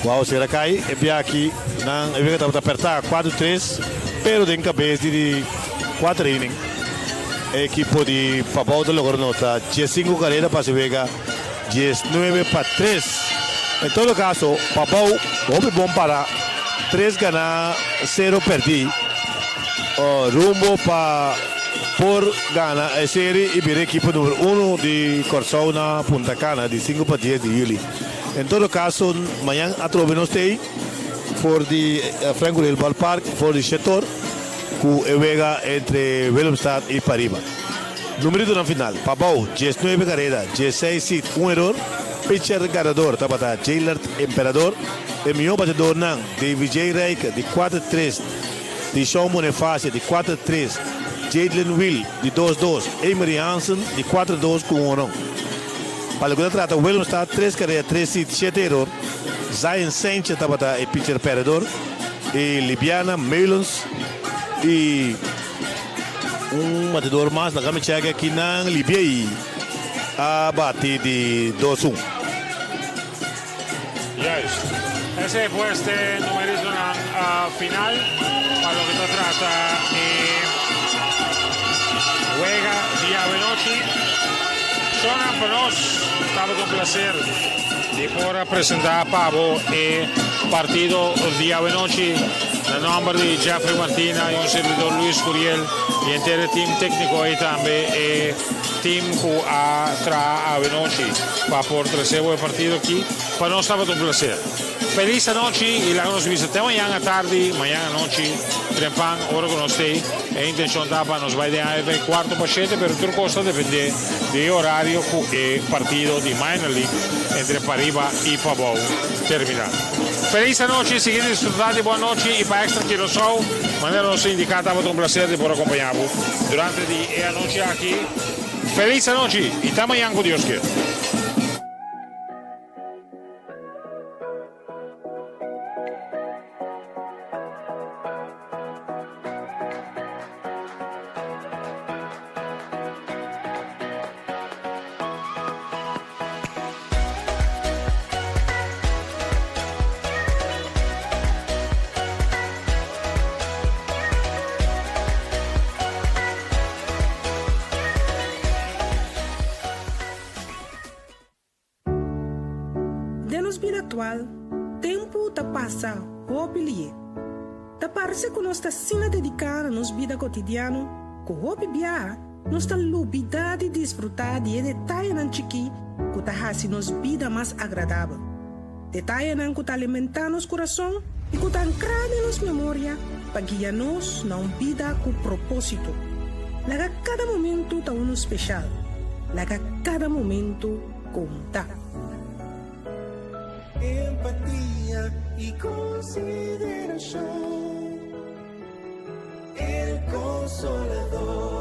Guau será cai e aqui el vega estaba apertar 4-3, pero de cabeça de 4 innings. Equipo de Pavou de logró nota 15 carreras para se vega 19-3. En todo caso, Pavou muy bom para 3 ganar, 0 perder. Rumbo para por ganar a serie y ver equipo número 1 de Corsou na Punta Cana de 5-10 de julio. En todo caso, mañana a trovenos tei for de Frank Uriel Ballpark for de setor que vega entre Wellon Start y Pariba. Número na final, Pavou 19 carreras, 16 hit, 1 error. Pitcher ganador, tapata Jailert Emperador. El mejor batedor nan de Vijay Reika de 4-3, de Sean Bonifacio de 4-3, Jadlin Will de 2-2, Emery Hansen de 4-2 con 1. Para lo que trata, Wellon Start 3 carreras, 3 hits, 7 error. Zion Sanchez tapata el pitcher perdedor. Y Libiana Melons y un batedor más, la gama checa aquí en Libia y a batir de 2-1. Yes. Ese fue este numerito final para lo que se trata juega día de noche. Sonan para nos, estaba un placer de poder presentar a Pavo el partido día de noche. El nombre de Jeffrey Martina y un servidor Luis Curiel y entero team técnico ahí también team que tra a noche para por tercer partido aquí para nos estaba un placer. Feliz noche y la nos visitamos mañana tarde, mañana noche, trepan, ora con usted. E intención para nos va a dar el cuarto pachete, pero otra cosa depende del horario y partido de Minor League entre Pariba y Pavou terminar. Feliz noche, seguir disfrutando, buena noche y para extra que lo show, manera nos indicada, ha un placer de poder acompañarnos durante la noche aquí. Feliz noche y hasta mañana con Dios quiere. Tempo ta passa hobby. Ta parece que nós está sina dedicar a nos vida cotidiano, com hobby bia, nuestra lubidad de disfrutar de detalles nan chiqui que ta hace nos vida más agradable. Detalles nan que ta alimentar nos corazón y que ta ancrar en nos memoria para guiarnos na una vida con propósito. Laga cada momento ta uno especial. Laga cada momento conta. Empatía y consideración. El Consolador.